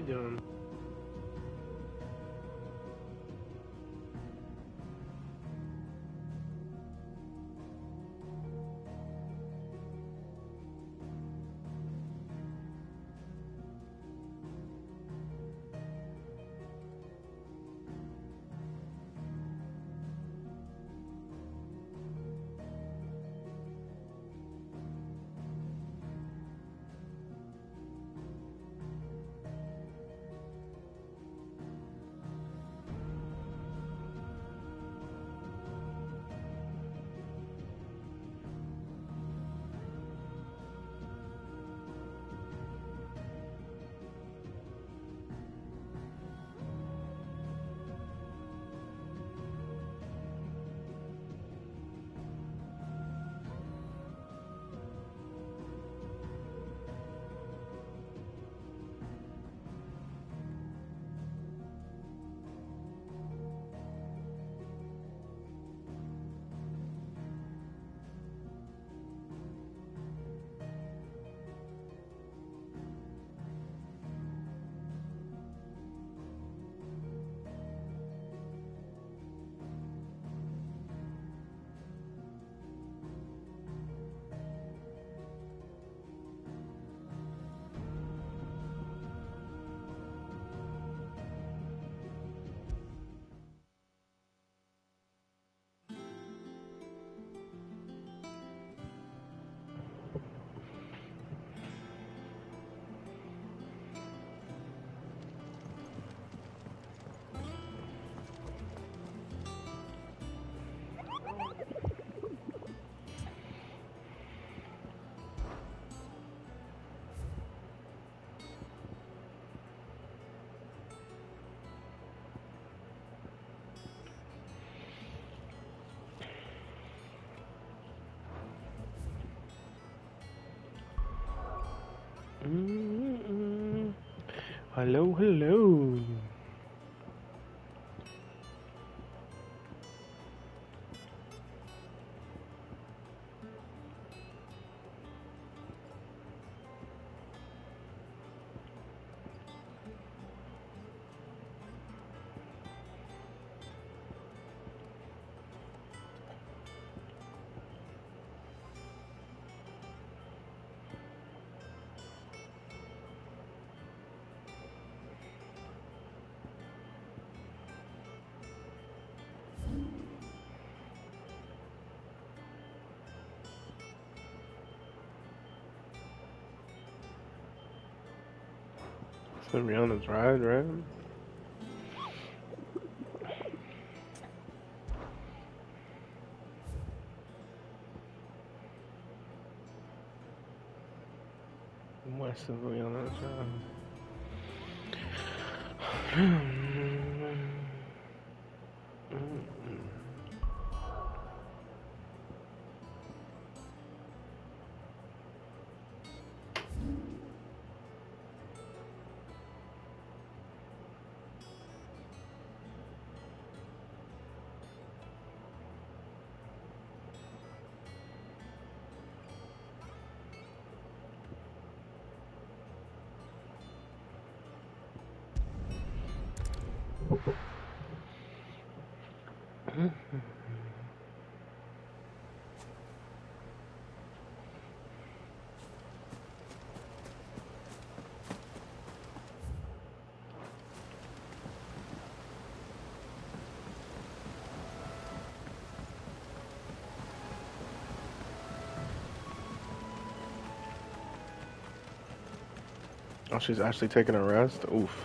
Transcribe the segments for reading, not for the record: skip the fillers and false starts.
doing? Mm-mm. Hello, hello. So Rihanna's ride, right? West of Rihanna's ride. Oh, she's actually taking a rest? Oof.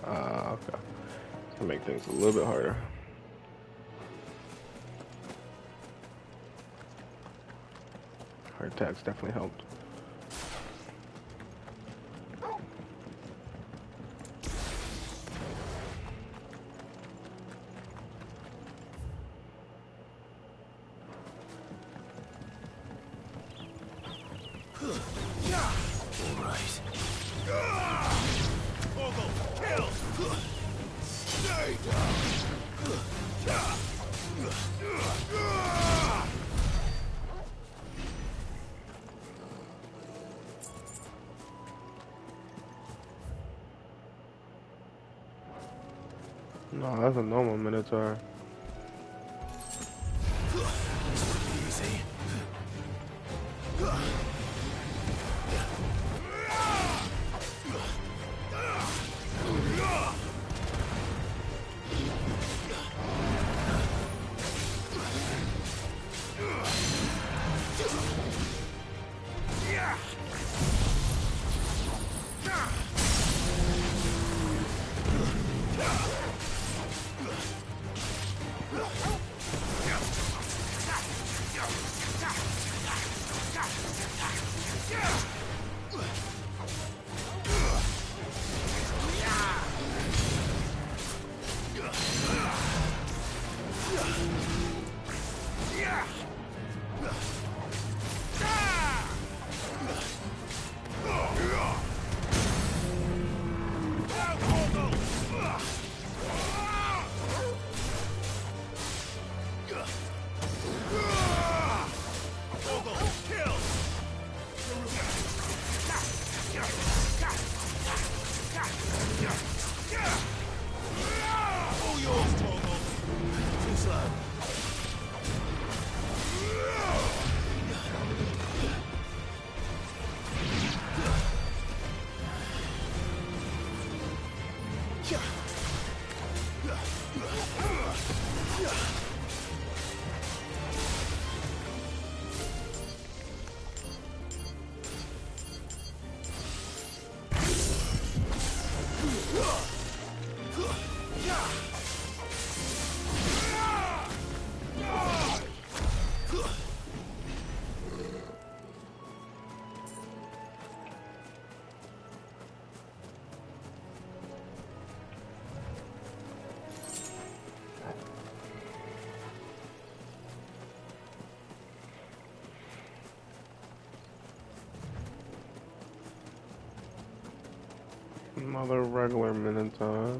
Okay. To make things a little bit harder. Heart attacks definitely helped. No, that's a normal Minotaur. Easy. Another regular Minotaur.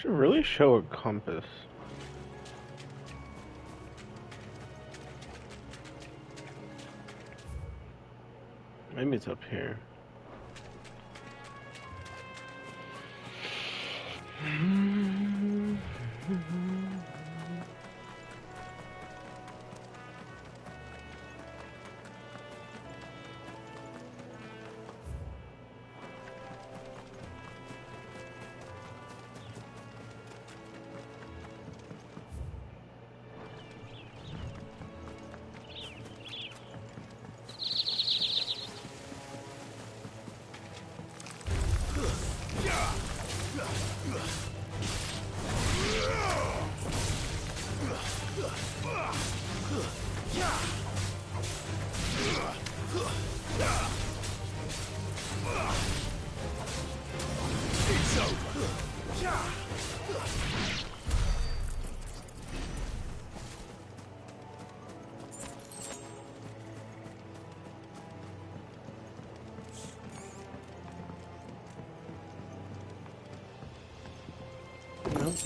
Should really show a compass. Maybe it's up here.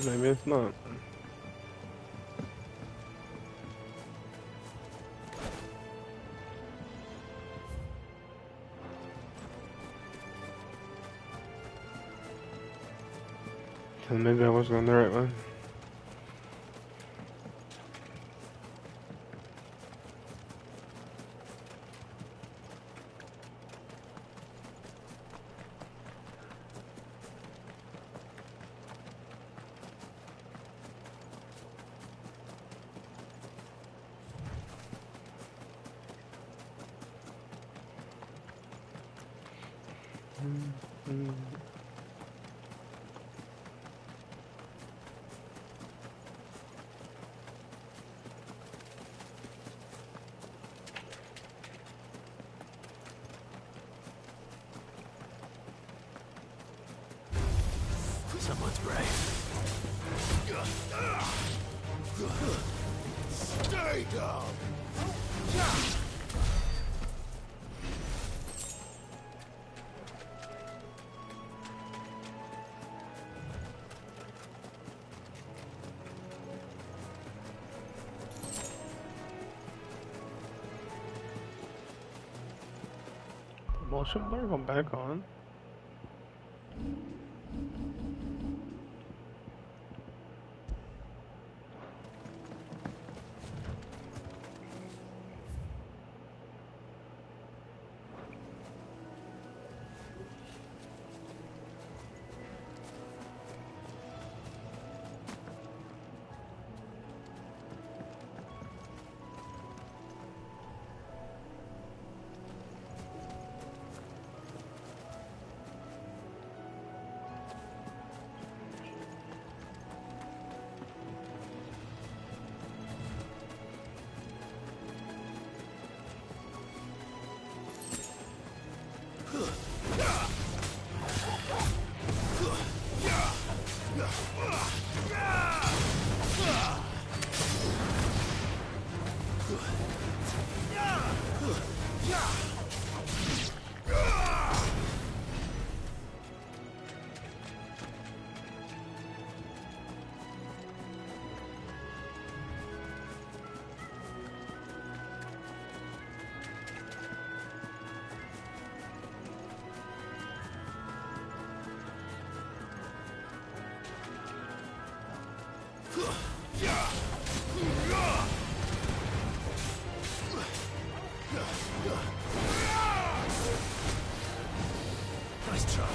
Maybe it's not. Maybe I was going the right way. Someone's brave. Stay down. Motion blur going back on. Nice try.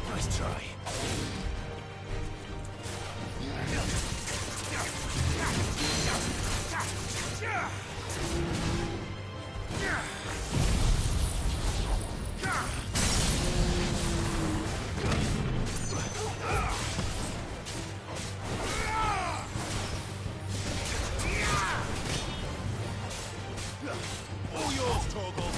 Nice try. All yours, Torgal.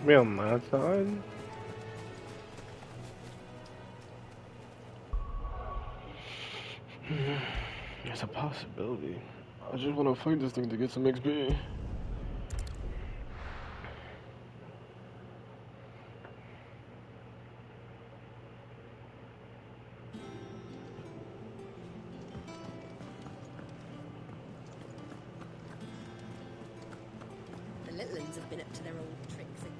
Me on my side. It's a possibility. I just want to fight this thing to get some XP. The little ones have been up to their old tricks again.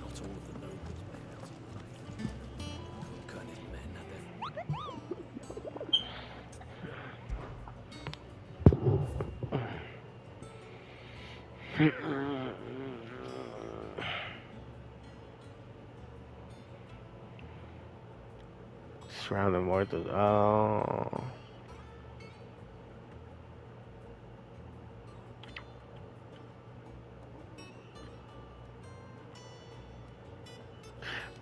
Not all of the nobles made out alive. Cunning men have their... Surrounding Martha's. Oh.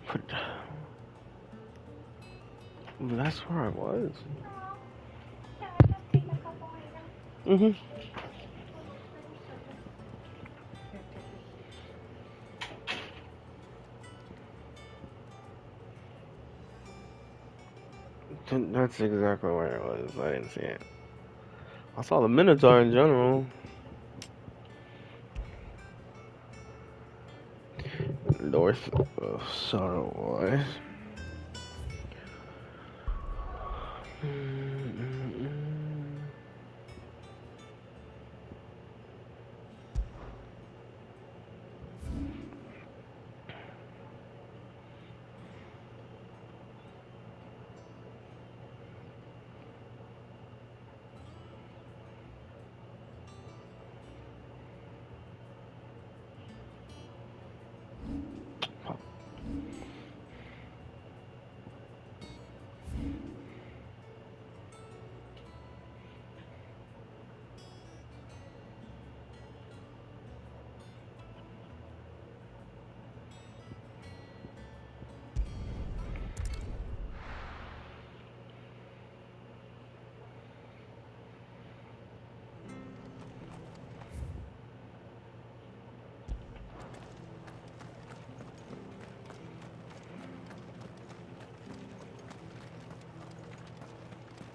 But that's where I was. Mhm. That's exactly where it was. I didn't see it. I saw the Minotaur in general. North of Sorrow Wise.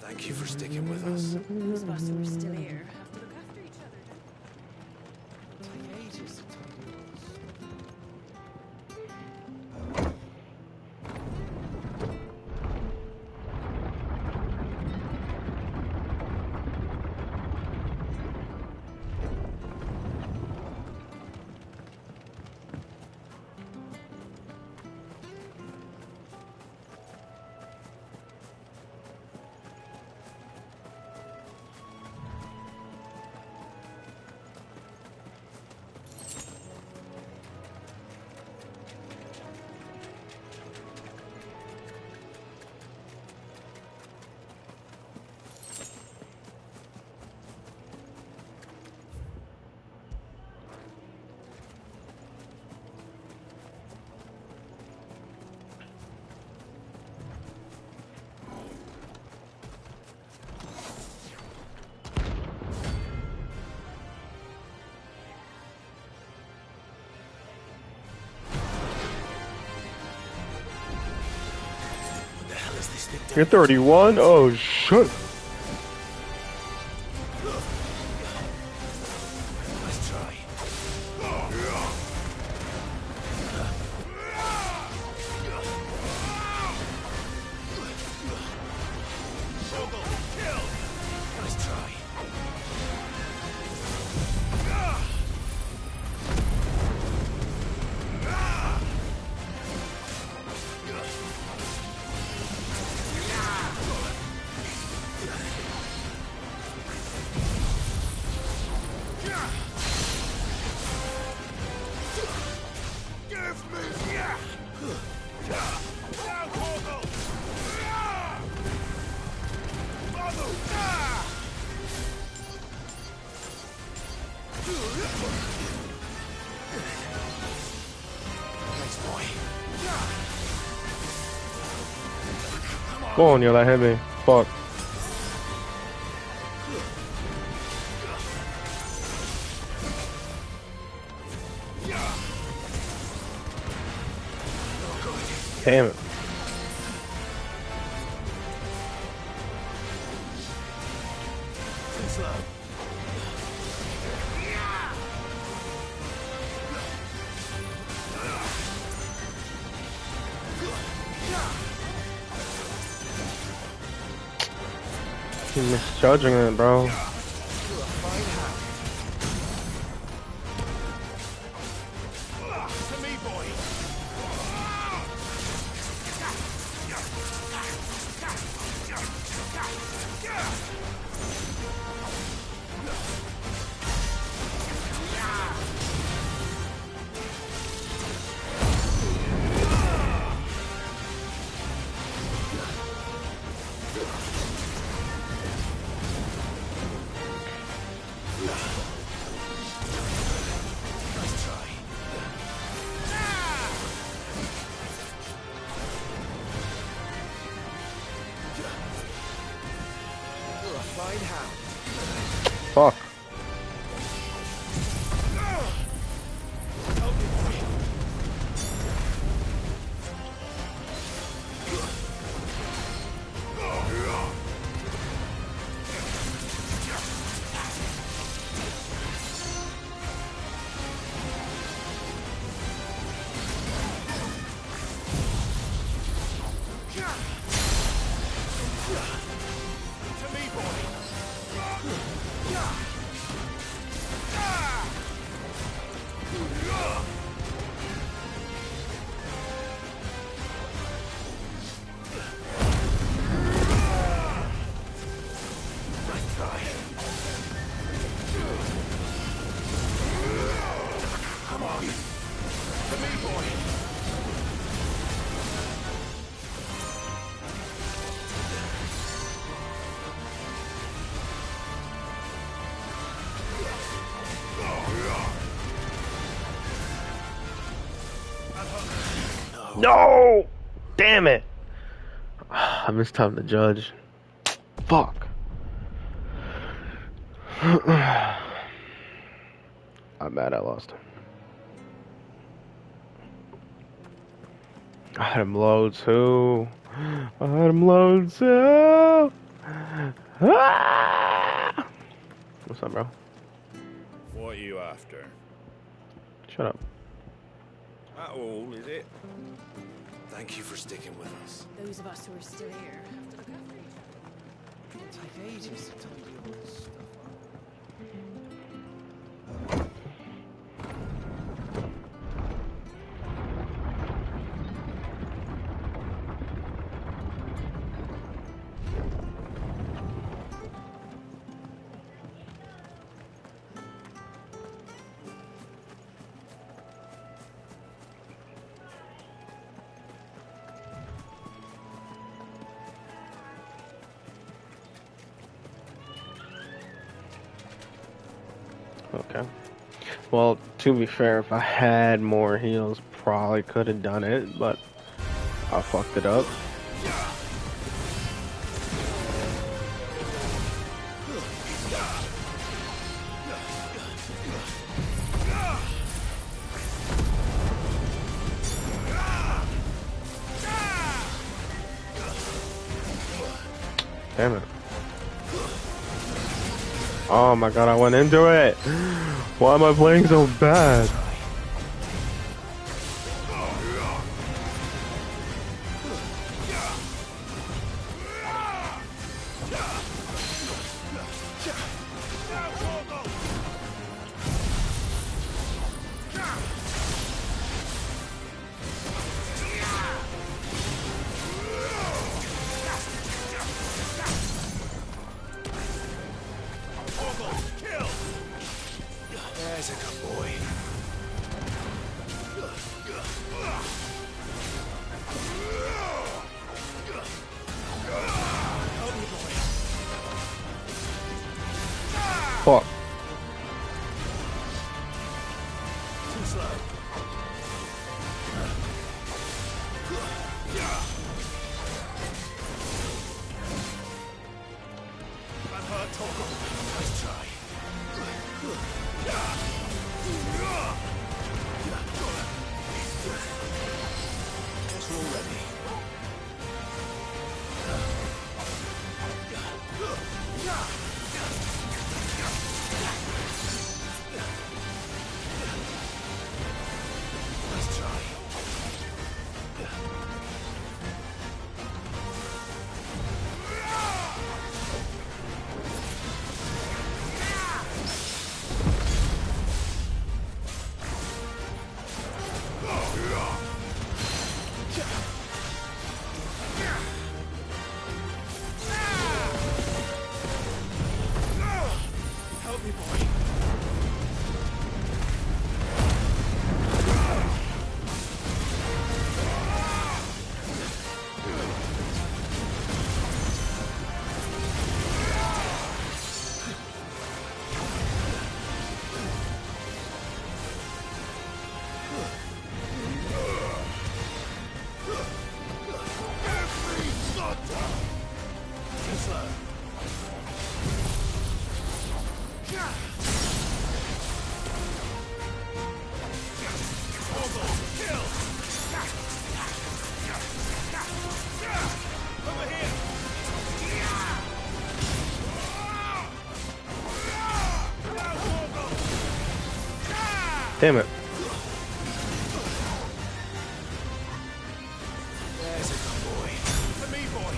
Thank you for sticking with us. Those of us who are still here have to look after each other, don't Take ages to tidy us. You're 31? Oh, shit. Let's try. Let's try. Go on, yo, that hit me. Fuck. Damn it. You're misjudging it, bro. Fuck. No! Damn it! I missed time to judge. Fuck. I'm mad I lost. I had him low too. I had him low too. Ah! What's up, bro? What are you after? Shut up. That all, is it? Thank you for sticking with us. Those of us who are still here have to look after each other. It'll take ages to tidy all this stuff up. Okay. Well, to be fair, if I had more heals, probably could have done it, but I fucked it up. Damn it. Oh my god, I went into it! Why am I playing so bad? There's a good boy. Help me, boy. Fuck. Too slow. I've heard Torgal. Nice try. Guess we're all ready. Nice try. Help me, boy. Too slow. Over here. Damn it. There's a good boy. To me, boy.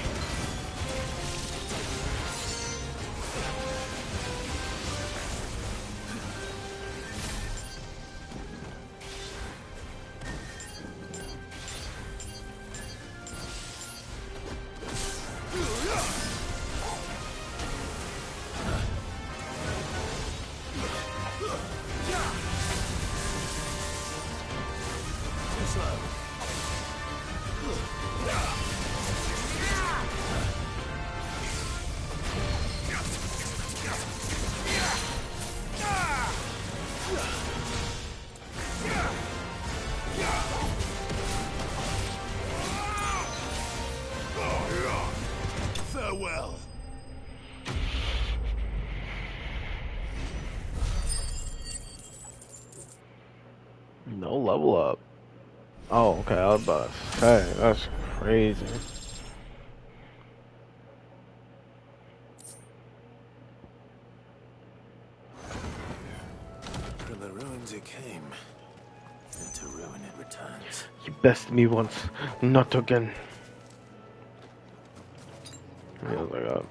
Too slow. Farewell. No level up. Oh, okay, I was about to say, that's crazy. From the ruins it came, and to ruin it returns. You bested me once, not again. He was like, oh.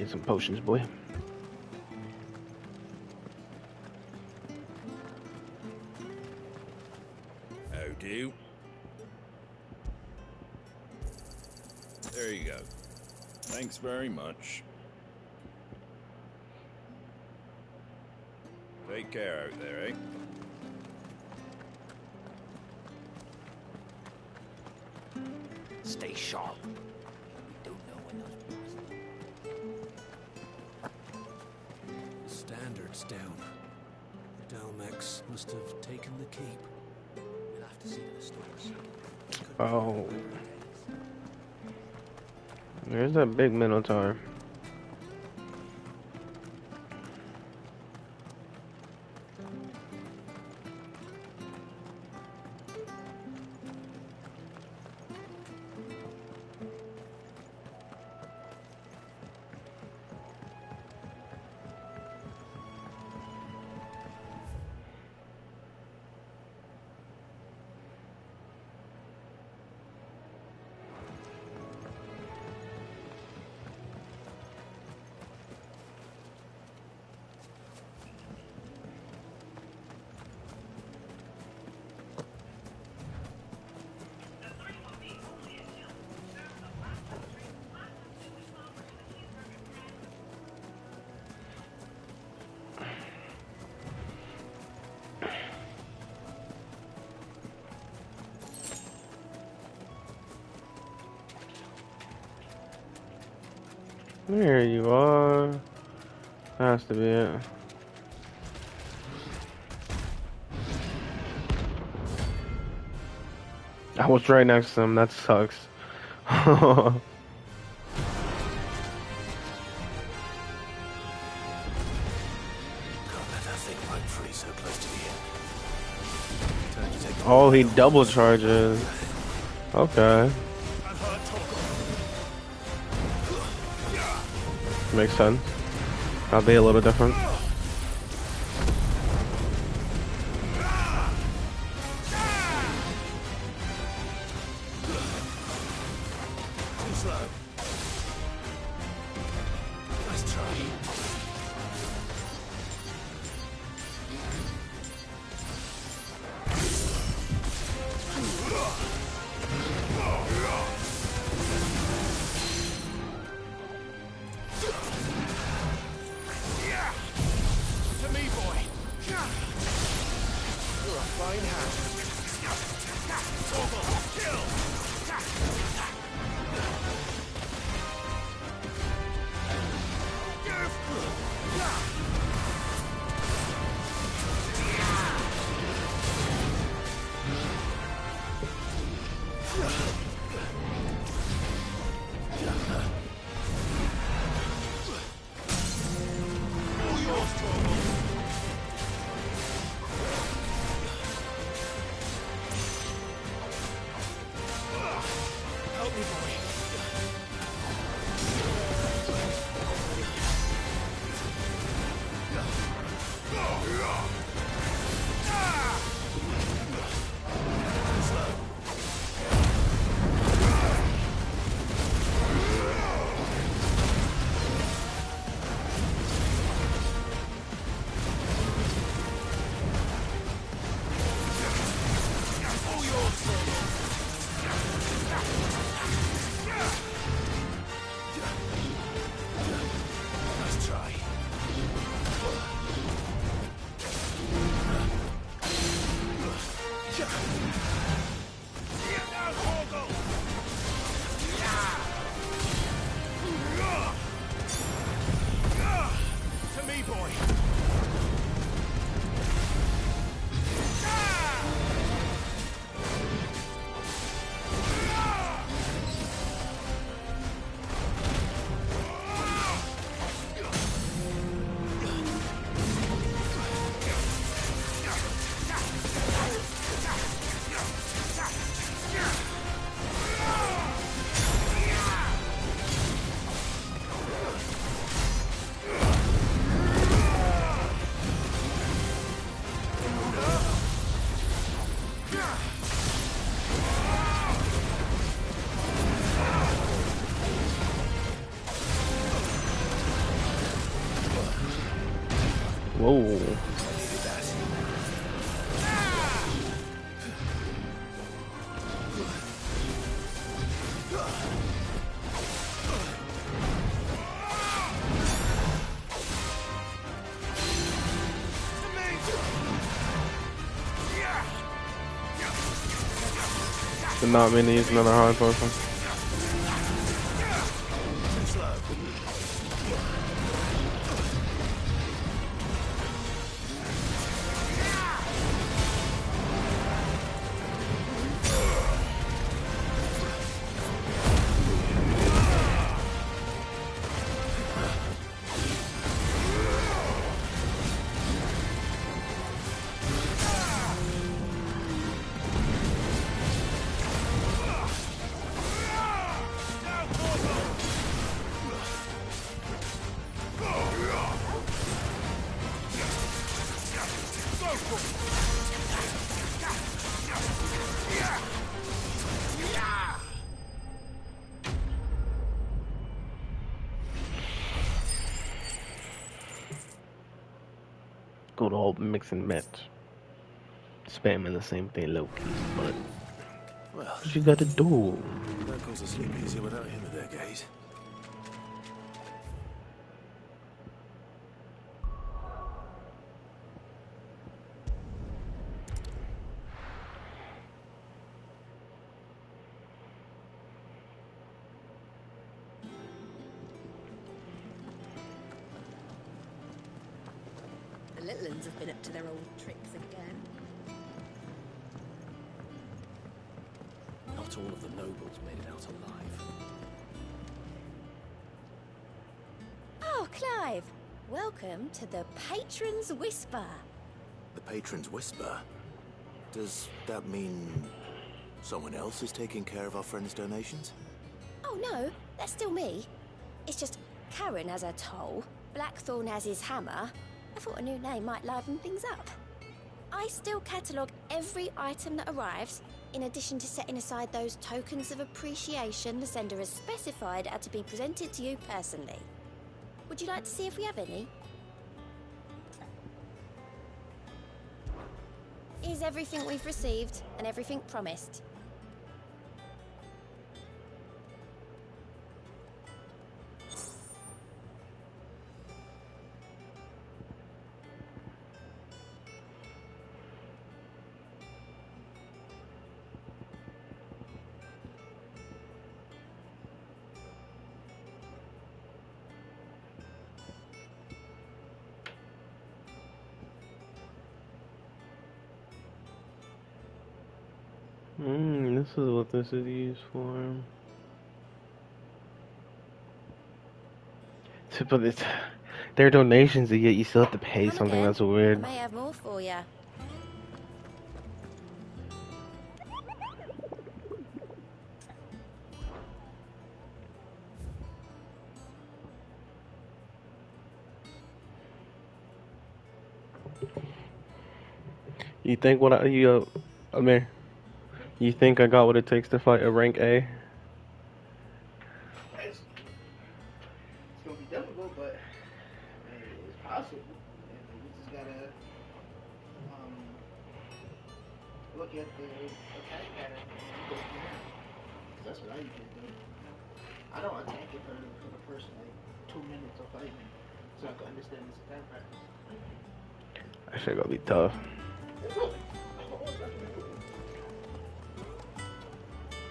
get some potions, boy. How do? There you go. Thanks very much. Take care out there, eh? Stay sharp. We don't know when those... Standards down. Dalmex must have taken the keep. We'll have to see the stores. Oh. There's that big Minotaur. There you are. Has to be it. I was right next to him. That sucks. Oh, he double charges. Okay. Makes sense. I'll be a little different. Whoa. Did not mean to use another hard potion. Good old mix and match. Spamming the same thing low key, but Well, what you gotta do? locals are sleep easier without him at their gate. The little ones have been up to their old tricks again. Not all of the nobles made it out alive. Oh, Clive! Welcome to the Patron's Whisper. The Patron's Whisper? Does that mean someone else is taking care of our friend's donations? Oh no, that's still me. It's just Karen has her toll, Blackthorn has his hammer. I thought a new name might liven things up. I still catalogue every item that arrives, in addition to setting aside those tokens of appreciation the sender has specified are to be presented to you personally. Would you like to see if we have any? Here's everything we've received and everything promised. This is what this is used for. But it's their donations, yet you still have to pay Come something. again. That's weird. I may have more for you. You think what Amir? You think I got what it takes to fight a rank A? It's gonna be difficult, but it's possible. And you just gotta look at the attack pattern and go from there. 'Cause that's what I usually do. I don't attack it for the first like 2 minutes of fighting, so I can understand this attack pattern. That shit gonna be tough.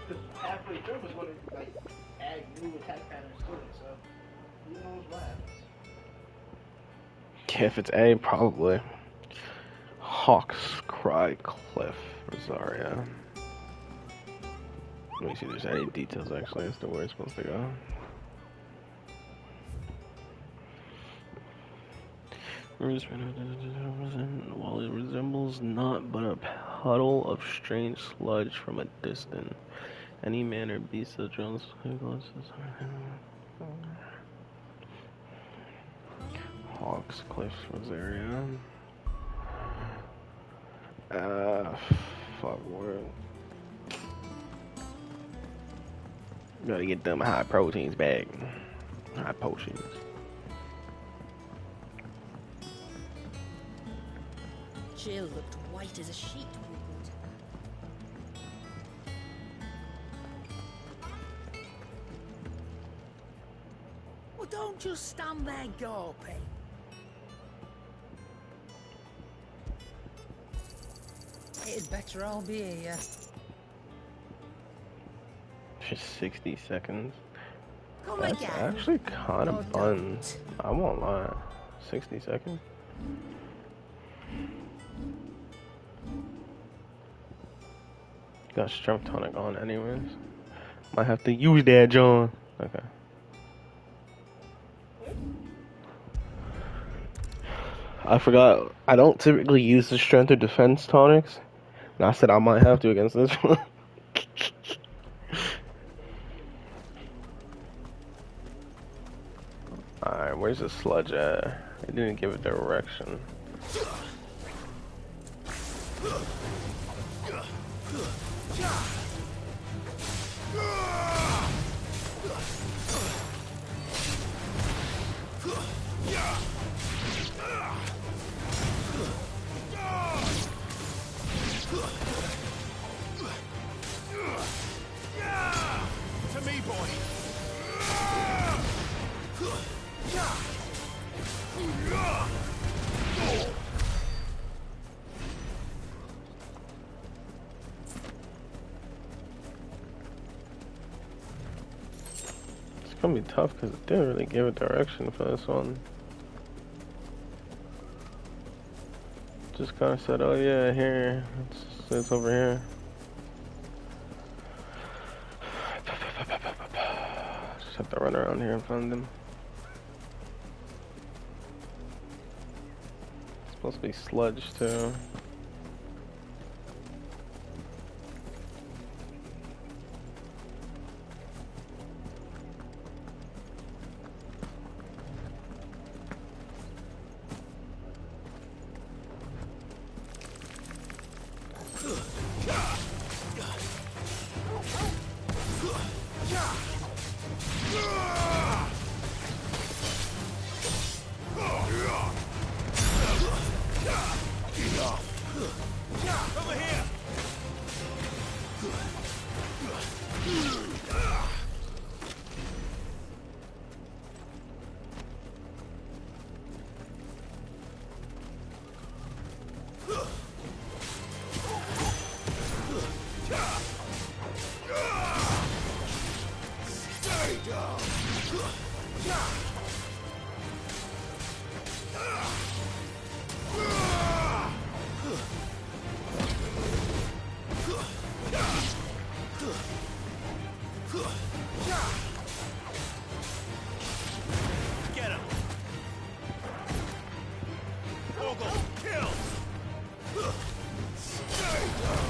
Because halfway through was going to like add new attack patterns to it, so who knows what happens. Yeah, if it's A, probably. Hawk's Cry Cliff, Rosaria. Let me see if there's any details actually as to where it's supposed to go. While it resembles naught but a puddle of strange sludge from a distance. Any man or beast that drowns Hawk's Cliff Rosaria. Fuck word. Gotta get them high proteins back. High potions. Jill looked white as a sheet when we brought her back. Well, don't just stand there gawping. It'd better all be here. Just 60 seconds. Come That's again. actually kind Or of fun. don't. I won't lie. 60 seconds. Got strength tonic on anyways. Might have to use that, John. Okay. I forgot. I don't typically use the strength or defense tonics. And I said I might have to against this one. Alright, where's the sludge at? It didn't give a direction. To me, boy. It's gonna be tough because it didn't really give a direction for this one. Just kind of said, oh yeah, here. It's over here. Just have to run around here and find them. It's supposed to be sludge too. Over here. Stay down. Get him. Ogle, kill. Stay down.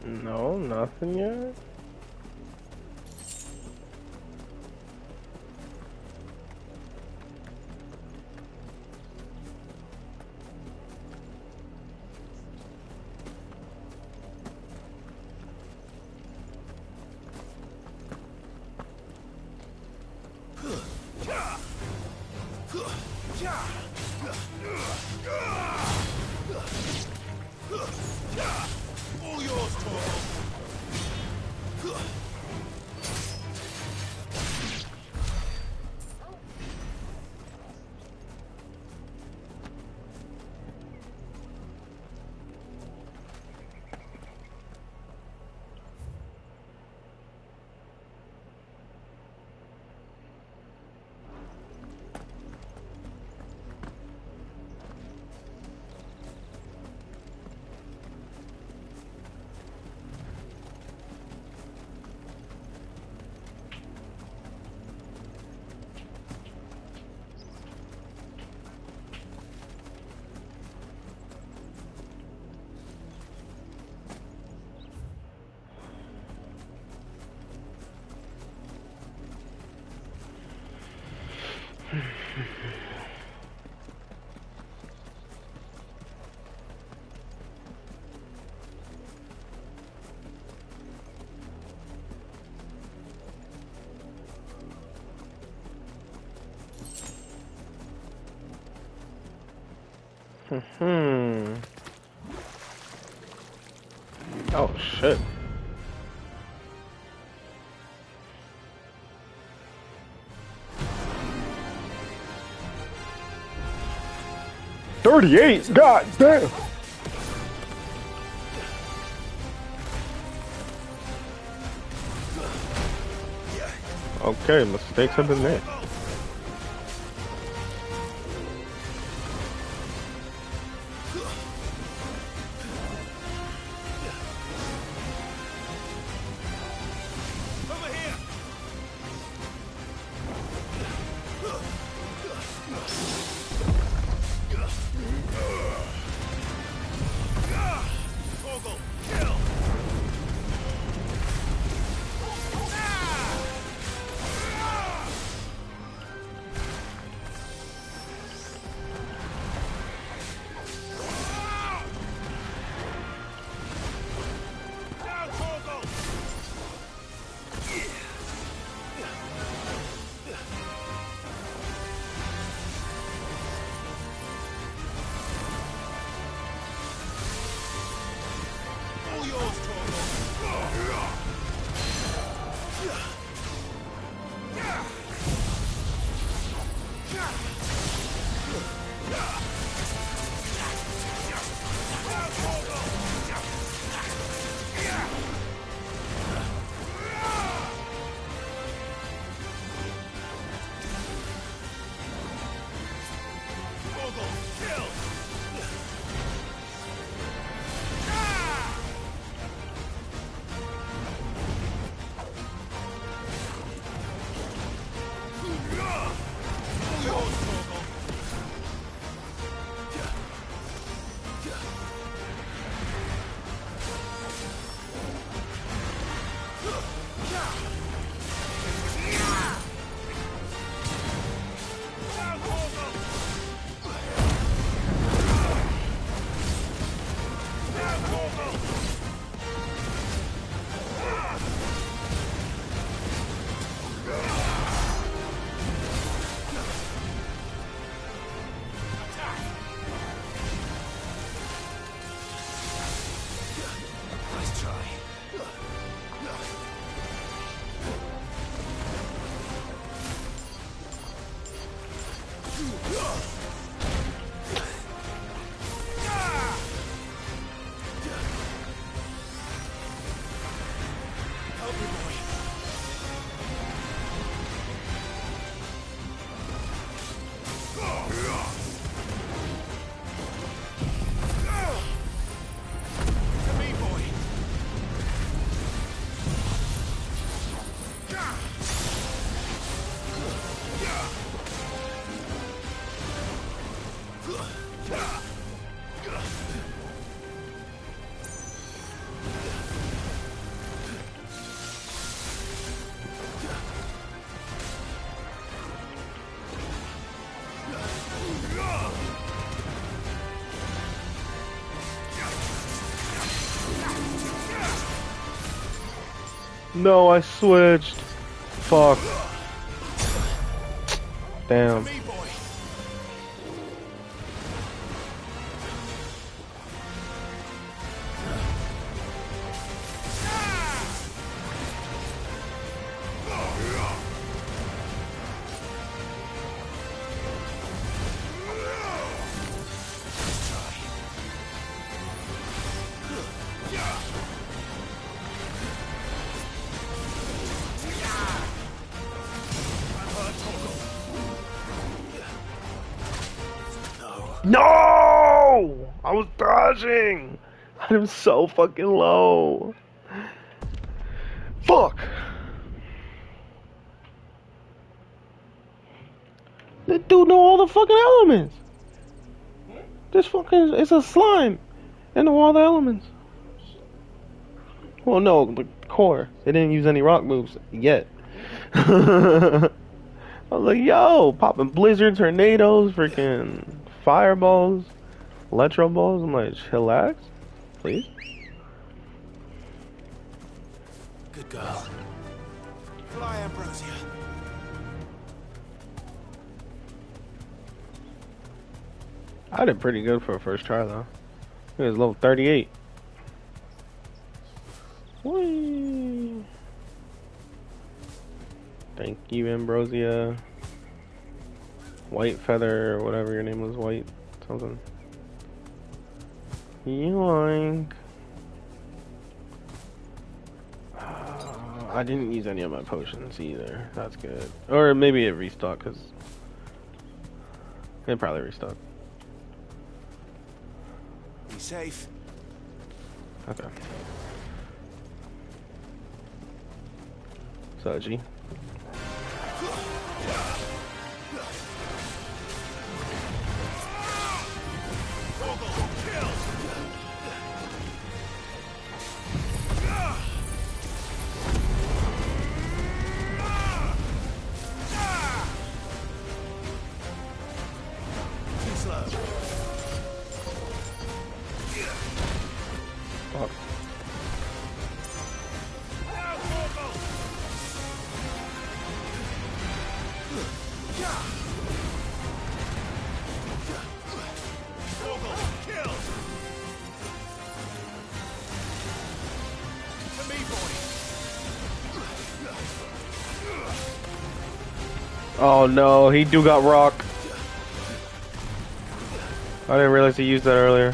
No, nothing yet. All yours, Toro. Hmm. Oh shit. $38. God damn. Okay, mistakes have been made. No, I switched. Fuck. Damn. No! I was dodging! I'm so fucking low. Fuck! This dude know all the fucking elements. This fucking, it's a slime. And know all the elements. Well, no, the core. They didn't use any rock moves yet. I was like, yo, popping blizzard, tornadoes, freaking fireballs, electro balls. I'm like, chillax, please. Good girl. Fly, Ambrosia. I did pretty good for a first try though. It was level 38. Whee! Thank you, Ambrosia. White Feather, or whatever your name was, White something. Yoink. I didn't use any of my potions either. That's good. Or maybe it restocked, because it probably restocked. Be safe. Okay. So, G. Fuck. Oh no, he do got rock. I didn't realize he used that earlier.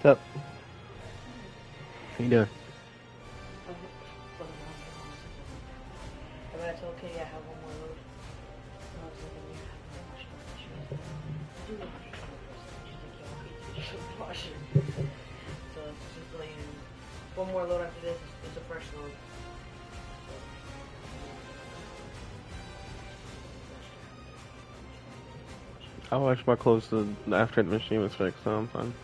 What's up? How you doing? That's okay, I have one more load. So it's just like one more load after this, it's a fresh load. I washed my clothes after the machine was fixed, so I'm fine.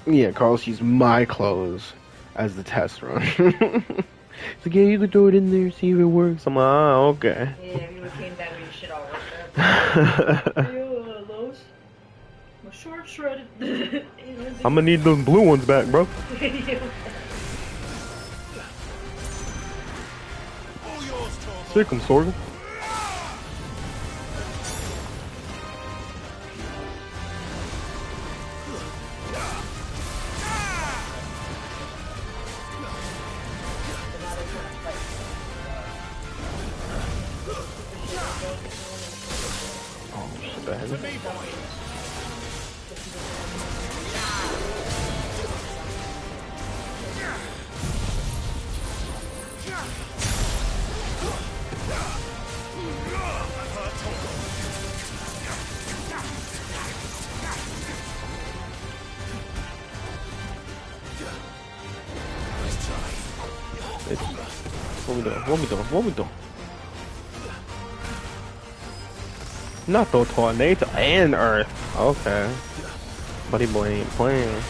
Yeah, Carlos used my clothes as the test run. It's like, yeah, you could throw it in there, see if it works. I'm like, oh, okay. Yeah, if you came back with your shit all worked up. Yo, Lowe's, my shorts shredded. I'm gonna need those blue ones back, bro. Sick 'em, Sorghum. What we doing? Not the tornado and earth. Okay. Buddy boy ain't playing.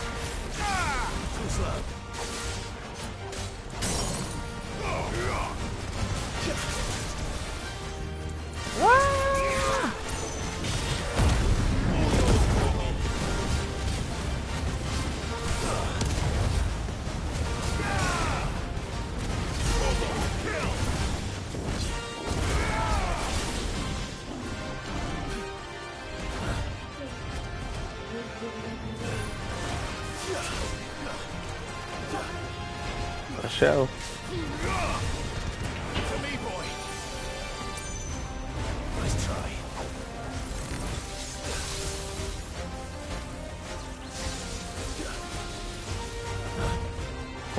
A shell. To me, boy. Nice try.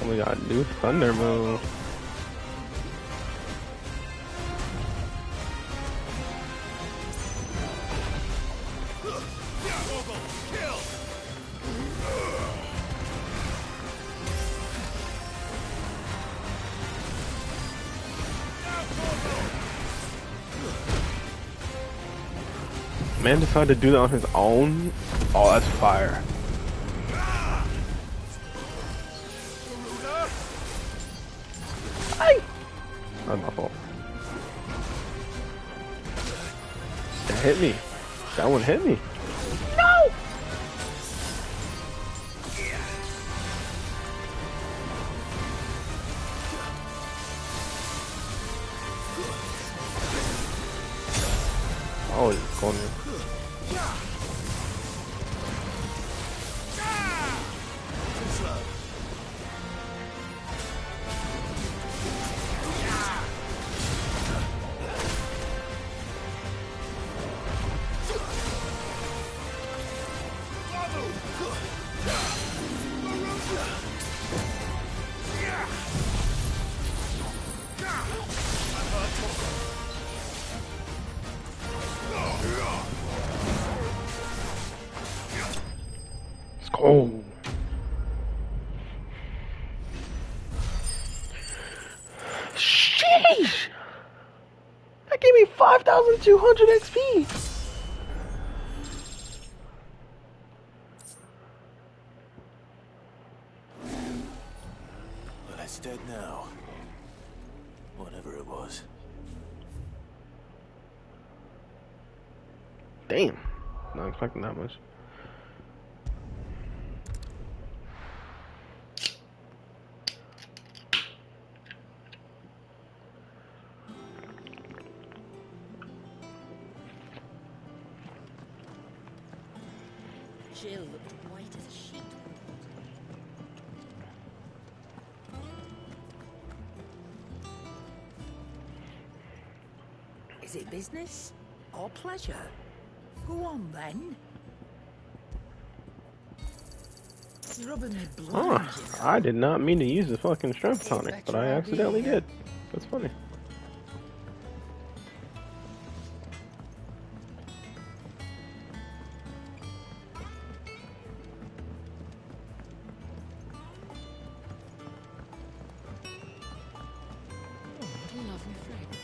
Oh, we got a new thunder move. Man decided to do that on his own. Oh, that's fire. Ay! That's my fault. That hit me. That one hit me. No! Oh, he's going in. Oh. Sheesh! That gave me 5,200 XP! Well, it's dead now. Whatever it was. Damn. Not expecting that much. Jill looked white as a sheet. Is it business or pleasure? Go on then. You're rubbing me blind, Huh. you know. I did not mean to use the fucking strength tonic, but I accidentally did. That's funny. What a lovely fragrance.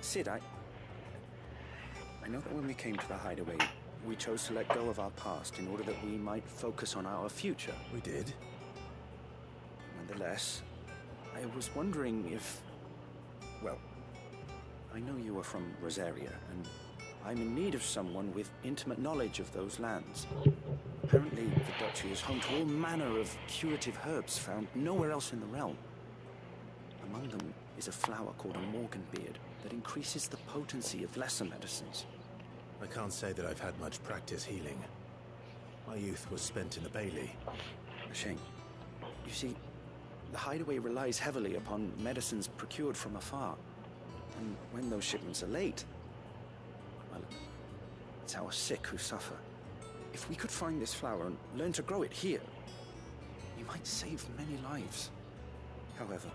Sid, I know that when we came to the hideaway, we chose to let go of our past in order that we might focus on our future. We did. Nonetheless, I was wondering if... Well, I know you are from Rosaria, and I'm in need of someone with intimate knowledge of those lands. Apparently, the Duchy is home to all manner of curative herbs found nowhere else in the realm. Among them is a flower called a Morganbeard that increases the potency of lesser medicines. I can't say that I've had much practice healing. My youth was spent in the Bailey. A shame. You see, the hideaway relies heavily upon medicines procured from afar. And when those shipments are late, well, it's our sick who suffer. If we could find this flower and learn to grow it here, we might save many lives. However,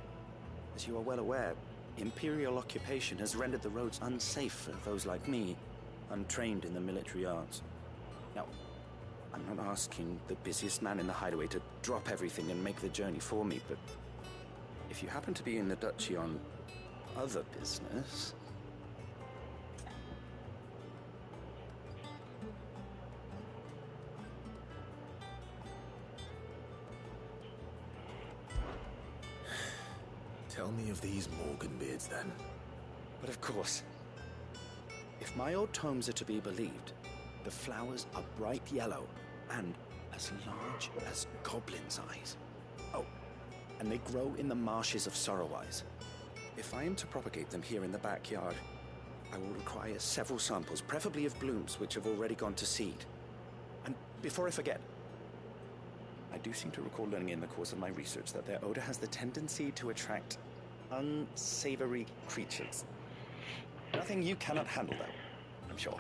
as you are well aware, Imperial occupation has rendered the roads unsafe for those like me, untrained in the military arts. Now, I'm not asking the busiest man in the hideaway to drop everything and make the journey for me, but if you happen to be in the Duchy on other business... Tell me of these Morganbeards, then. But of course, if my old tomes are to be believed, the flowers are bright yellow, and as large as goblins' eyes. Oh, and they grow in the marshes of Sorrowwise. If I am to propagate them here in the backyard, I will require several samples, preferably of blooms which have already gone to seed. And before I forget, I do seem to recall learning in the course of my research that their odor has the tendency to attract unsavory creatures. Nothing you cannot handle, though, I'm sure.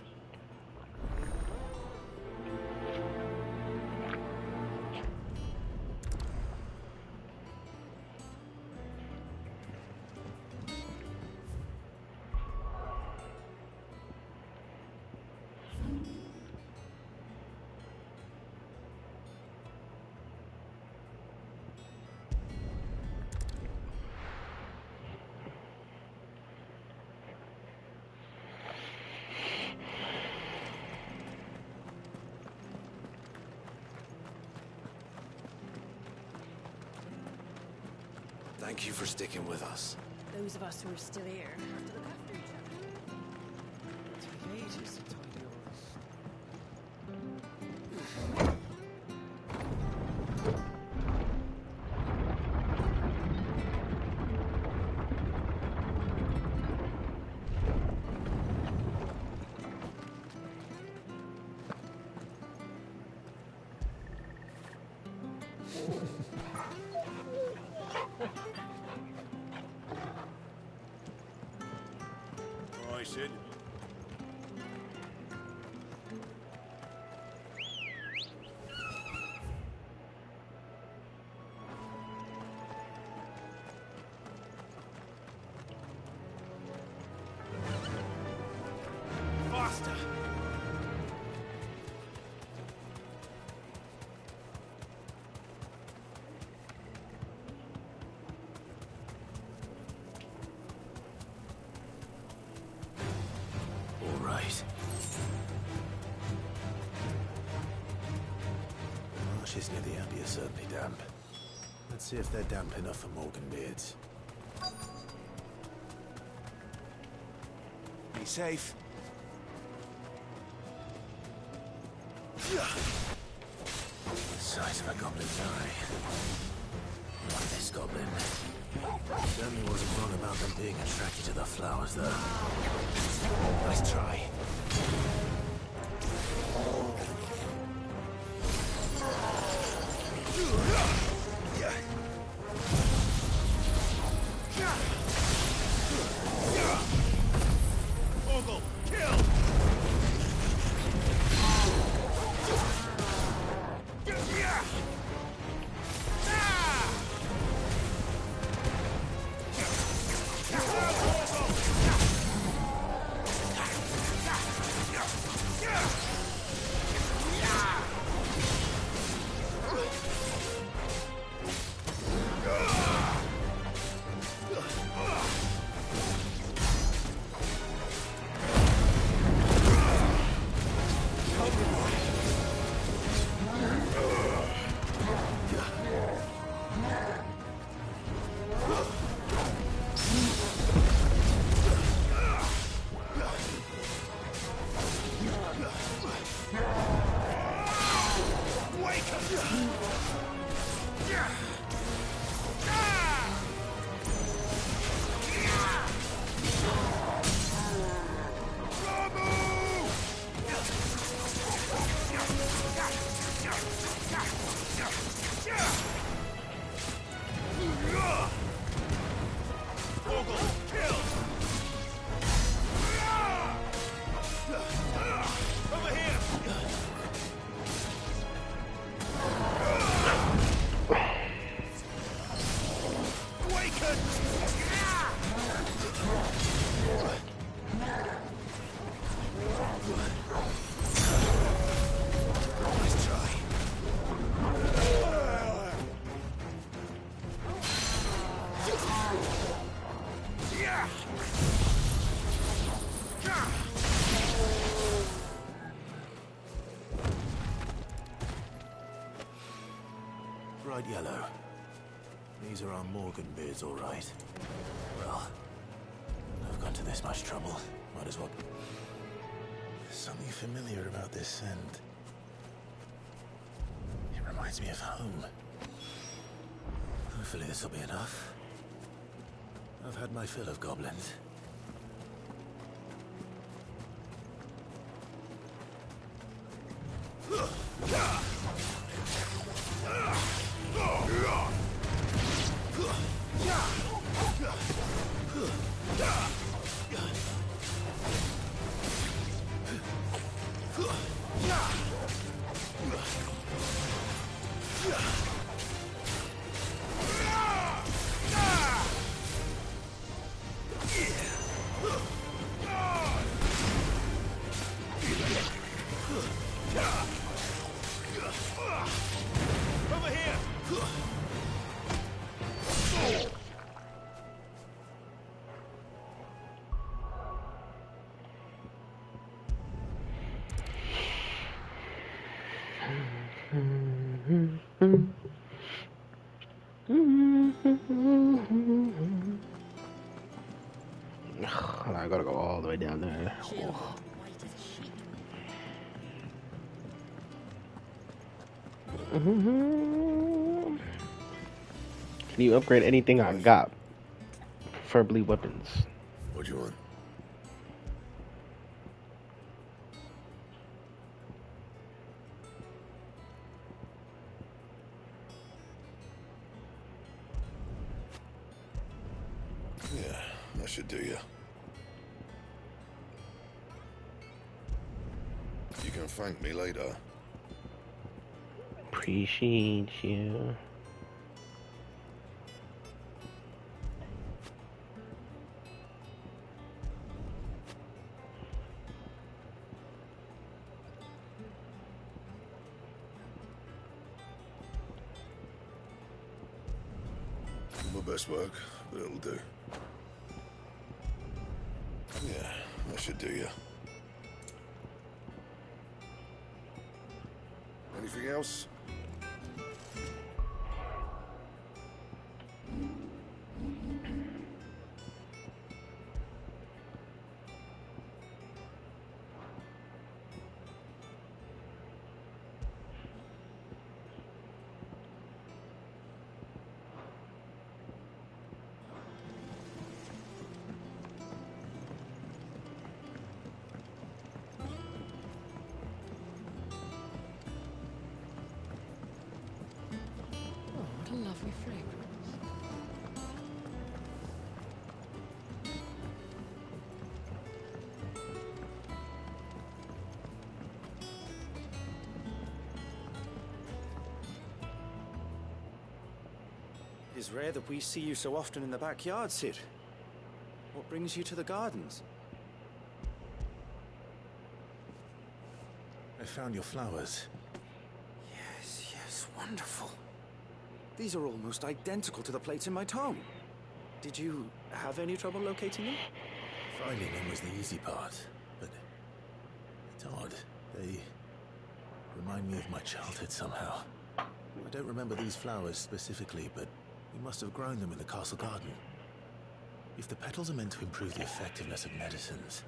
Thank you for sticking with us. Those of us who are still here have to look after each other. Take ages to tidy all this. All right, Sid. Faster! All right. The marshes near the Abbey are certainly damp. Let's see if they're damp enough for Morganbeards. Be safe. The size of a goblin's eye. Not this goblin. Certainly wasn't wrong about them being attracted to the flowers, though. Nice try. Ogle, kill! Bright yellow. These are our Morganbeards, all right. Well, I've gone to this much trouble. Might as well. There's something familiar about this scent. reminds me of home. Hopefully this will be enough. I've had my fill of goblins. Over here! I gotta go all the way down there. Oh. Can you upgrade anything I got? Preferably weapons. What do you want? Yeah, that should do you. You can thank me later. Appreciate you. My best work, but it'll do. Yeah, that should do you. Anything else? Oh, what a lovely fragrance. It's rare that we see you so often in the backyard, Cid. What brings you to the gardens? I found your flowers. Yes, yes, wonderful. These are almost identical to the plates in my tome. Did you have any trouble locating them? Finding them was the easy part, but it's odd. They remind me of my childhood somehow. I don't remember these flowers specifically, but we must have grown them in the castle garden. If the petals are meant to improve the effectiveness of medicines,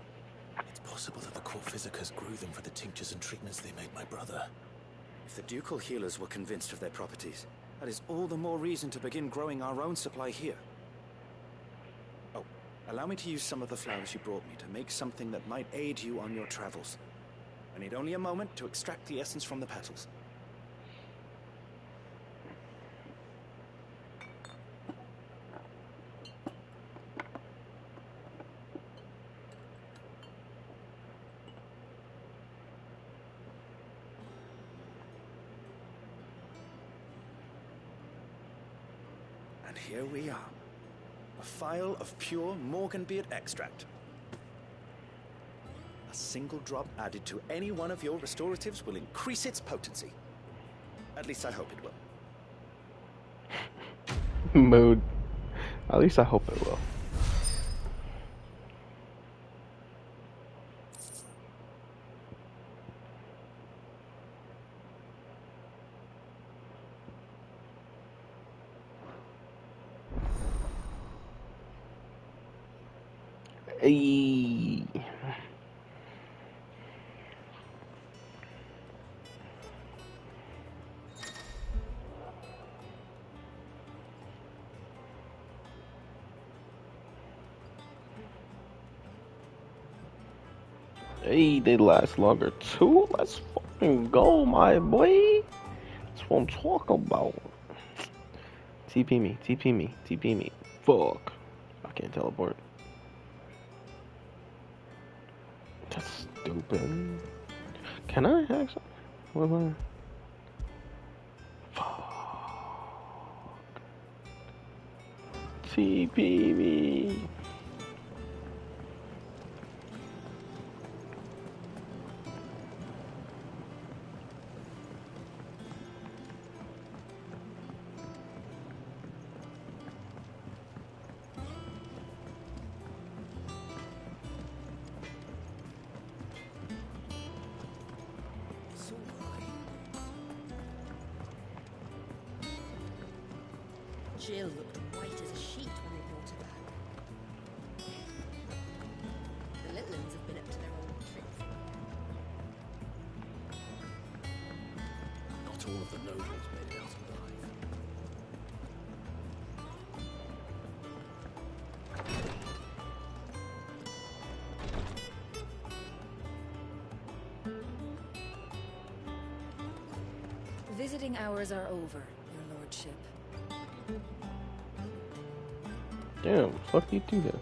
it's possible that the court physicers grew them for the tinctures and treatments they made my brother. If the ducal healers were convinced of their properties, that is all the more reason to begin growing our own supply here. Oh, allow me to use some of the flowers you brought me to make something that might aid you on your travels. I need only a moment to extract the essence from the petals. And here we are. A phial of pure Morganbeard extract. A single drop added to any one of your restoratives will increase its potency. At least I hope it will. Mood. At least I hope it will. Hey. Hey, they last longer too. Let's fucking go, my boy. That's what I'm talking about. TP me, TP me, TP me. Fuck. I can't teleport. That's stupid. Can I actually? What am I? Fuck. TP me. Jill looked white as a sheet when they brought her back. The little ones have been up to their old tricks. Not all of the nobles made it out alive. Visiting hours are over, your lordship. Damn, fuck you too then.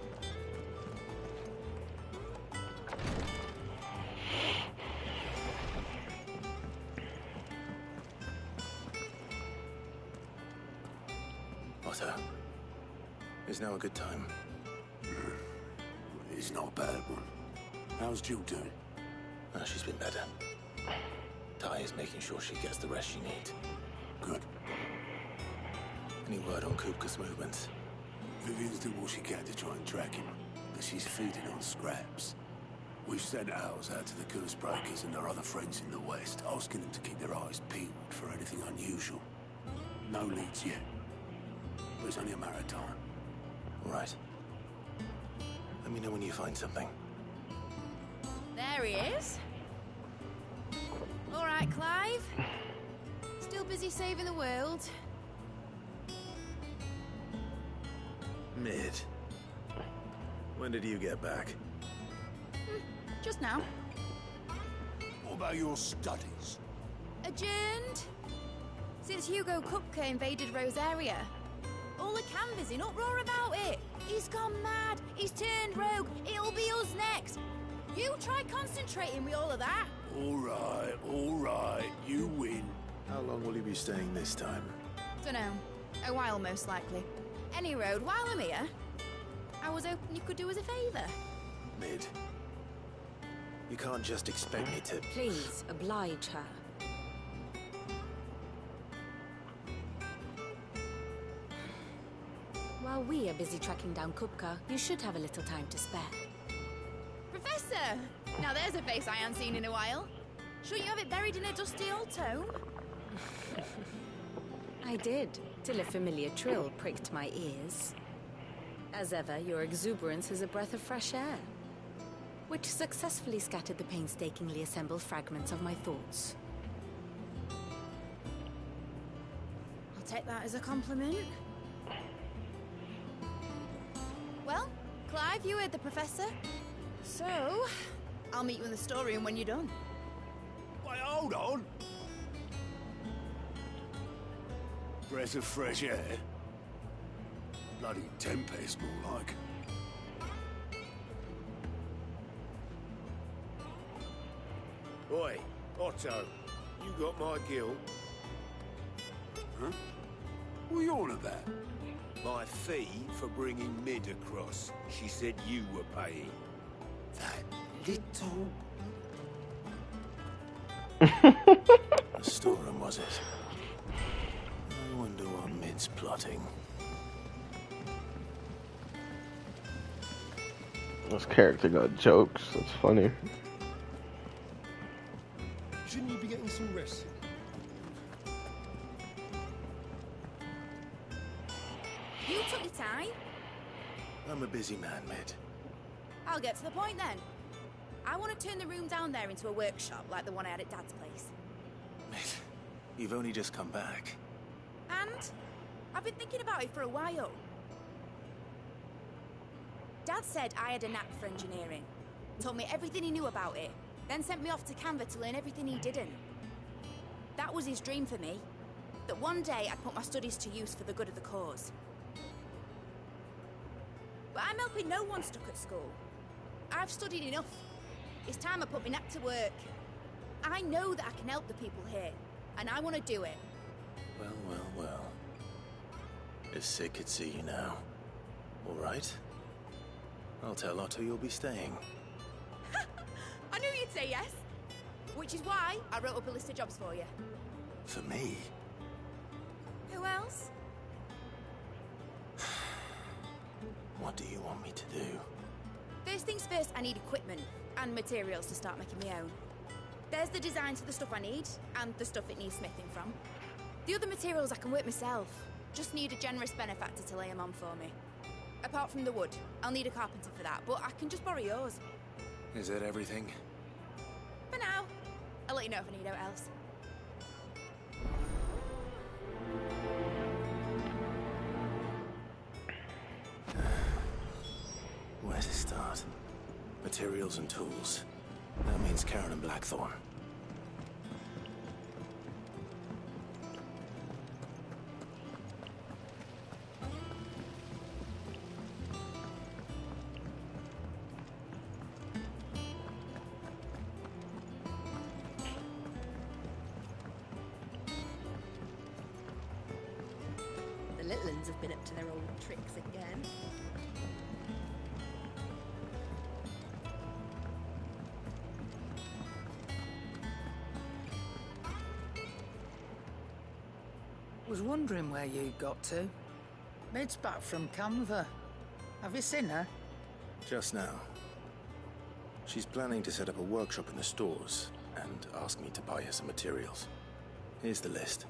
Otto, is now a good time? It's not a bad one. How's Jill doing? Oh, she's been better. Ty is making sure she gets the rest she needs. Good. Any word on Kupka's movements? Vivian's doing what she can to try and track him, but she's feeding on scraps. We've sent ours out to the curse breakers and their other friends in the west, asking them to keep their eyes peeled for anything unusual. No leads yet, but it's only a matter of time. Right. Let me know when you find something. There he is. All right, Clive. Still busy saving the world. Mid. When did you get back? Just now. What about your studies? Adjourned. Since Hugo Kupka invaded Rosaria. All the canvas in uproar about it. He's gone mad. He's turned rogue. It'll be us next. You try concentrating with all of that. All right, you win. How long will you be staying this time? Dunno. A while, most likely. Any road, while I'm here, I was hoping you could do us a favour. Mid. You can't just expect me to... Please, oblige her. While we are busy tracking down Kupka, you should have a little time to spare. Professor! Now there's a face I haven't seen in a while. Shouldn't you have it buried in a dusty old tome? I did, till a familiar trill pricked my ears. As ever, your exuberance is a breath of fresh air, which successfully scattered the painstakingly assembled fragments of my thoughts. I'll take that as a compliment. Well, Clive, you heard the professor. So, I'll meet you in the storeroom when you're done. Wait, hold on. Breath of fresh air. Bloody tempest, more like. Oi, Otto, you got my gill. Huh? What are you on about? My fee for bringing Mid across. She said you were paying. That little... The storeroom, was it? I wonder what Mid's plotting. This character got jokes. That's funny. Shouldn't you be getting some rest? You took your time. I'm a busy man, Mid. I'll get to the point then. I want to turn the room down there into a workshop like the one I had at Dad's place. Mid, you've only just come back. And I've been thinking about it for a while. Dad said I had a knack for engineering. told me everything he knew about it, then sent me off to Canva to learn everything he didn't. That was his dream for me, that one day I'd put my studies to use for the good of the cause. But I'm helping no one stuck at school. I've studied enough. It's time I put my neck to work. I know that I can help the people here, and I want to do it. Well, well, well. If Sid could see you now. All right. I'll tell Otto you'll be staying. I knew you'd say yes. Which is why I wrote up a list of jobs for you. For me? Who else? What do you want me to do? First things first, I need equipment and materials to start making my own. There's the designs for the stuff I need, and the stuff it needs smithing from. The other materials I can work myself. Just need a generous benefactor to lay them on for me. Apart from the wood, I'll need a carpenter for that, but I can just borrow yours. Is that everything? For now. I'll let you know if I need out else. Where to start? Materials and tools. That means Karen and Blackthorn. The little uns have been up to their old tricks again. Was wondering where you got to. Mid's back from Canva. Have you seen her? Just now. She's planning to set up a workshop in the stores and ask me to buy her some materials. Here's the list.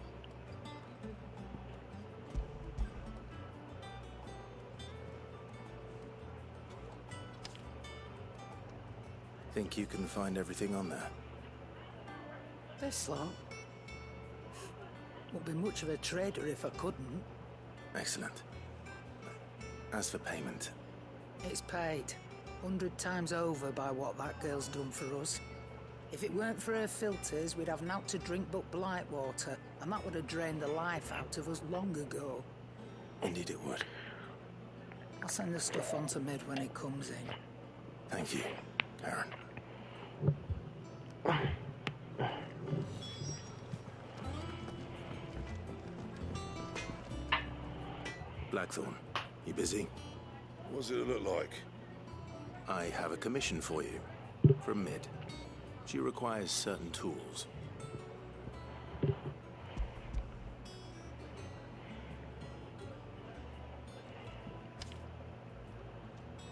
Think you can find everything on there? This lot. Wouldn't be much of a trader if I couldn't. Excellent. As for payment... It's paid. 100 times over by what that girl's done for us. If it weren't for her filters, we'd have naught to drink but blight water, and that would have drained the life out of us long ago. Indeed it would. I'll send the stuff on to Mid when it comes in. Thank you, Karen. Blackthorn, you busy? What's it look like? I have a commission for you. From Mid. She requires certain tools. Do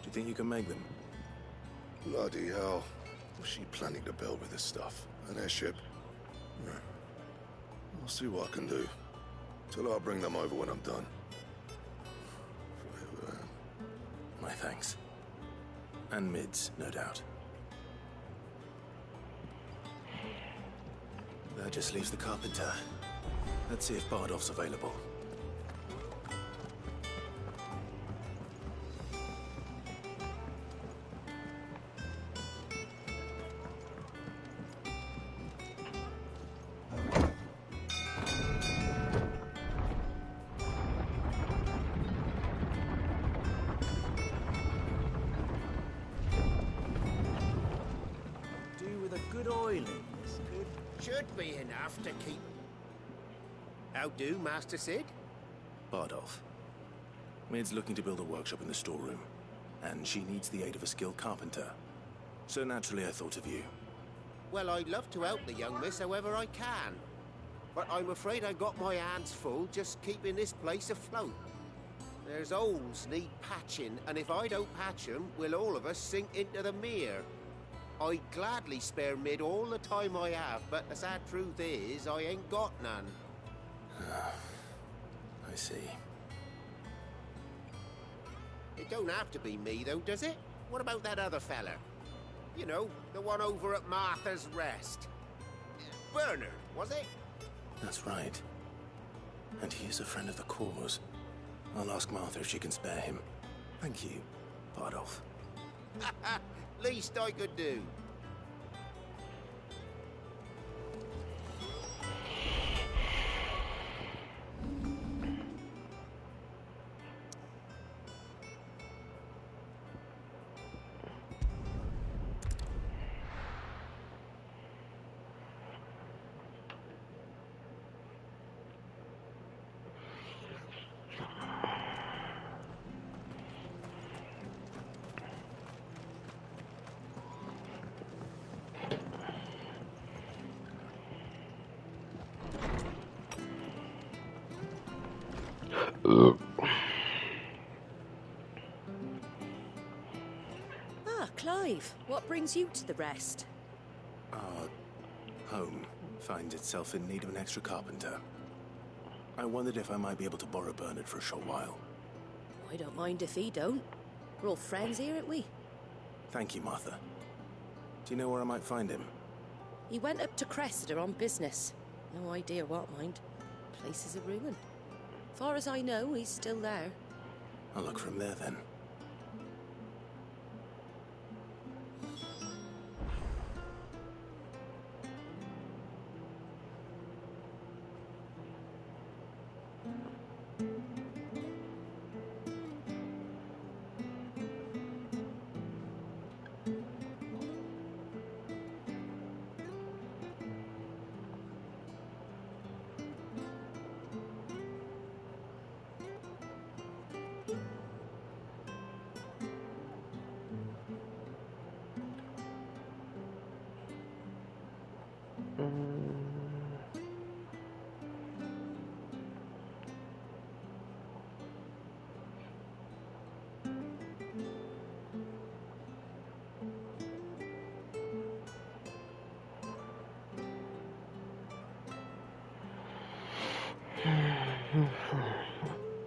you think you can make them? Bloody hell. What's she planning to build with this stuff? An airship? Yeah. I'll see what I can do. Tell her I'll bring them over when I'm done. My thanks. And Mid's, no doubt. That just leaves the carpenter. Let's see if Bardolph's available. Should be enough to keep... How do, Master Sid? Bardolph. Mid's looking to build a workshop in the storeroom, and she needs the aid of a skilled carpenter. So naturally I thought of you. Well, I'd love to help the young miss however I can. But I'm afraid I got my hands full just keeping this place afloat. There's holes need patching, and if I don't patch them, we'll all of us sink into the mere. I'd gladly spare Mid all the time I have, but the sad truth is, I ain't got none. I see. It don't have to be me, though, does it? What about that other fella? You know, the one over at Martha's Rest. Bernard, was it? That's right. And he is a friend of the cause. I'll ask Martha if she can spare him. Thank you, Bardolph. Least I could do. Ah, Clive, what brings you to the rest? Our home finds itself in need of an extra carpenter. I wondered if I might be able to borrow Bernard for a short while. I don't mind if he don't. We're all friends here, aren't we? Thank you, Martha. Do you know where I might find him? He went up to Cressida on business. No idea what, mind. Place is a ruin. Far as I know, he's still there. I'll look from there then.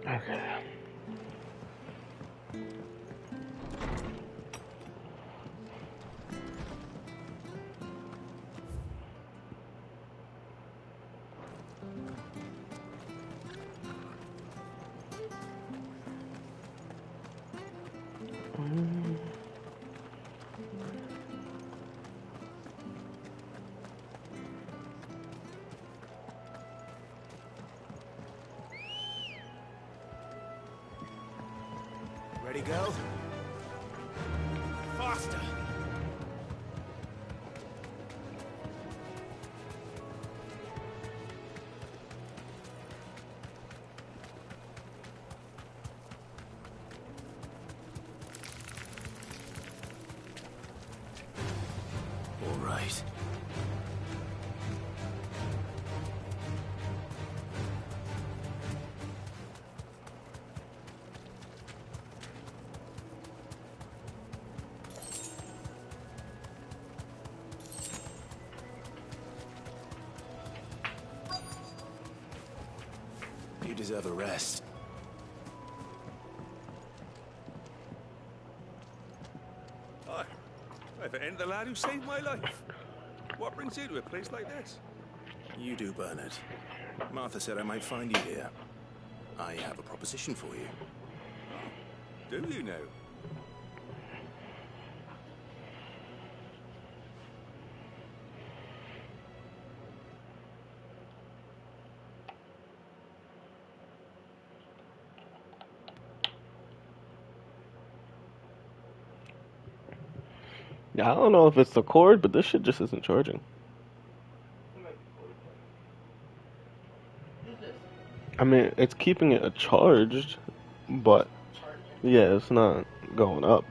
Okay. Ready, go? Faster! All right. You deserve a rest. Hi. If it ain't the lad who saved my life. What brings you to a place like this? You do, Bernard. Martha said I might find you here. I have a proposition for you. Do you now? Yeah, I don't know if it's the cord, but this shit just isn't charging. I mean, it's keeping it charged, but yeah, it's not going up.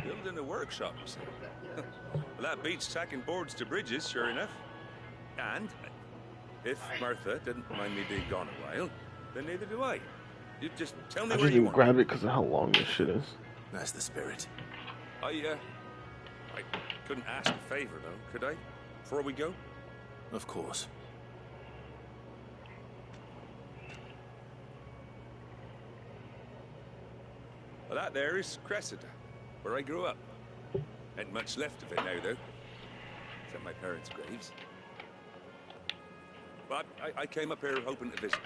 Building a workshop, you say? Well, that beats tacking boards to bridges, sure enough. And if Martha didn't mind me being gone a while, then neither do I. You just tell me I where just you didn't want. grab it because of how long this shit is. That's the spirit. I couldn't ask a favor, though, could I? Before we go? Of course. Well, that there is Cressida, where I grew up. Ain't much left of it now, though. Except my parents' graves. But I came up here hoping to visit.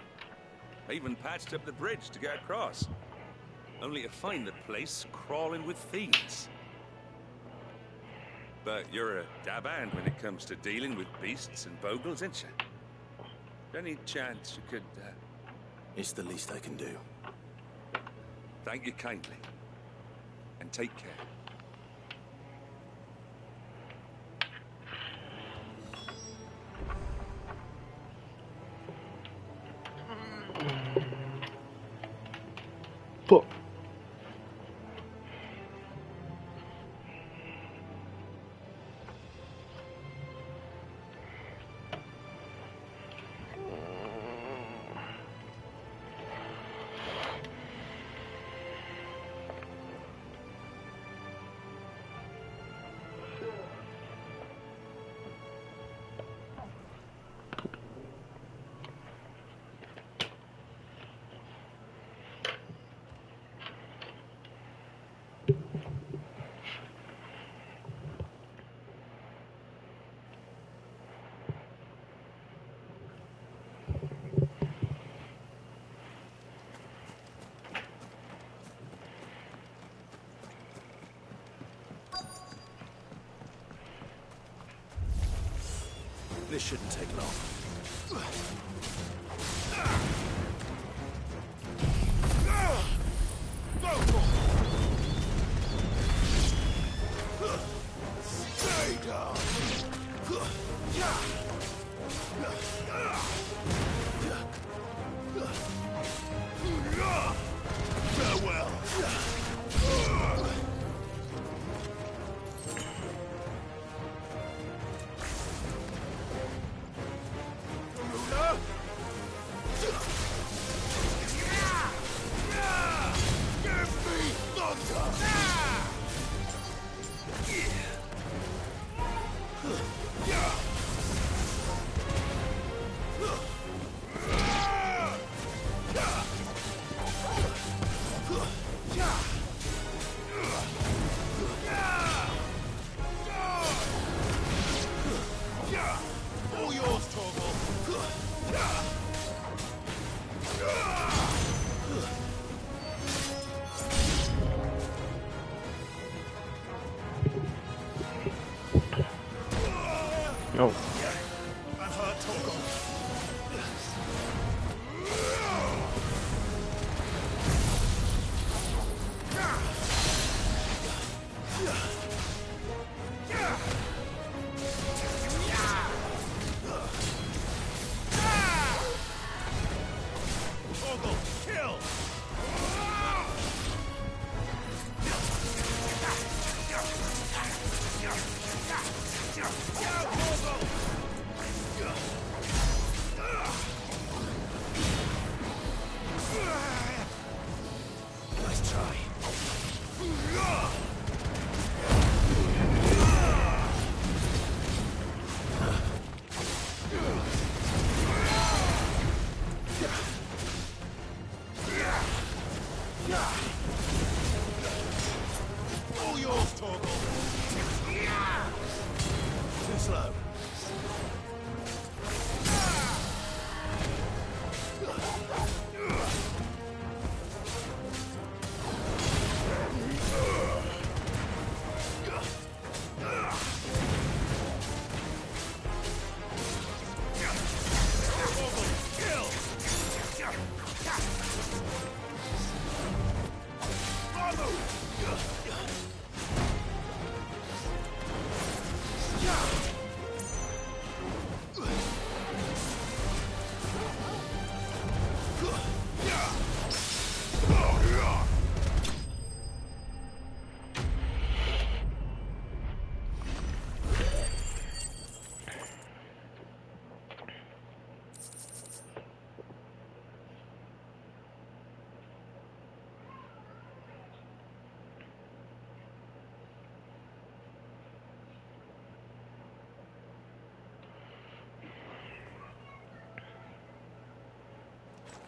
I even patched up the bridge to get across. Only to find the place crawling with thieves. But you're a dab hand when it comes to dealing with beasts and bogles, ain't you? Any chance you could, It's the least I can do. Thank you kindly. And take care. Fuck. This shouldn't take long. Stay down. Farewell. All yours, Torgal. No. I've heard Torgal. Torgal, kill! Nice try. All yours, Torgal. Too slow.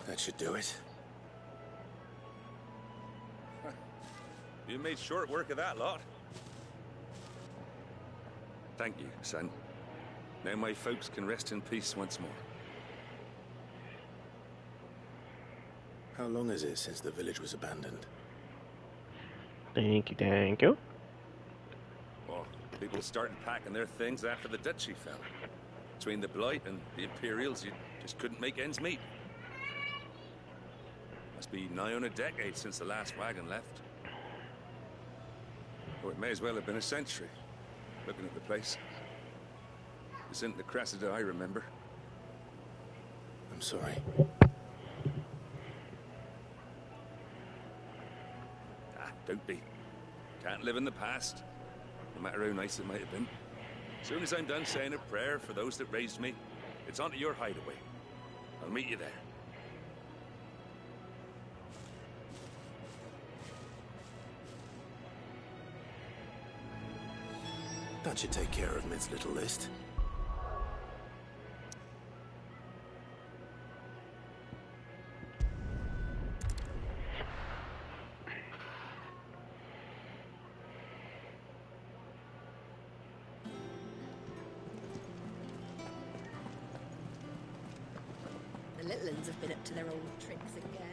That should do it. You made short work of that lot. Thank you, son. Now my folks can rest in peace once more. How long is it since the village was abandoned? Thank you, thank you. Well, People started packing their things after the duchy fell. Between the Blight and the Imperials, you just couldn't make ends meet. Must be nigh on a decade since the last wagon left. Or it may as well have been a century, looking at the place. This isn't the Cressida I remember. I'm sorry. Don't be. Can't live in the past, no matter how nice it might have been. As soon as I'm done saying a prayer for those that raised me, it's onto your hideaway. I'll meet you there. That should take care of Mid's little list. The little uns have been up to their old tricks again.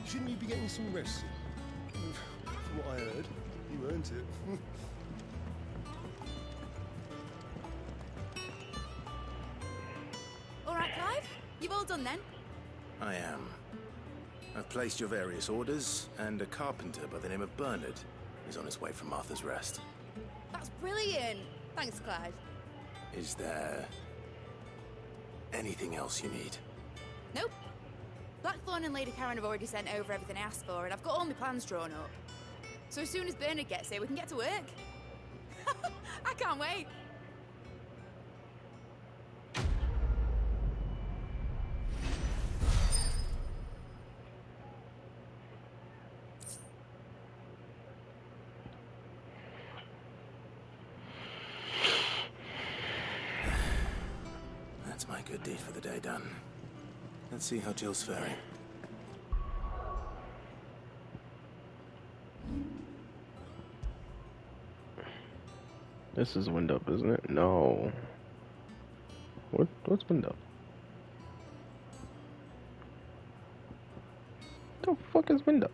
Shouldn't you be getting some rest? From what I heard, you earned it. All right, Clive? You've all done then? I am. I've placed your various orders, and a carpenter by the name of Bernard is on his way from Arthur's Rest. That's brilliant. Thanks, Clive. Is there anything else you need? Nope. Blackthorn and Lady Karen have already sent over everything I asked for, and I've got all my plans drawn up. So as soon as Bernard gets here, we can get to work. I can't wait. That's my good deed for the day done. Let's see how Jill's faring. This is Windup, isn't it? No. What's Windup? What the fuck is Windup?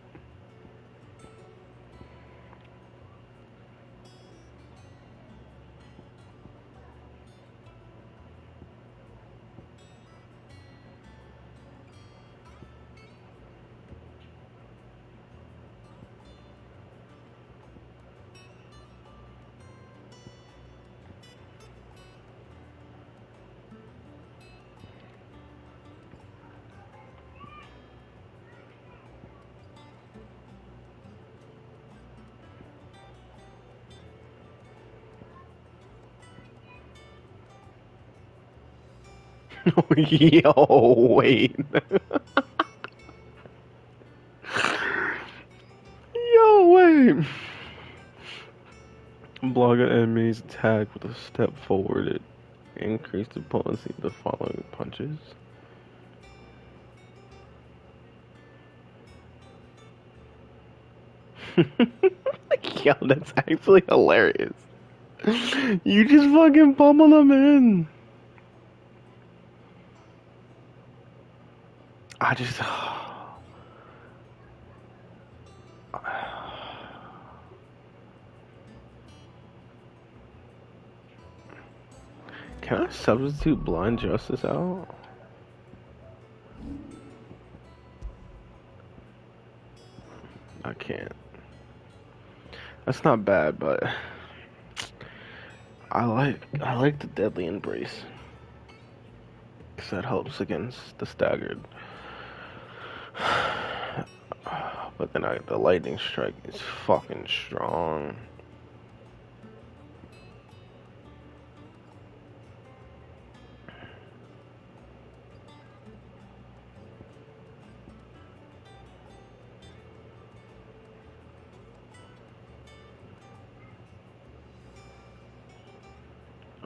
Yo, wait. Yo, wait. Block an enemy's attack with a step forward. It increased the potency of the following punches. Yo, that's actually hilarious. You just fucking pummel them in. I just... Can I substitute Blind Justice out? I can't. That's not bad, but I like the Deadly Embrace, 'cause that helps against the staggered. But then the Lightning Strike is fucking strong.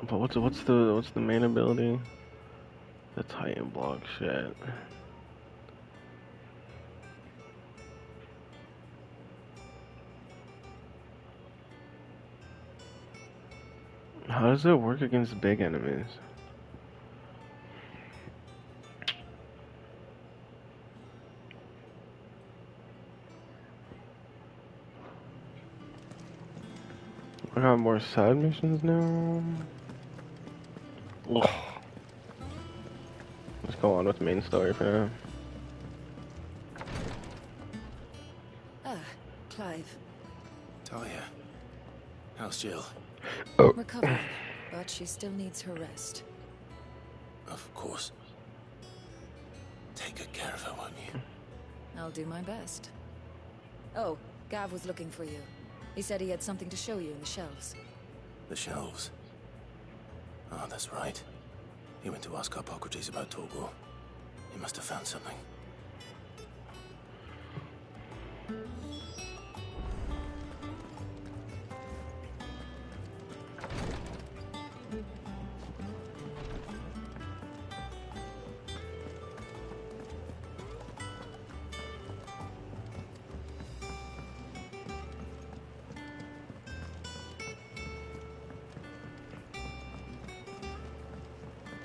But what's the main ability? The Titan block shit. How does it work against big enemies? I got more side missions now. Ugh. Let's go on with the main story for now. Ah, Clive. Talia, how's Jill? Recovering, but she still needs her rest. Of course. Take good care of her, won't you? I'll do my best. Oh, Gav was looking for you. He said he had something to show you in the shelves. The shelves. Oh, that's right. He went to ask Harpocrates about Torgal. He must have found something.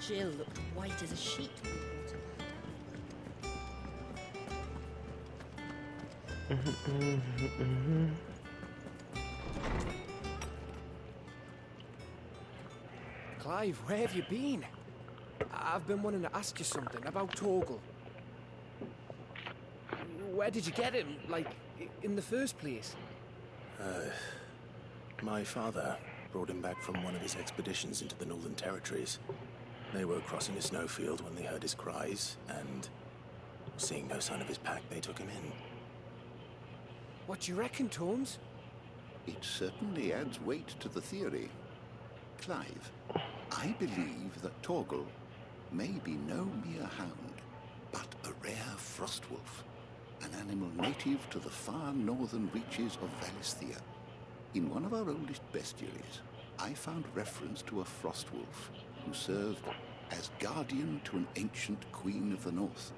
Jill looked white as a sheet. Clive, where have you been? I've been wanting to ask you something about Torgal. Where did you get him, like, in the first place? My father brought him back from one of his expeditions into the Northern Territories. They were crossing a snowfield when they heard his cries, and seeing no sign of his pack, they took him in. What do you reckon, Tomes? It certainly adds weight to the theory. Clive, I believe that Torgal may be no mere hound, but a rare frostwolf, an animal native to the far northern reaches of Valisthea. In one of our oldest bestiaries, I found reference to a frostwolf who served as guardian to an ancient queen of the north.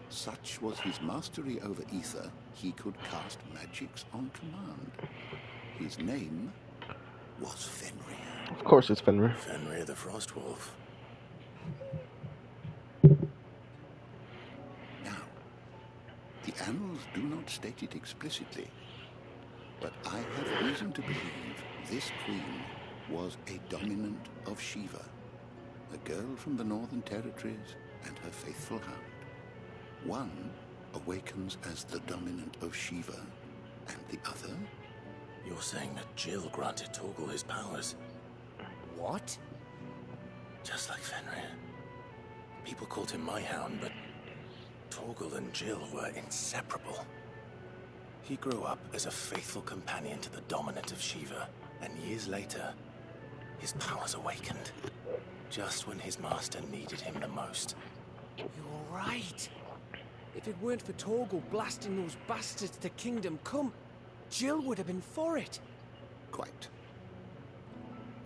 Such was his mastery over ether, he could cast magics on command. His name was Fenrir. Of course it's Fenrir. Fenrir the Frostwolf. Now, the annals do not state it explicitly, but I have reason to believe this queen was a dominant of Shiva, a girl from the Northern Territories and her faithful hound. One awakens as the dominant of Shiva, and the other... You're saying that Jill granted Torgal his powers? What? Just like Fenrir. People called him my hound, but Torgal and Jill were inseparable. He grew up as a faithful companion to the dominant of Shiva, and years later, his powers awakened. Just when his master needed him the most. You're right. If it weren't for Torgal blasting those bastards to Kingdom Come, Jill would have been for it. Quite.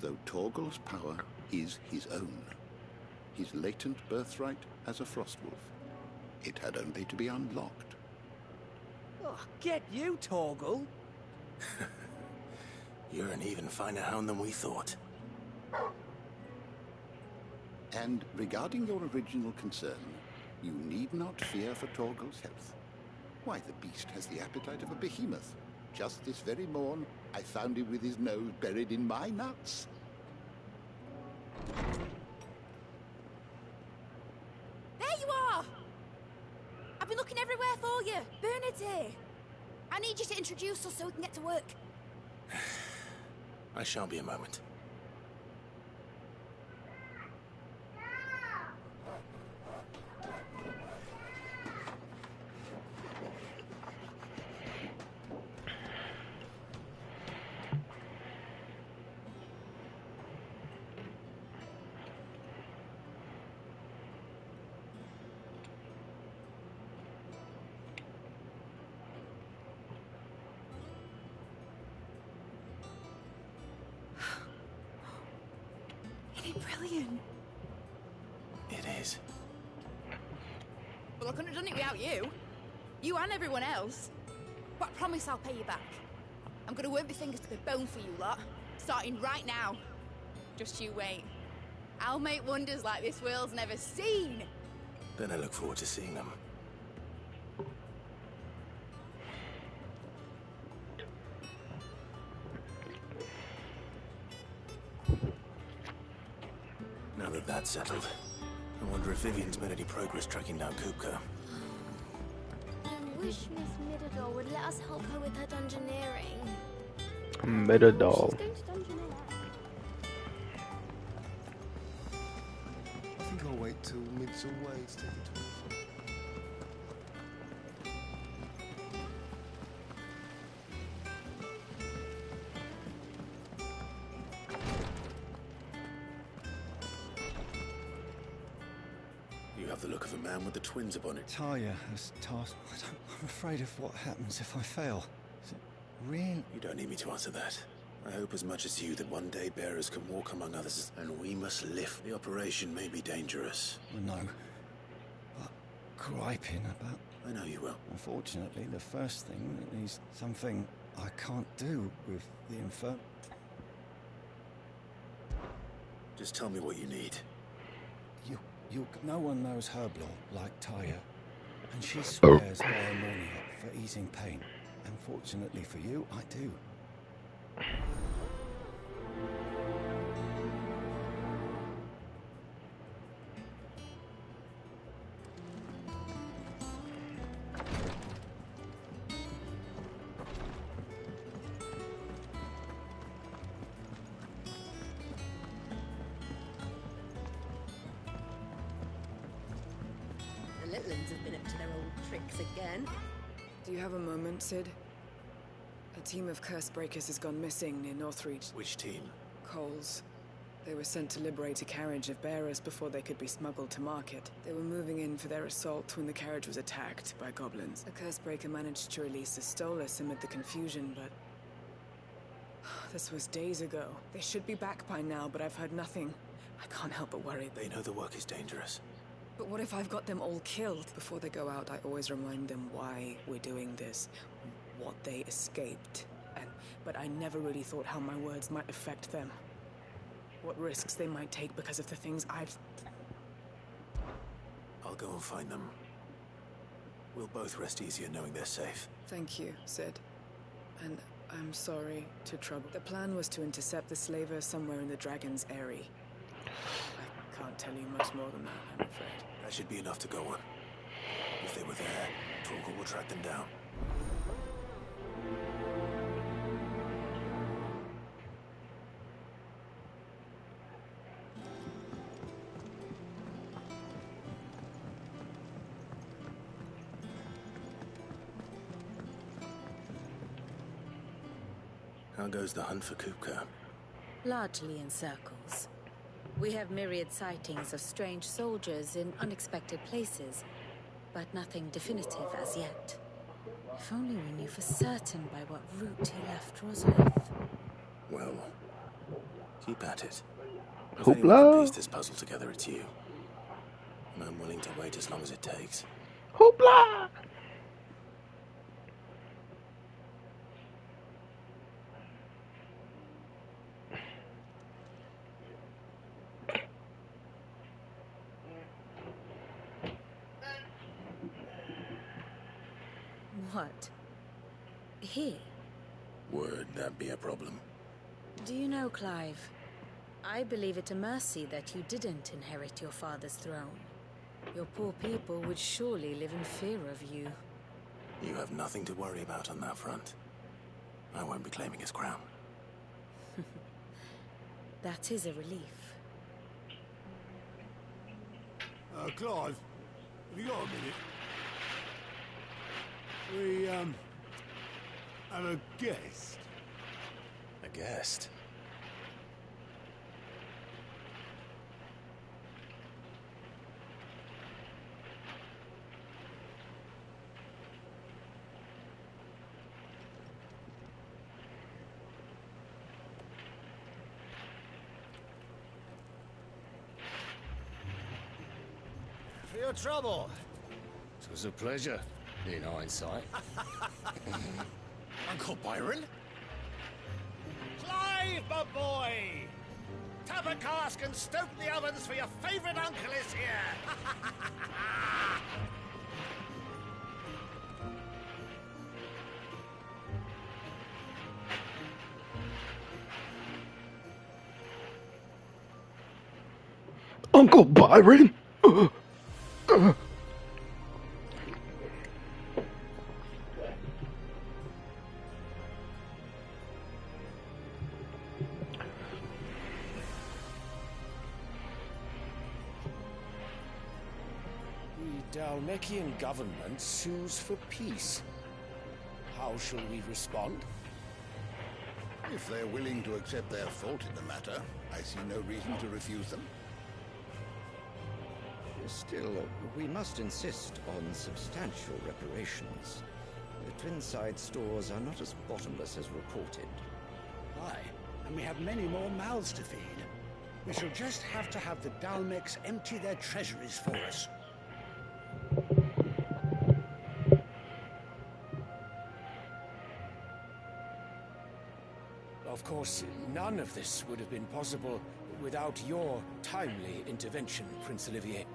Though Torgal's power is his own, his latent birthright as a Frostwolf, it had only to be unlocked. Oh, get you, Torgal. You're an even finer hound than we thought. And regarding your original concern, you need not fear for Torgal's health. Why, the beast has the appetite of a behemoth. Just this very morn, I found him with his nose buried in my nuts. There you are! I've been looking everywhere for you. Bernard's here. I need you to introduce us so we can get to work. I shan't be a moment. Brilliant. It is. Well, I couldn't have done it without you. You and everyone else. But I promise I'll pay you back. I'm gonna work my fingers to the bone for you lot, starting right now. Just you wait. I'll make wonders like this world's never seen. Then I look forward to seeing them. Now that that's settled, I wonder if Vivian's made any progress tracking down Kupka. I wish Miss Middledore would let us help her with her dungeoneering. Middledore. She's going to dungeoneer. I think I'll wait till mid's away to take it to her. You have the look of a man with the twins upon it. Talia has tasked. I'm afraid of what happens if I fail. Is it real? You don't need me to answer that. I hope as much as you that one day bearers can walk among others, and we must lift. The operation may be dangerous. No. But griping about... I know you will. Unfortunately, the first thing is something I can't do with the infirm. Just tell me what you need. No one knows Herblore like Talia, and she swears by a morning for easing pain. Unfortunately for you, I do. The Litlins have been up to their old tricks again. Do you have a moment, Sid? A team of curse breakers has gone missing near Northreach. Which team? Coles. They were sent to liberate a carriage of bearers before they could be smuggled to market. They were moving in for their assault when the carriage was attacked by goblins. A curse breaker managed to release a Stolas amid the confusion, but... this was days ago. They should be back by now, but I've heard nothing. I can't help but worry. They know the work is dangerous. But what if I've got them all killed? Before they go out, I always remind them why we're doing this, what they escaped. But I never really thought how my words might affect them. What risks they might take because of the things I've... I'll go and find them. We'll both rest easier knowing they're safe. Thank you, Sid. And I'm sorry to trouble. The plan was to intercept the slaver somewhere in the Dragon's Eyrie. I can't tell you much more than that, I'm afraid. That should be enough to go on. If they were there, Torgal will track them down. How goes the hunt for Kupka? Largely in circles. We have myriad sightings of strange soldiers in unexpected places, but nothing definitive as yet. If only we knew for certain by what route he left Rosalith. Well, keep at it. If Hoopla. anyone can piece this puzzle together, it's you. And I'm willing to wait as long as it takes. Hoopla! What? Here? Would that be a problem? Do you know, Clive? I believe it a mercy that you didn't inherit your father's throne. Your poor people would surely live in fear of you. You have nothing to worry about on that front. I won't be claiming his crown. That is a relief. Clive, have you got a minute? We, have a guest. A guest? For your trouble. It was a pleasure, in hindsight. Uncle Byron? Clive, my boy! Tap a cask and stoke the ovens, for your favourite uncle is here! Uncle Byron? The Dalmekian government sues for peace. How shall we respond? If they're willing to accept their fault in the matter, I see no reason to refuse them. Still, we must insist on substantial reparations. The Twinside stores are not as bottomless as reported. Aye, and we have many more mouths to feed. We shall just have to have the Dalmex empty their treasuries for us. Of course, none of this would have been possible without your timely intervention, Prince Olivier.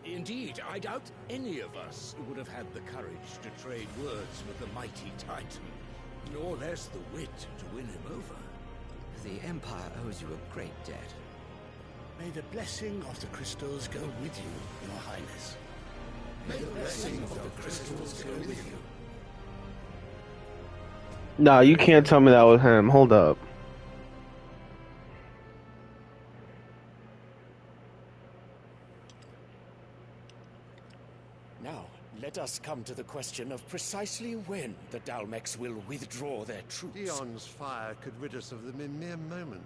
Indeed, I doubt any of us would have had the courage to trade words with the mighty Titan, nor less the wit to win him over. The Empire owes you a great debt. May the blessing of the crystals go with you, Your Highness. May the blessing of the crystals go with you. Nah, you can't tell me that was him. Hold up. Now, let us come to the question of precisely when the Dalmex will withdraw their troops. Dion's fire could rid us of them in mere moments.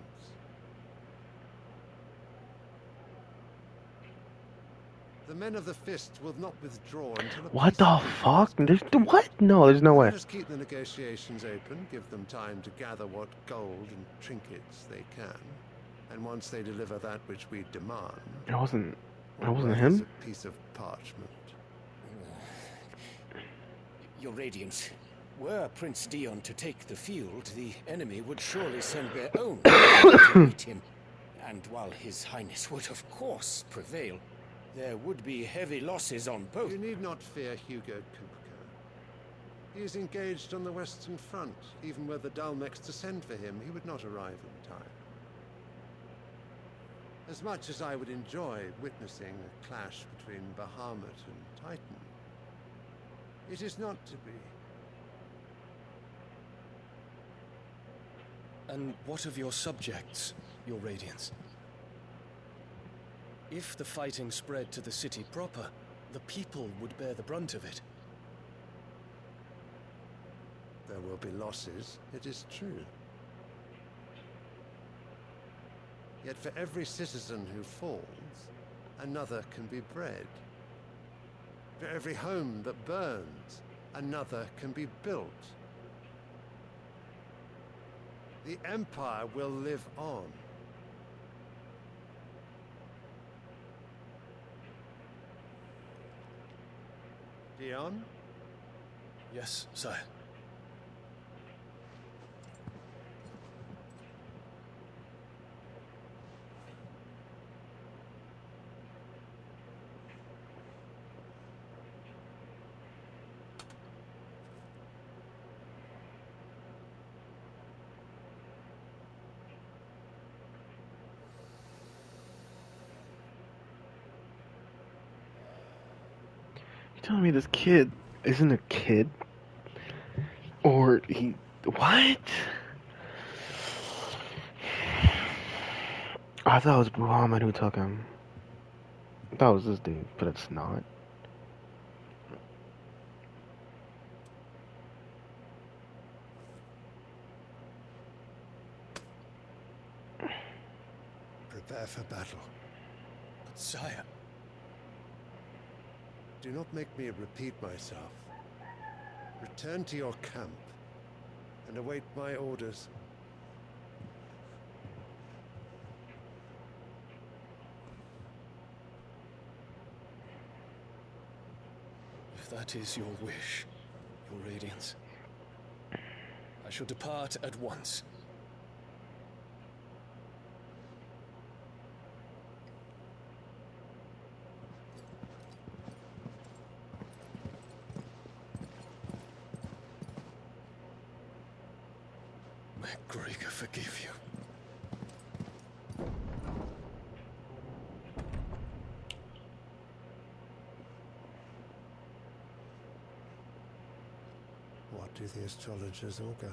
The men of the Fist will not withdraw until a What peace the agreement fuck? There's what? No, there's no way. Let us keep the negotiations open, give them time to gather what gold and trinkets they can, and once they deliver that which we demand, It wasn't what is him? a piece of parchment. Your Radiance, were Prince Dion to take the field, the enemy would surely send their own to meet him. And while His Highness would of course prevail, there would be heavy losses on both. You need not fear Hugo Kupka. He is engaged on the Western Front. Even were the Dalmex to send for him, he would not arrive in time. As much as I would enjoy witnessing a clash between Bahamut and Titan, it is not to be. And what of your subjects, Your Radiance? If the fighting spread to the city proper, the people would bear the brunt of it. There will be losses, it is true. Yet for every citizen who falls, another can be bred. For every home that burns, another can be built. The Empire will live on. Dion? Yes, sire. You telling me this kid isn't a kid? Or he... What? I thought it was Muhammad who took him. I thought it was this dude, but it's not. Prepare for battle. But sire... Do not make me repeat myself. Return to your camp and await my orders. If that is your wish, Your Radiance, I shall depart at once. May Gregor forgive you. What do the astrologers augur?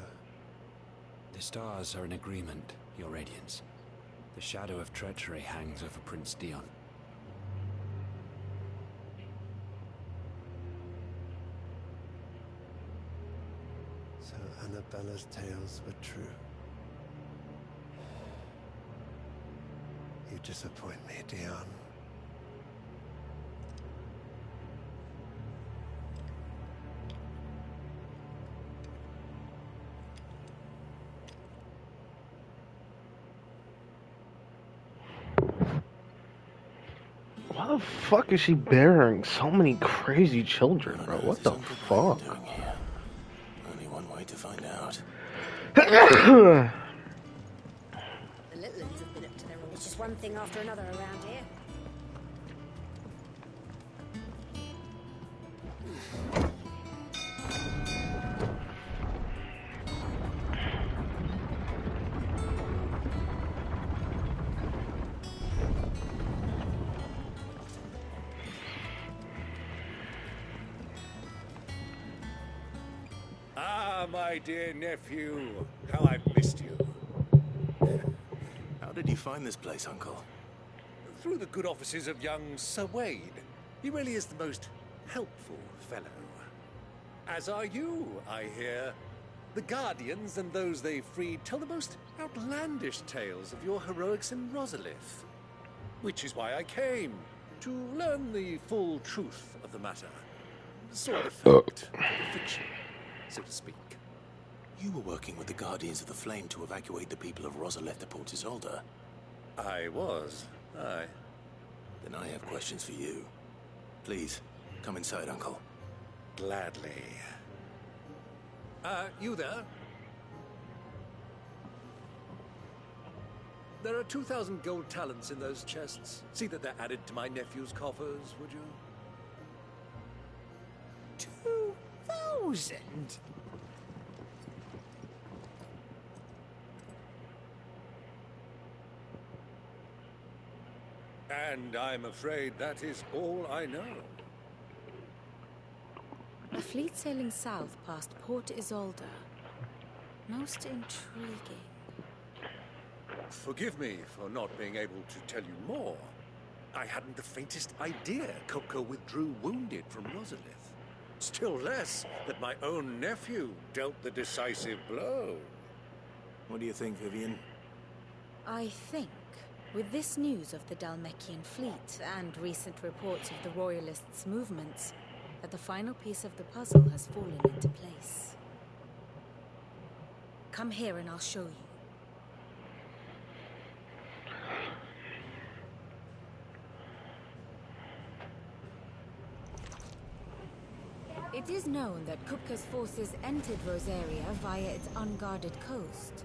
The stars are in agreement, Your Radiance. The shadow of treachery hangs over Prince Dion. So Annabella's tales were true. You disappoint me, Dion. Why the fuck is she bearing so many crazy children, bro? What the fuck? Only one way to find out. The little ones have been up to their old. It's just one thing after another around here. My dear nephew, how I've missed you. How did you find this place, Uncle? Through the good offices of young Sir Wade. He really is the most helpful fellow. As are you, I hear. The Guardians and those they freed tell the most outlandish tales of your heroics in Rosalith. Which is why I came, to learn the full truth of the matter. Sort of fact, fiction, so to speak. You were working with the Guardians of the Flame to evacuate the people of Rosalith to Port Isolde. I was, aye. Then I have questions for you. Please, come inside, Uncle. Gladly. You there? There are 2,000 gold talents in those chests. See that they're added to my nephew's coffers, would you? 2,000? And I'm afraid that is all I know. A fleet sailing south past Port Isolde. Most intriguing. Forgive me for not being able to tell you more. I hadn't the faintest idea Kupka withdrew wounded from Rosalith. Still less that my own nephew dealt the decisive blow. What do you think, Vivian? I think, with this news of the Dhalmekian fleet and recent reports of the Royalists' movements, that the final piece of the puzzle has fallen into place. Come here and I'll show you. It is known that Kupka's forces entered Rosaria via its unguarded coast.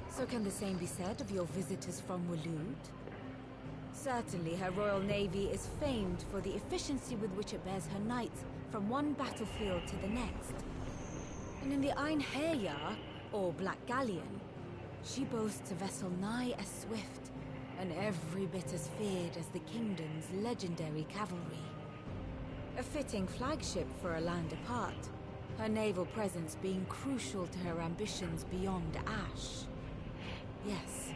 So can the same be said of your visitors from Waloed? Certainly her Royal Navy is famed for the efficiency with which it bears her knights from one battlefield to the next. And in the Einherjar, or Black Galleon, she boasts a vessel nigh as swift, and every bit as feared as the Kingdom's legendary cavalry. A fitting flagship for a land apart, her naval presence being crucial to her ambitions beyond Ash. Yes,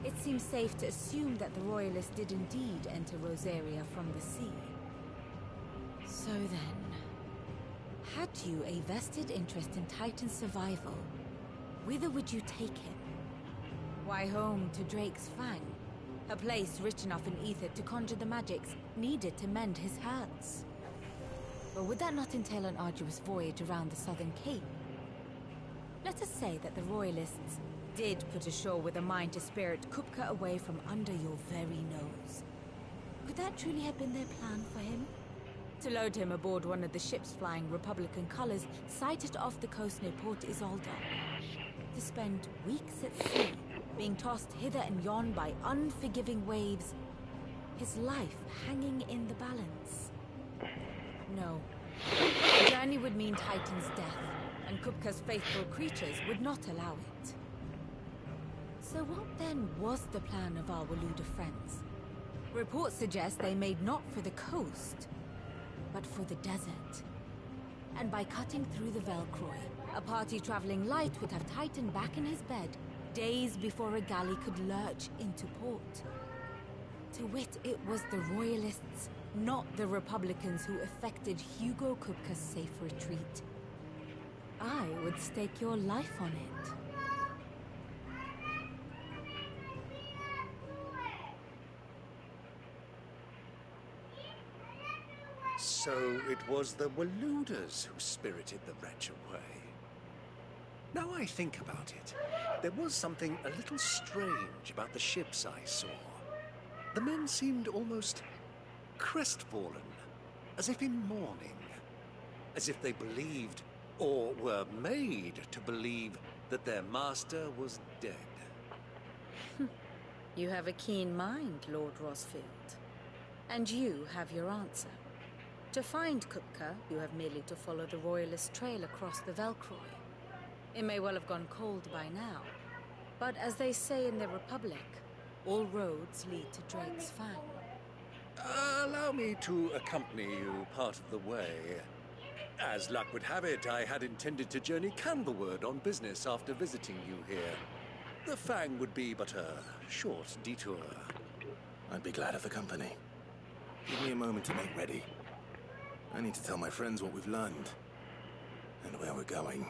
it seems safe to assume that the Royalists did indeed enter Rosaria from the sea. So then, had you a vested interest in Titan's survival, whither would you take him? Why, home to Drake's Fang, a place rich enough in ether to conjure the magics needed to mend his hurts. But would that not entail an arduous voyage around the southern cape? Let us say that the Royalists did put ashore with a mind to spirit Kupka away from under your very nose. Could that truly have been their plan for him? to load him aboard one of the ships flying Republican colors sighted off the coast near Port Isolde. To spend weeks at sea, being tossed hither and yon by unforgiving waves, his life hanging in the balance. No. The journey would mean Titan's death, and Kupka's faithful creatures would not allow it. So what then was the plan of our Waluda friends? Reports suggest they made not for the coast, but for the desert. And by cutting through the Velcroy, a party traveling light would have Titan back in his bed days before a galley could lurch into port. To wit, it was the Royalists, not the Republicans, who effected Hugo Kupka's safe retreat. I would stake your life on it. So it was the Waludas who spirited the wretch away. Now I think about it, there was something a little strange about the ships I saw. The men seemed almost crestfallen, as if in mourning, as if they believed, or were made to believe, that their master was dead. You have a keen mind, Lord Rosfield. And you have your answer. To find Kupka, you have merely to follow the Royalist trail across the Velcroy. It may well have gone cold by now, but as they say in the Republic, all roads lead to Drake's Fang. Allow me to accompany you part of the way. As luck would have it, I had intended to journey Candlewood on business after visiting you here. The Fang would be but a short detour. I'd be glad of the company. Give me a moment to make ready. I need to tell my friends what we've learned. And where we're going.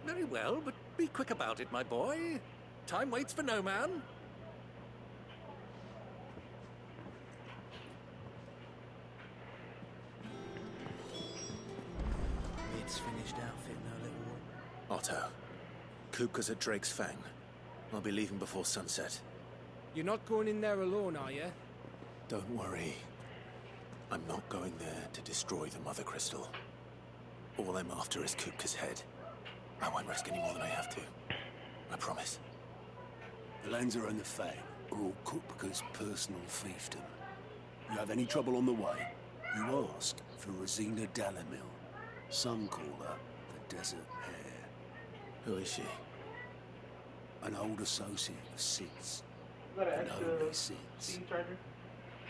Very well, but be quick about it, my boy. Time waits for no man. It's finished outfitting our little one. Otto, Kupka's at Drake's Fang. I'll be leaving before sunset. You're not going in there alone, are you? Don't worry. I'm not going there to destroy the Mother Crystal. All I'm after is Kupka's head. I won't risk any more than I have to. I promise. The Lanza and the Fang are all Kupka's personal fiefdom. You have any trouble on the way, you ask for Rosina Dalamil. Some call her the Desert Hare. Who is she? An old associate of Sid's. And only Sid's.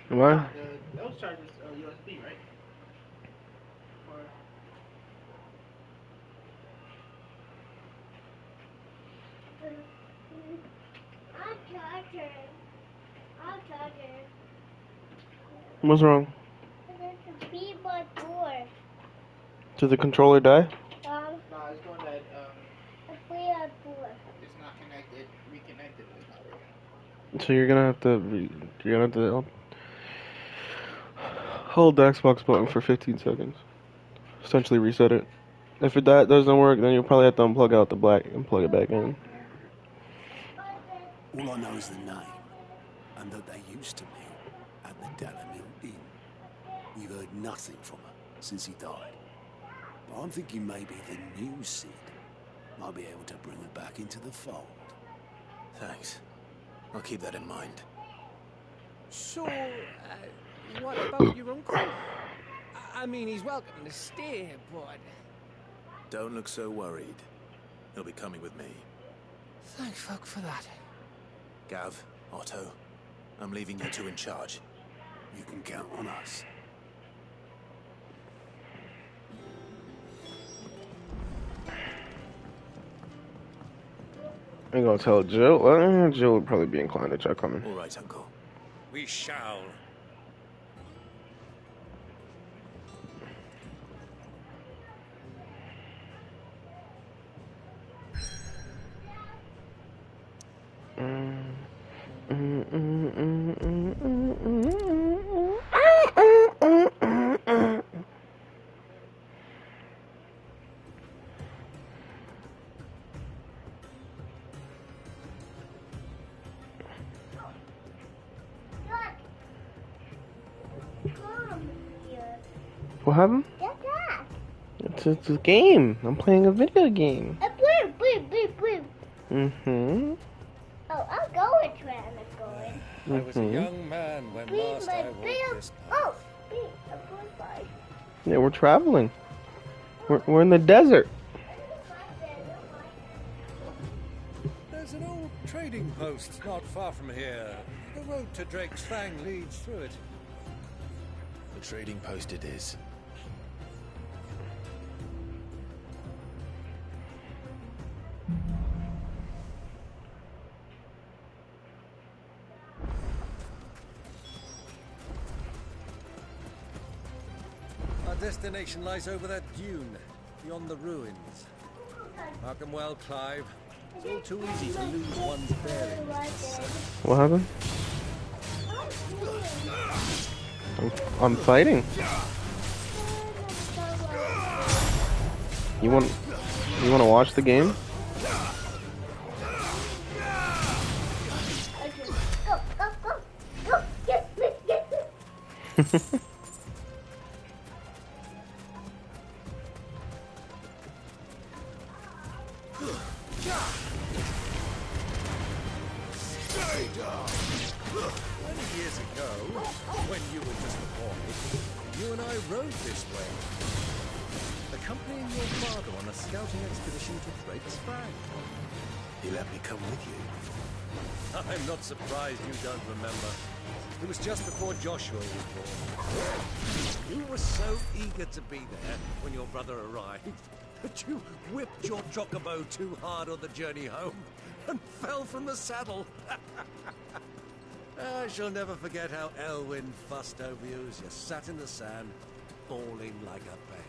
What? Those charges are USB, right? What's wrong? Did the controller die? No, it's going that it's not connected. Reconnected, it's not working. So you're gonna have to hold the Xbox button for 15 seconds. Essentially reset it. If that doesn't work, then you'll probably have to unplug out the black and plug it back in. All I know is the name, and that they used to meet at the Dalamil Inn. We've heard nothing from her since he died. But I'm thinking maybe the new Sid might be able to bring her back into the fold. Thanks. I'll keep that in mind. So, what about your uncle? I mean, he's welcome to stay, but... Don't look so worried. He'll be coming with me. Thank fuck for that. Gav, Otto, I'm leaving you two in charge. You can count on us. I ain't gonna tell Jill. Jill would probably be inclined to check on me. All right, Uncle. We shall. What happened? It's a game. I'm playing a video game. Mm-hmm. Oh, I'll go with Travis going. I was a young man when last I walked this path. Yeah, we're traveling. We're in the desert. There's an old trading post not far from here. The road to Drake's Fang leads through it. The trading post it is. Our destination lies over that dune, beyond the ruins. Mark 'em well, Clive. It's all too easy to lose one's bearings. What happened? I'm fighting. You want to watch the game? Years ago, when you were just a boy, you and I rode this way, accompanying your father on a scouting expedition to Drake's Fang. He let me come with you. I'm not surprised you don't remember. It was just before Joshua was born. You were so eager to be there when your brother arrived that you whipped your chocobo too hard on the journey home and fell from the saddle. I shall never forget how Elwyn fussed over you as you sat in the sand, bawling like a babe.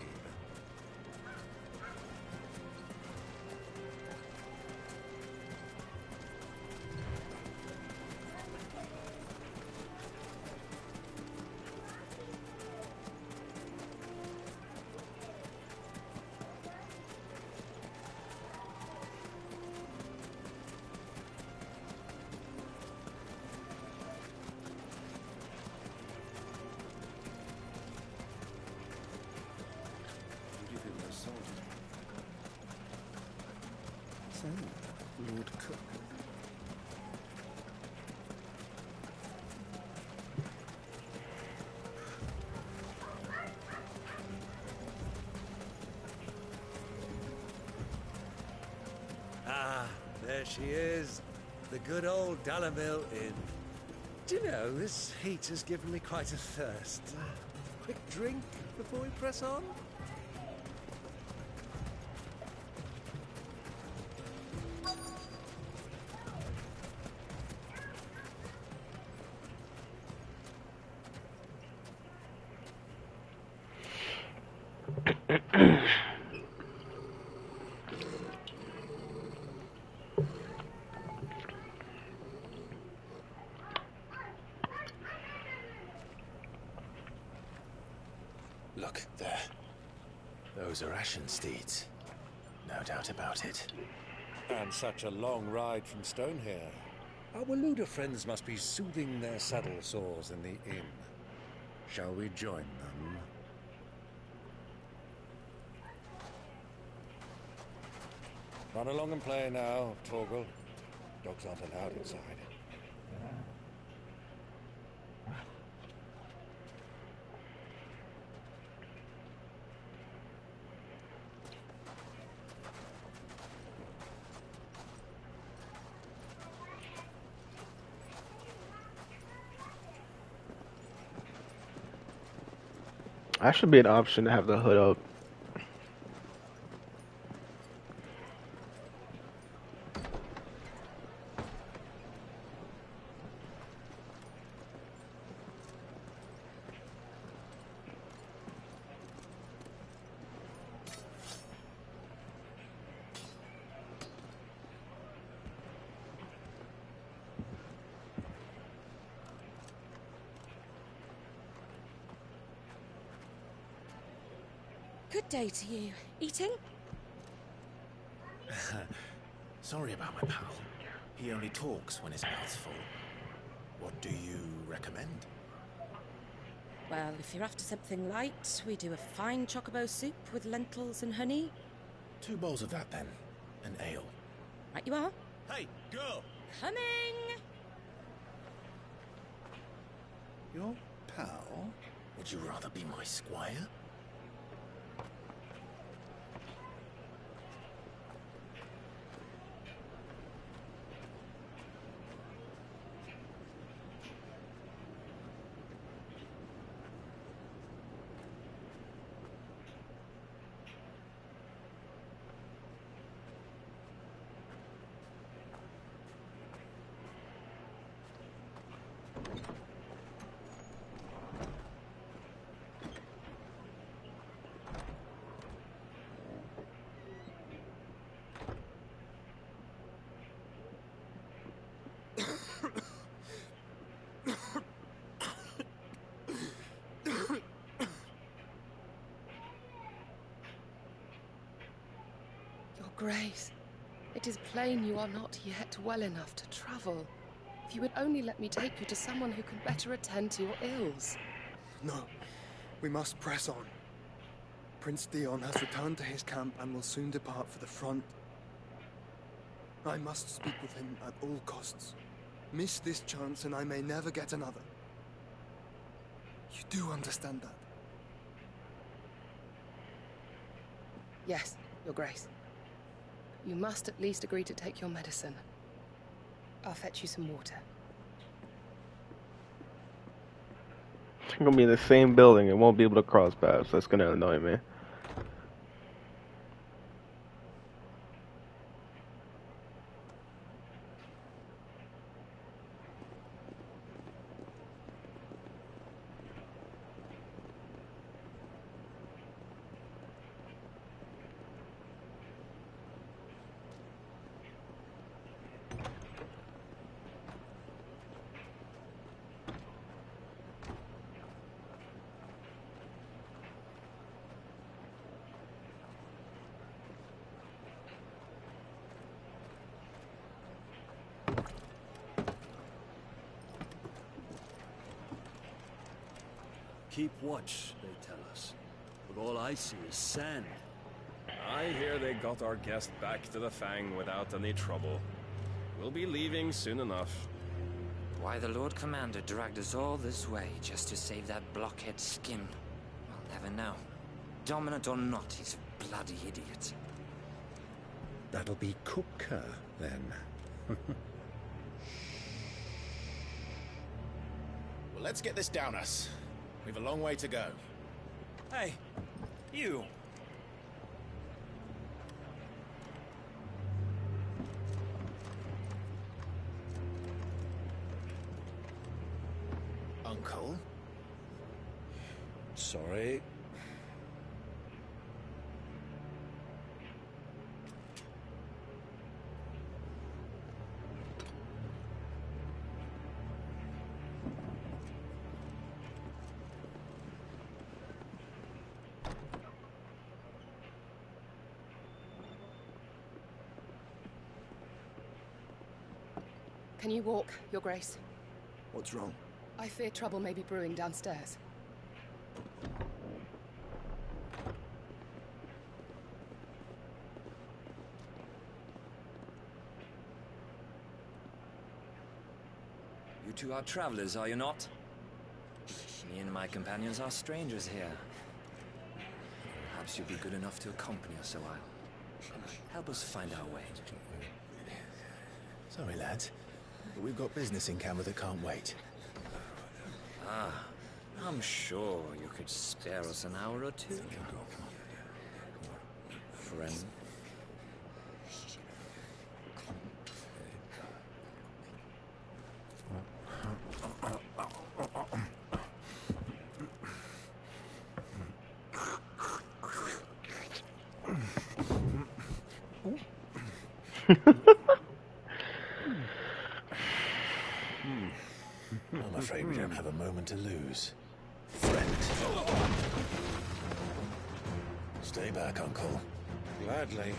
Lord Cook. Ah, there she is. The good old Dalamil Inn. Do you know, this heat has given me quite a thirst. Quick drink before we press on? Look, there. Those are Ashen steeds. No doubt about it. And such a long ride from Stonehair. Our Waluda friends must be soothing their saddle sores in the inn. Shall we join them? Run along and play now, Torgal. Dogs aren't allowed inside. That should be an option to have the hood up. Good day to you. Eating? Sorry about my pal. He only talks when his mouth's full. What do you recommend? Well, if you're after something light, we do a fine chocobo soup with lentils and honey. 2 bowls of that, then. An ale. Right you are. Hey, girl! Coming! Your pal? Would you rather be my squire? Grace, it is plain you are not yet well enough to travel. If you would only let me take you to someone who can better attend to your ills. No, we must press on. Prince Dion has returned to his camp and will soon depart for the front. I must speak with him at all costs. Miss this chance and I may never get another. You do understand that? Yes, Your Grace. You must at least agree to take your medicine. I'll fetch you some water. I'm gonna be in the same building and won't be able to cross paths. That's gonna annoy me. Keep watch, they tell us. But all I see is sand. I hear they got our guest back to the Fang without any trouble. We'll be leaving soon enough. Why the Lord Commander dragged us all this way just to save that blockhead Skim, I'll never know. Dominant or not, he's a bloody idiot. That'll be Cooker, then. Well, let's get this down us. We've a long way to go. Hey, you. Uncle? Sorry. Can you walk, Your Grace? What's wrong? I fear trouble may be brewing downstairs. You two are travelers, are you not? Me and my companions are strangers here. Perhaps you'll be good enough to accompany us a while. Help us find our way. Sorry, lads. But we've got business in camera that can't wait. Ah, I'm sure you could spare us an hour or two. Friend. I'm afraid we don't have a moment to lose. Friend. Stay back, Uncle. Gladly.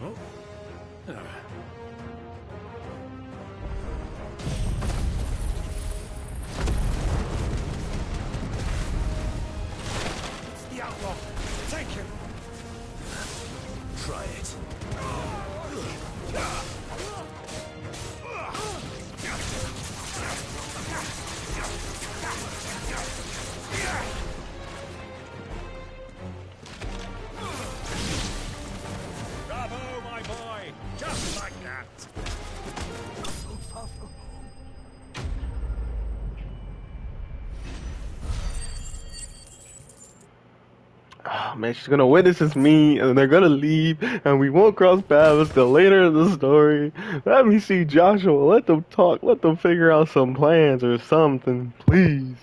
Oh. Oh, thank you. Try it. Bravo, my boy! Just like that! So far from home. Oh, man, she's gonna witness as me, and they're gonna leave, and we won't cross paths till later in the story. Let me see Joshua. Let them talk. Let them figure out some plans or something, please.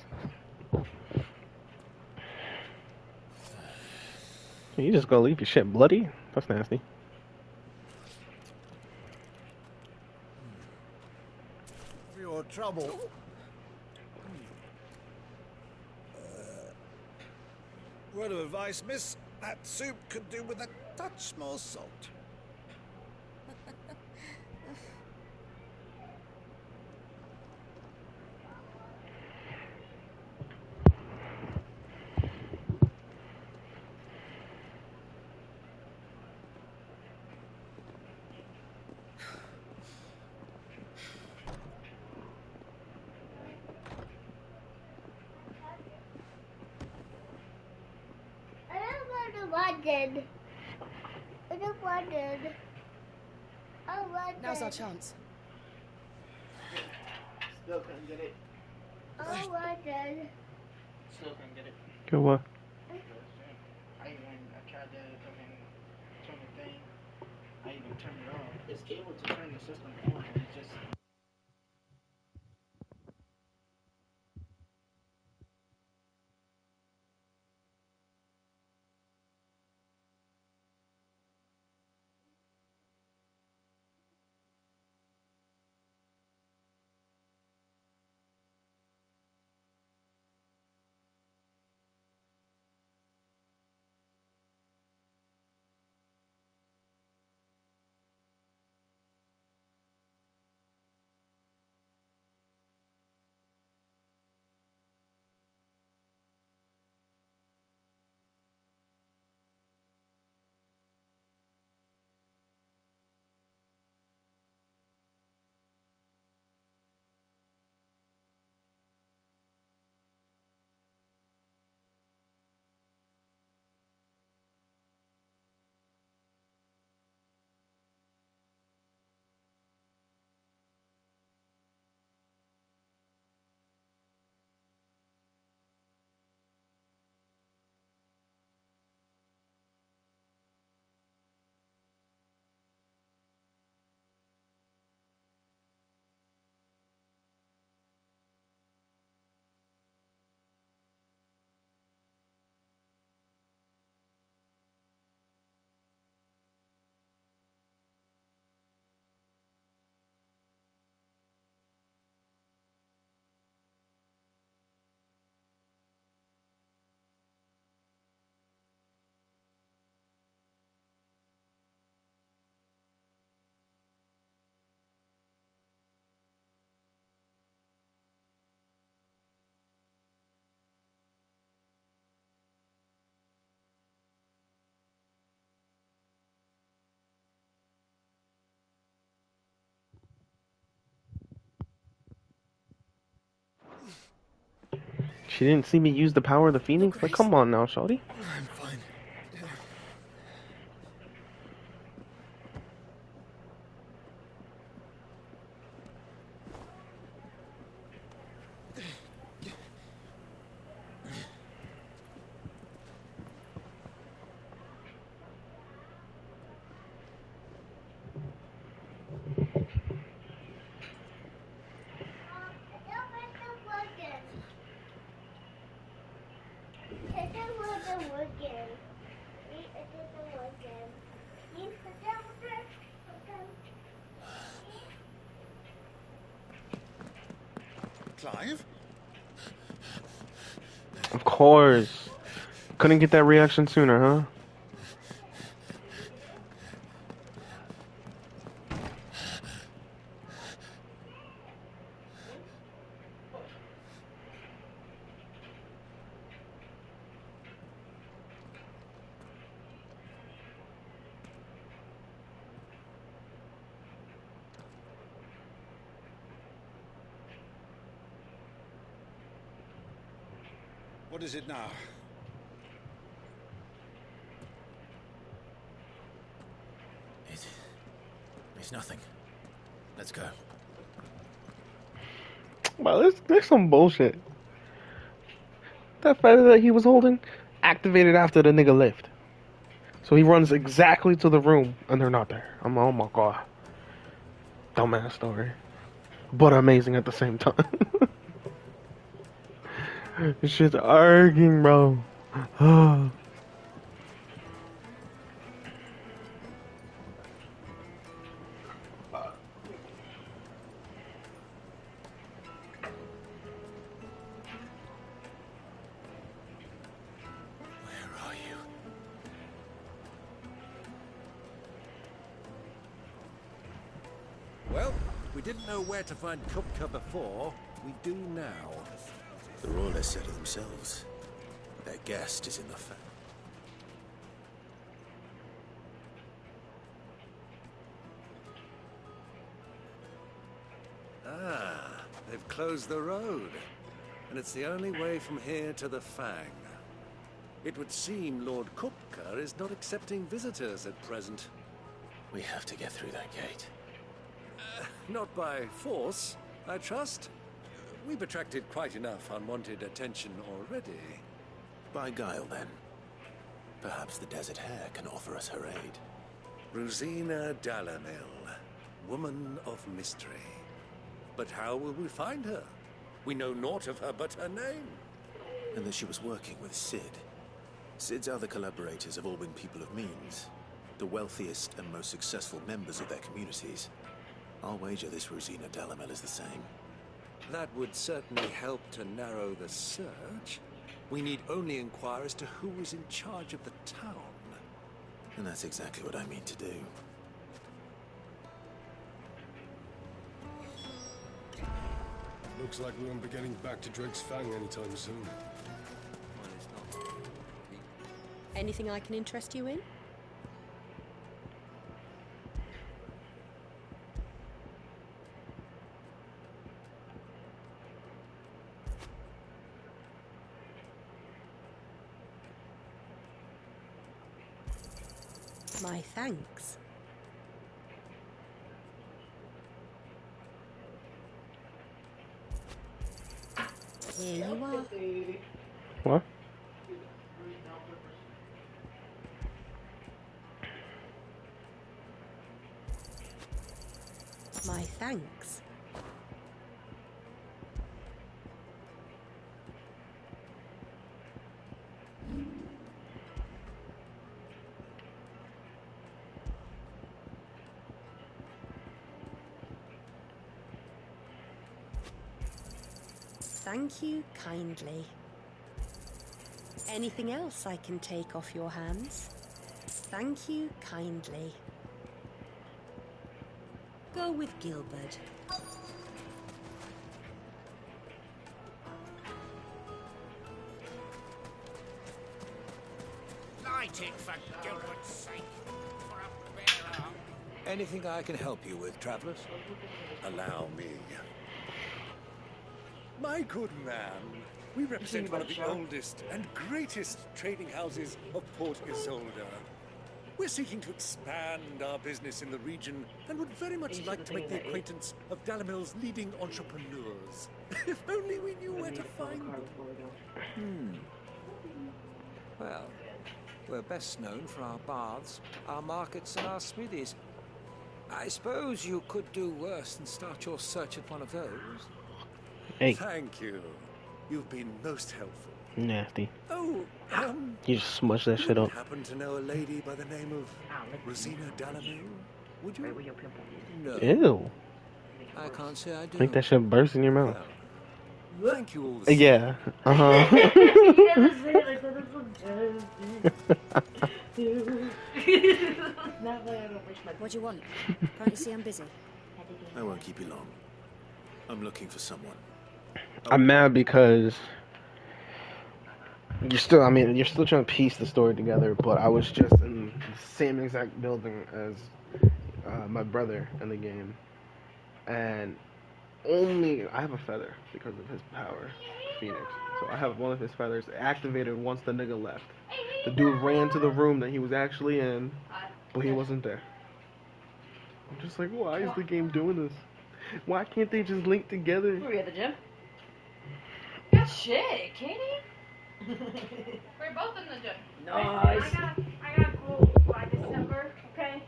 You just gonna leave your shit bloody? That's nasty. For your trouble. Word of advice, miss. That soup could do with a touch more salt. Now's our chance. Still couldn't get it. I wanted. Still couldn't get it. Good what? I tried to fucking turn the thing. I even turned it off. It's cable to turn the system on. It's just. She didn't see me use the power of the Phoenix? Like, come on now, shawty. I'm fine. Clive? Of course. Couldn't get that reaction sooner, huh? What is it now? It's nothing. Let's go. Well, there's some bullshit. That feather that he was holding activated after the nigga left. So he runs exactly to the room and they're not there. I'm like, oh my god. Dumbass story. But amazing at the same time. This shit's arguing, bro. Well, we didn't know where to find Kupka before. We do now. The Royalists said it themselves. Their guest is in the fact. Ah, they've closed the road. And it's the only way from here to the Fang. It would seem Lord Kupka is not accepting visitors at present. We have to get through that gate. Not by force, I trust. We've attracted quite enough unwanted attention already. By guile, then. Perhaps the Desert Hare can offer us her aid. Rosina Dalamil, woman of mystery. But how will we find her? We know naught of her but her name. And that she was working with Cid. Cid's other collaborators have all been people of means. The wealthiest and most successful members of their communities. I'll wager this Rosina Dalamil is the same. That would certainly help to narrow the search. We need only inquire as to who is in charge of the town. And that's exactly what I mean to do. Looks like we won't be getting back to Drake's Fang anytime soon. Anything I can interest you in? My thanks. Here you are. What? My thanks. Thank you kindly. Anything else I can take off your hands? Thank you kindly. Go with Gilbert. Light it for Gilbert's sake. For a bearer. Anything I can help you with, travelers? Allow me. My good man, we represent one of the oldest and greatest trading houses of Port Isolde. We're seeking to expand our business in the region and would very much like to make the acquaintance of Dalamil's leading entrepreneurs. If only we knew where to find them. Well, we're best known for our baths, our markets, and our smithies. I suppose you could do worse than start your search at one of those. Hey. Thank you. You've been most helpful. Nasty. Oh, You just smush that shit up. happen to know a lady by the name of Rosina Dalamil? Would you? No. Ew. I can't say I do. Make that shit burst in your mouth. Thank you all the same. Yeah. What do you want? Can't you see I'm busy? I won't keep you long. I'm looking for someone. I'm mad because you're still trying to piece the story together, but I was just in the same exact building as my brother in the game. And I have a feather because of his power, Phoenix. So I have one of his feathers activated once the nigga left. The dude ran to the room that he was actually in, but he wasn't there. I'm just like, why is the game doing this? Why can't they just link together? Were we at the gym? Good shit, Katie. We're both in the gym. Nice. I got goals by December, okay?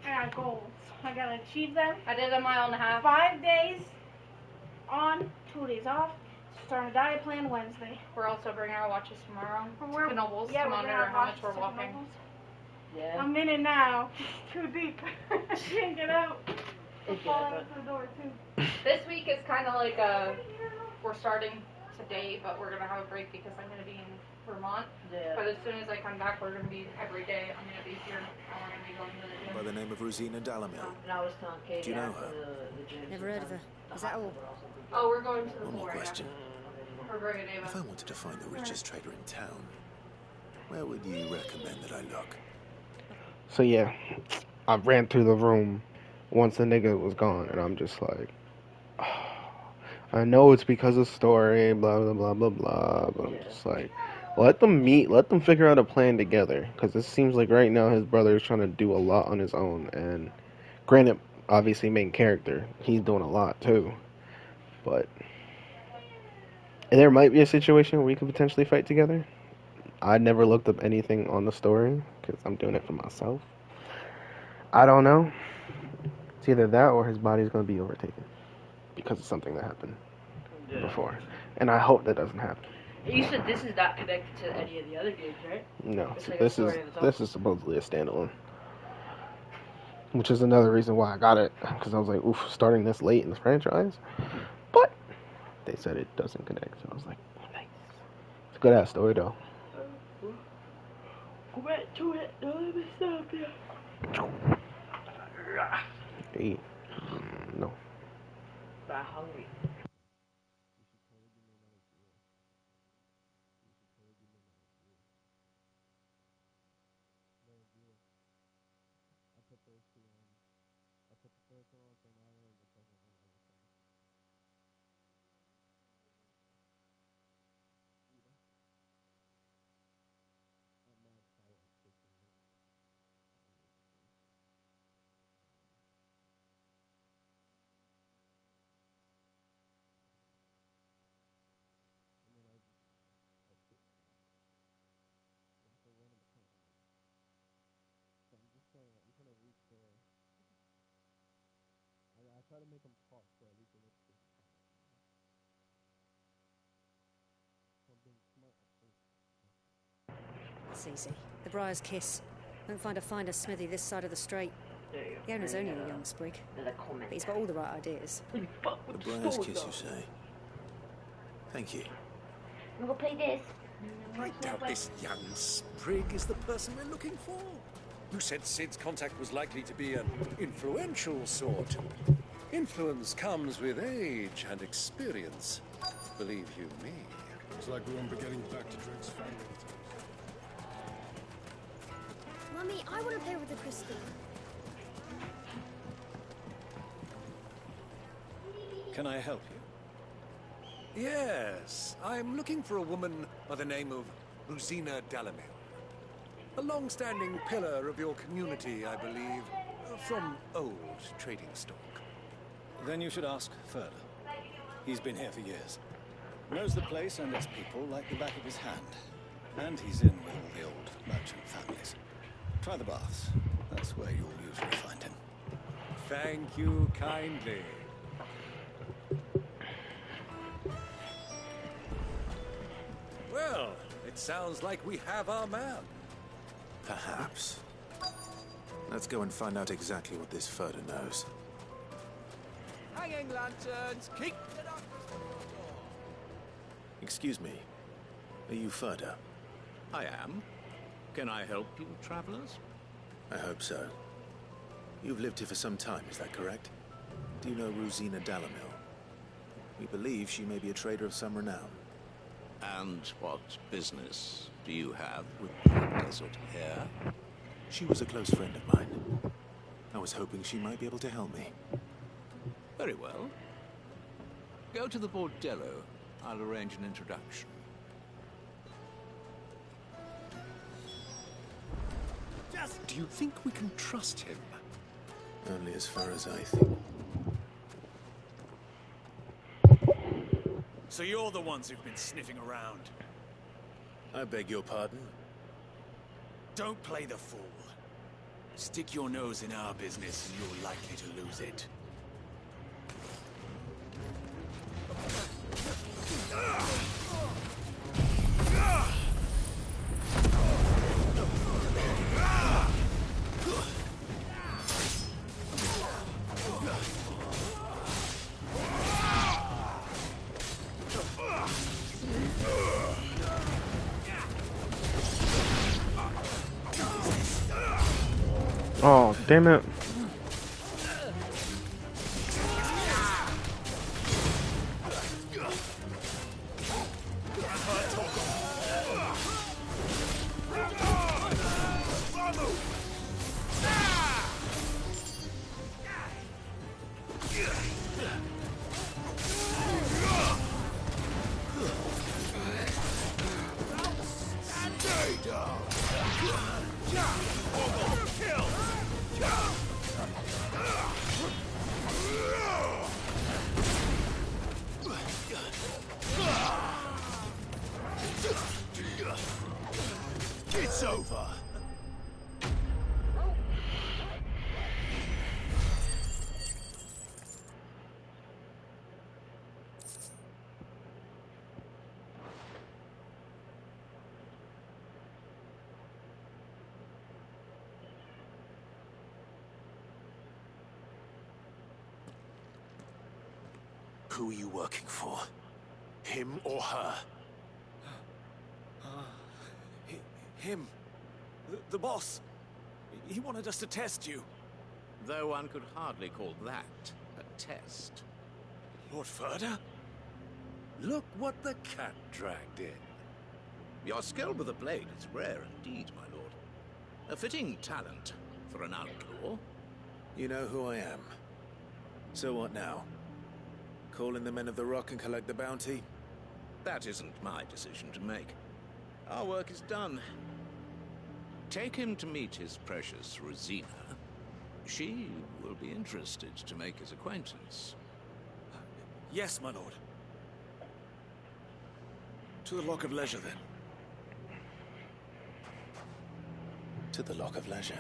I got goals. I gotta achieve them. I did a mile and a half. 5 days on, 2 days off. Starting a diet plan Wednesday. We're also bringing our watches tomorrow to Nobles yeah, to we're monitor how much we're walking. Yeah. I'm in it now. Too deep. Can't get out. I'm falling out the door too. This week is kind of like we're starting today, but we're gonna have a break because I'm gonna be in Vermont. Yeah. But as soon as I come back, we're gonna be every day. I'm gonna be here, and we're gonna be going to the gym. By the name of Rosina Dalamil. And I was telling Katie. Do you know her? Never heard of her. Is that all? Oh, we're going to the One more question. We're bringing Ava. If I wanted to find the richest trader in town, where would you recommend that I look? So yeah, I ran through the room once the nigga was gone, and I'm just like, oh, I know it's because of story, blah blah blah blah blah, but I'm just like, let them meet, let them figure out a plan together, because it seems like right now his brother is trying to do a lot on his own, and granted, obviously main character, he's doing a lot too, but there might be a situation where we could potentially fight together. I never looked up anything on the story because I'm doing it for myself. I don't know. It's either that or his body's going to be overtaken because of something that happened before. And I hope that doesn't happen. You said this is not connected to any of the other games, right? No. It's like This is supposedly a standalone. Which is another reason why I got it. Because I was like, oof, starting this late in the franchise. But they said it doesn't connect. So I was like, nice. It's a good ass story though. Go back to it. Don't let me stop you. Hey. No. I'm hungry. I try to make them talk so at least it looks good. It's easy. The Briar's Kiss. Won't find a finer smithy this side of the strait. The owner's only a young sprig, but he's got all the right ideas. The Briar's Kiss, you say? Thank you. I'm gonna play this. I doubt this young sprig is the person we're looking for. You said Sid's contact was likely to be an influential sort. Influence comes with age and experience. Believe you me. Looks like we won't be getting back to Drake's family. Mummy, I want to play with the crystal. Can I help you? Yes, I'm looking for a woman by the name of Rosina Dalamil. A long-standing pillar of your community, I believe, from old trading stock. Then you should ask further. He's been here for years. Knows the place and its people like the back of his hand. And he's in with all the old merchant families. Try the baths. That's where you'll usually find him. Thank you kindly. Well, it sounds like we have our man. Perhaps. Let's go and find out exactly what this Furder knows. Hanging lanterns, keep the darkness from your door. Excuse me. Are you Furder? I am. Can I help you, travelers? I hope so. You've lived here for some time, is that correct? Do you know Rosina Dalamil? We believe she may be a trader of some renown. And what business do you have with the desert air? She was a close friend of mine. I was hoping she might be able to help me. Very well. Go to the Bordello. I'll arrange an introduction. Do you think we can trust him? Only as far as I think. So you're the ones who've been sniffing around. I beg your pardon? Don't play the fool. Stick your nose in our business and you're likely to lose it. Oh, damn it. It's over. Who are you working for? Him or her? Him. The boss. He wanted us to test you. Though one could hardly call that a test. Lord Ferda? Look what the cat dragged in. Your skill with a blade is rare indeed, my lord. A fitting talent for an outlaw. You know who I am. So what now? Call in the Men of the Rock and collect the bounty? That isn't my decision to make. Our work is done. Take him to meet his precious Rosina. She will be interested to make his acquaintance. Yes, my lord. To the Lock of Leisure, then. To the Lock of Leisure.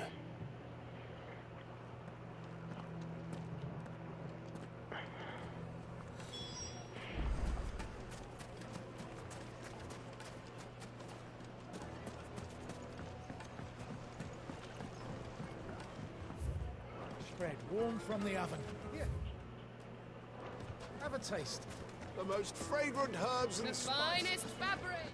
Bread warm from the oven. Here. Have a taste. The most fragrant herbs and The finest fabric.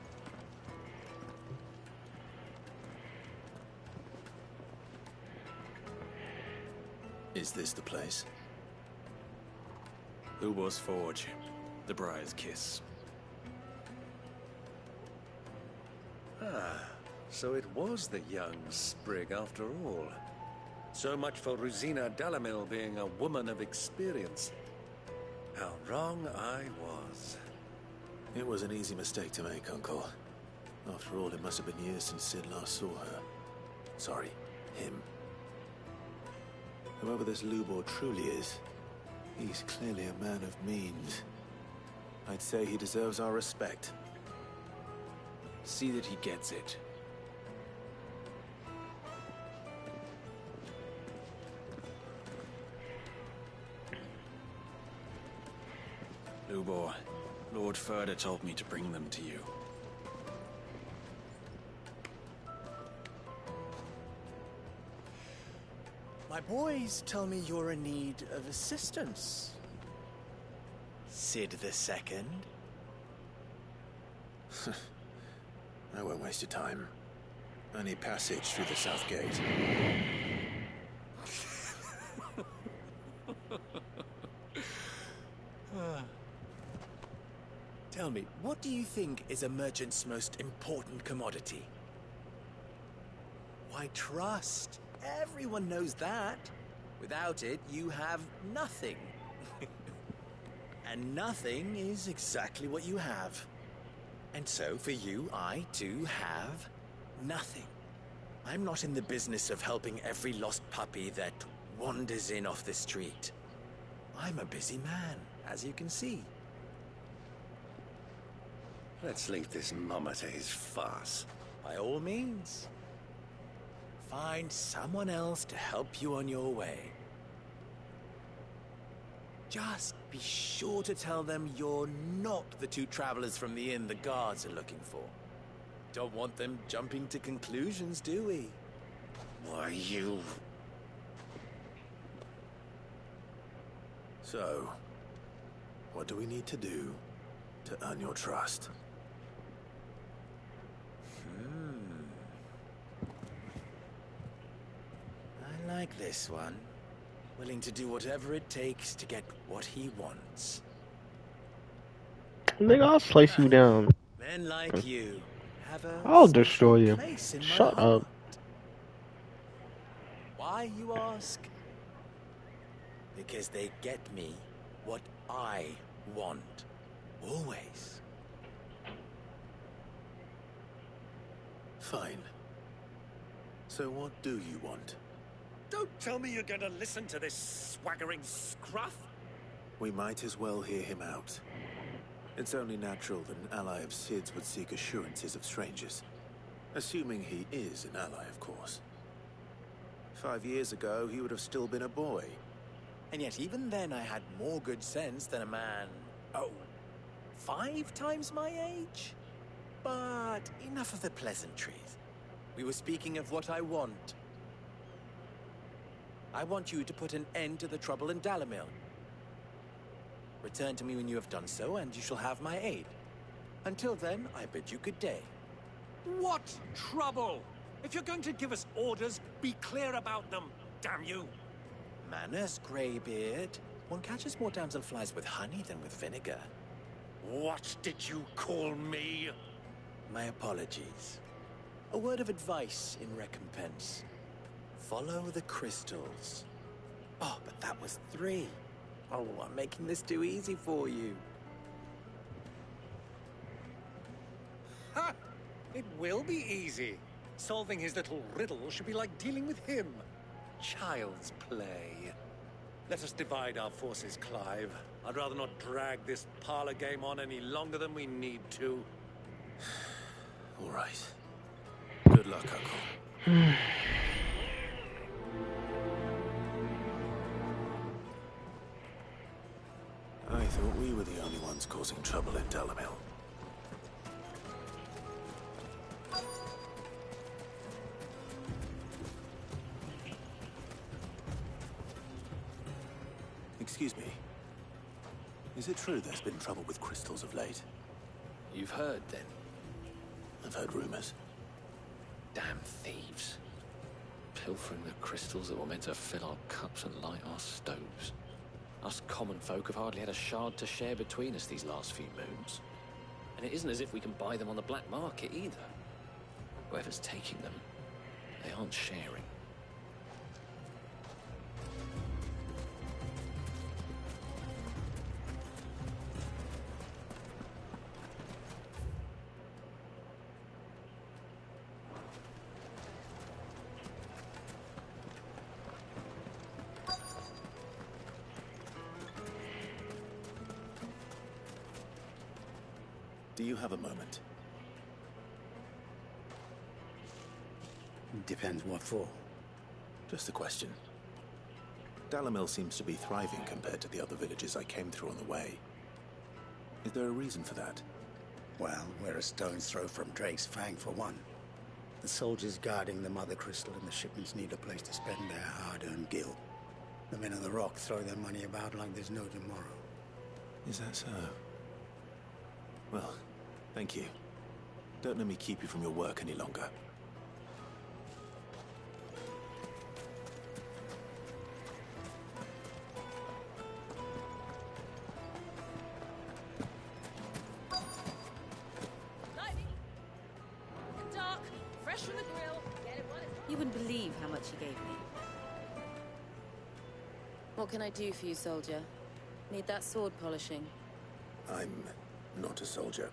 Is this the place? Ubor's Forge. The Briar's Kiss. Ah, so it was the young sprig after all. So much for Rosina Dalamil being a woman of experience. How wrong I was. It was an easy mistake to make, Uncle. After all, it must have been years since Sid last saw her. Sorry, him. Whoever this Lubor truly is, he's clearly a man of means. I'd say he deserves our respect. See that he gets it. Lubor, Lord Ferda told me to bring them to you. My boys tell me you're in need of assistance. Sid the Second. I won't waste your time. I need passage through the south gate. Tell me, what do you think is a merchant's most important commodity? Why, trust. Everyone knows that. Without it, you have nothing. And nothing is exactly what you have. And so, for you, I, too, have nothing. I'm not in the business of helping every lost puppy that wanders in off the street. I'm a busy man, as you can see. Let's leave this Momate's farce. By all means. Find someone else to help you on your way. Just be sure to tell them you're not the two travelers from the inn the guards are looking for. Don't want them jumping to conclusions, do we? Why, you... So, what do we need to do to earn your trust? I like this one. Willing to do whatever it takes to get what he wants. Nigga, I'll slice you down. Men like you have a I'll destroy you. place in my Shut heart. up. Why, you ask? Because they get me what I want. Always. Fine. So what do you want? Don't tell me you're going to listen to this swaggering scruff. We might as well hear him out. It's only natural that an ally of Sid's would seek assurances of strangers. Assuming he is an ally, of course. 5 years ago, he would have still been a boy. And yet even then I had more good sense than a man, 5 times my age? But enough of the pleasantries. We were speaking of what I want. I want you to put an end to the trouble in Dalimil. Return to me when you have done so, and you shall have my aid. Until then, I bid you good day. What trouble? If you're going to give us orders, be clear about them, damn you. Manners, Greybeard. One catches more damselflies with honey than with vinegar. What did you call me? My apologies. A word of advice in recompense. Follow the crystals. Oh, but that was 3. Oh, I'm making this too easy for you. Ha! It will be easy. Solving his little riddle should be like dealing with him. Child's play. Let us divide our forces, Clive. I'd rather not drag this parlor game on any longer than we need to. All right. Good luck, Uncle. I thought we were the only ones causing trouble in Dalimil. Excuse me. Is it true there's been trouble with crystals of late? You've heard, then? I've heard rumors. Damn thieves. Pilfering the crystals that were meant to fill our cups and light our stoves. Us common folk have hardly had a shard to share between us these last few moons. And it isn't as if we can buy them on the black market either. Whoever's taking them, they aren't sharing. Do you have a moment? Depends what for. Just a question. Dalimil seems to be thriving compared to the other villages I came through on the way. Is there a reason for that? Well, we're a stone's throw from Drake's Fang, for one. The soldiers guarding the Mother Crystal and the shipments need a place to spend their hard-earned gil. The men of the Rock throw their money about like there's no tomorrow. Is that so? Well, thank you. Don't let me keep you from your work any longer. Dark, fresh from the grill. Get it while it's... You wouldn't believe how much he gave me. What can I do for you, soldier? Need that sword polishing? I'm not a soldier.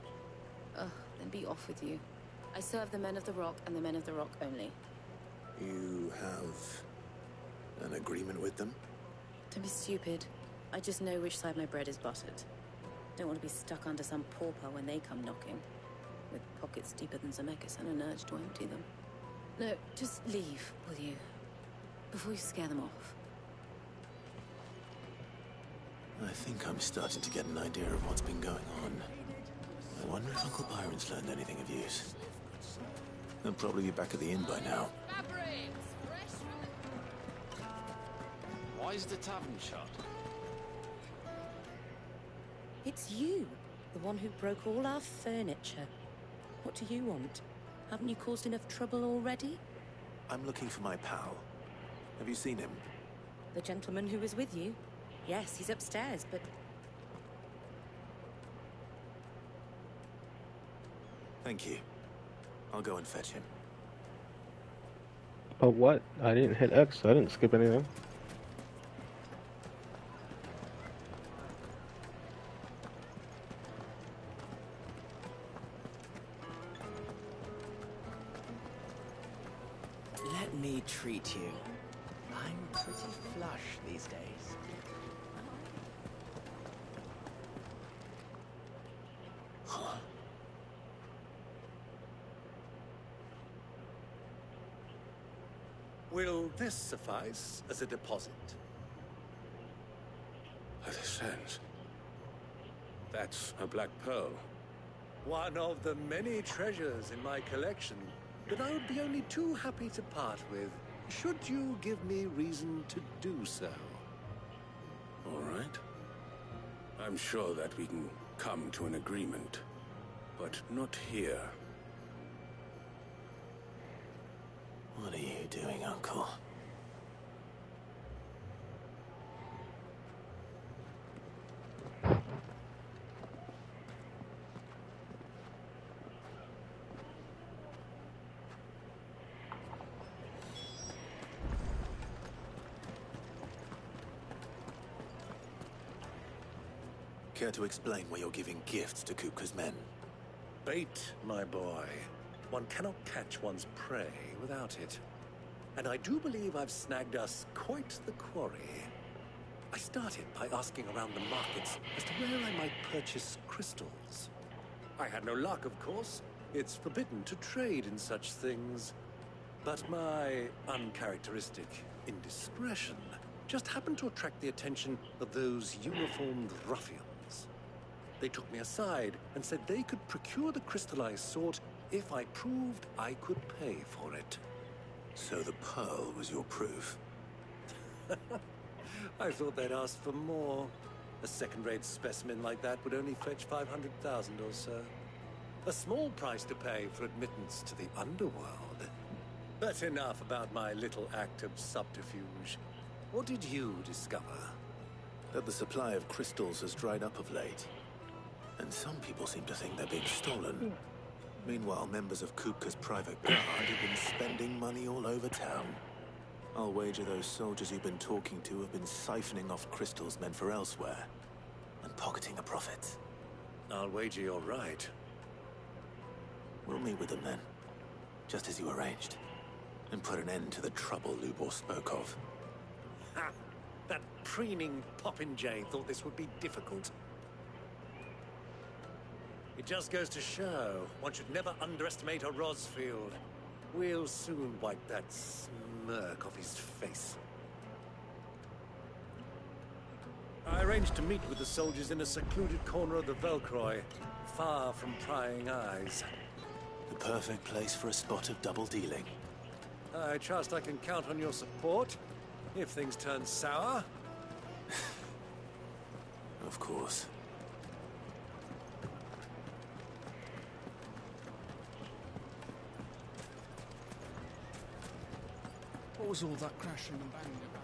Ugh, then be off with you. I serve the men of the Rock and the men of the Rock only. You have an agreement with them? Don't be stupid. I just know which side my bread is buttered. Don't want to be stuck under some pauper when they come knocking. With pockets deeper than Zemeckis and an urge to empty them. No, just leave, will you? Before you scare them off. I think I'm starting to get an idea of what's been going on. I wonder if Uncle Byron's learned anything of use. They'll probably be back at the inn by now. Why is the tavern shut? It's you, the one who broke all our furniture. What do you want? Haven't you caused enough trouble already? I'm looking for my pal. Have you seen him? The gentleman who was with you? Yes, he's upstairs, but... Thank you. I'll go and fetch him. But what? I didn't hit X, so I didn't skip anything. Let me treat you. I'm pretty flush these days. Will this suffice as a deposit? This sense. That's a black pearl. One of the many treasures in my collection that I would be only too happy to part with, should you give me reason to do so. All right. I'm sure that we can come to an agreement, but not here. What are you doing, Uncle? Care to explain why you're giving gifts to Kupka's men? Bait, my boy. One cannot catch one's prey without it. And I do believe I've snagged us quite the quarry. I started by asking around the markets as to where I might purchase crystals. I had no luck, of course. It's forbidden to trade in such things. But my uncharacteristic indiscretion just happened to attract the attention of those uniformed ruffians. They took me aside and said they could procure the crystal I sought if I proved I could pay for it. So the pearl was your proof? I thought they'd ask for more. A second-rate specimen like that would only fetch 500,000 or so. A small price to pay for admittance to the underworld. But enough about my little act of subterfuge. What did you discover? That the supply of crystals has dried up of late. And some people seem to think they're being stolen. Meanwhile, members of Kupka's private guard have been spending money all over town. I'll wager those soldiers you've been talking to have been siphoning off crystals meant for elsewhere, and pocketing a profit. I'll wager you're right. We'll meet with them then, just as you arranged, and put an end to the trouble Lubor spoke of. Ha! That preening popinjay thought this would be difficult. It just goes to show one should never underestimate a Rosfield. We'll soon wipe that smirk off his face. I arranged to meet with the soldiers in a secluded corner of the Velcroy, far from prying eyes. The perfect place for a spot of double dealing. I trust I can count on your support, if things turn sour. Of course. What was all that crashing and banging about?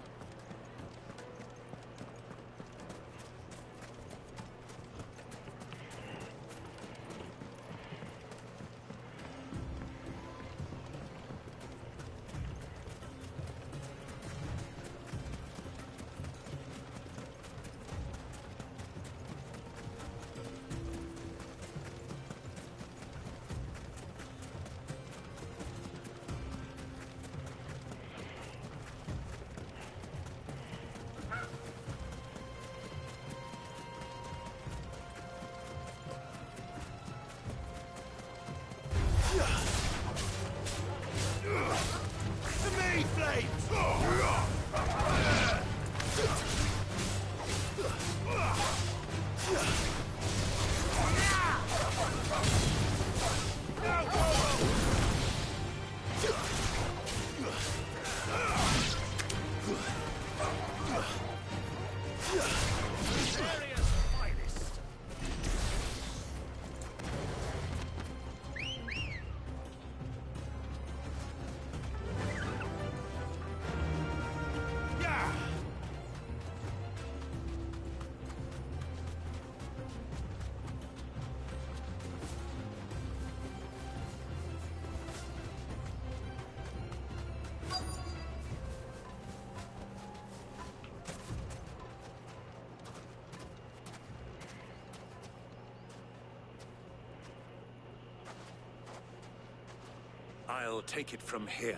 I'll take it from here.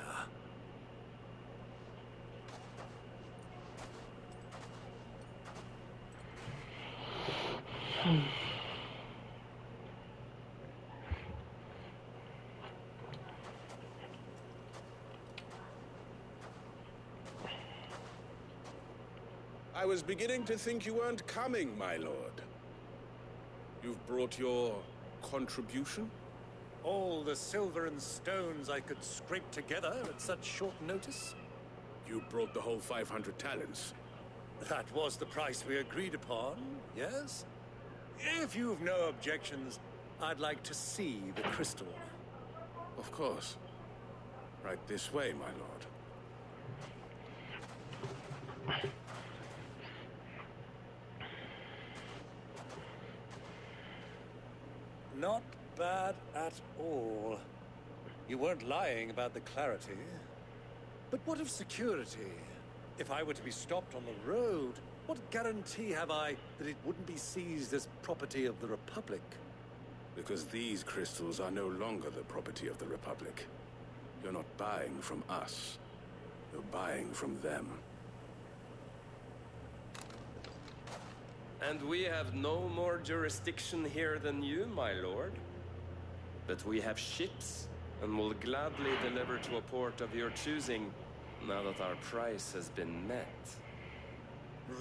I was beginning to think you weren't coming, my lord. You've brought your contribution? All the silver and stones I could scrape together at such short notice? You brought the whole 500 talents. That was the price we agreed upon, yes? If you've no objections, I'd like to see the crystal. Of course. Right this way, my lord. Not bad at all. You weren't lying about the clarity. But what of security? If I were to be stopped on the road, what guarantee have I that it wouldn't be seized as property of the Republic? Because these crystals are no longer the property of the Republic. You're not buying from us. You're buying from them. And we have no more jurisdiction here than you, my lord. But we have ships, and will gladly deliver to a port of your choosing, now that our price has been met.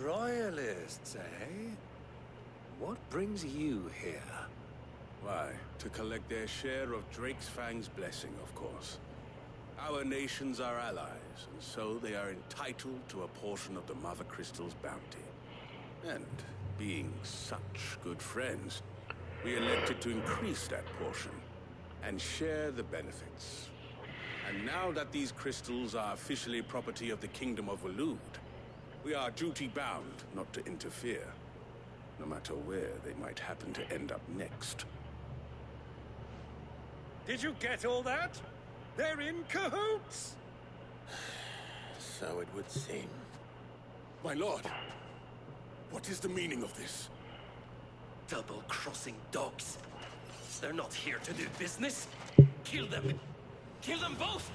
Royalists, eh? What brings you here? Why, to collect their share of Drake's Fang's blessing, of course. Our nations are allies, and so they are entitled to a portion of the Mother Crystal's bounty. And being such good friends, we elected to increase that portion and share the benefits. And now that these crystals are officially property of the Kingdom of Waloed, we are duty-bound not to interfere, no matter where they might happen to end up next. Did you get all that? They're in cahoots! So it would seem. My lord, what is the meaning of this? Double-crossing dogs. They're not here to do business. Kill them. Kill them both!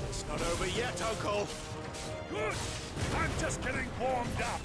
It's not over yet, Uncle. Good! I'm just getting warmed up.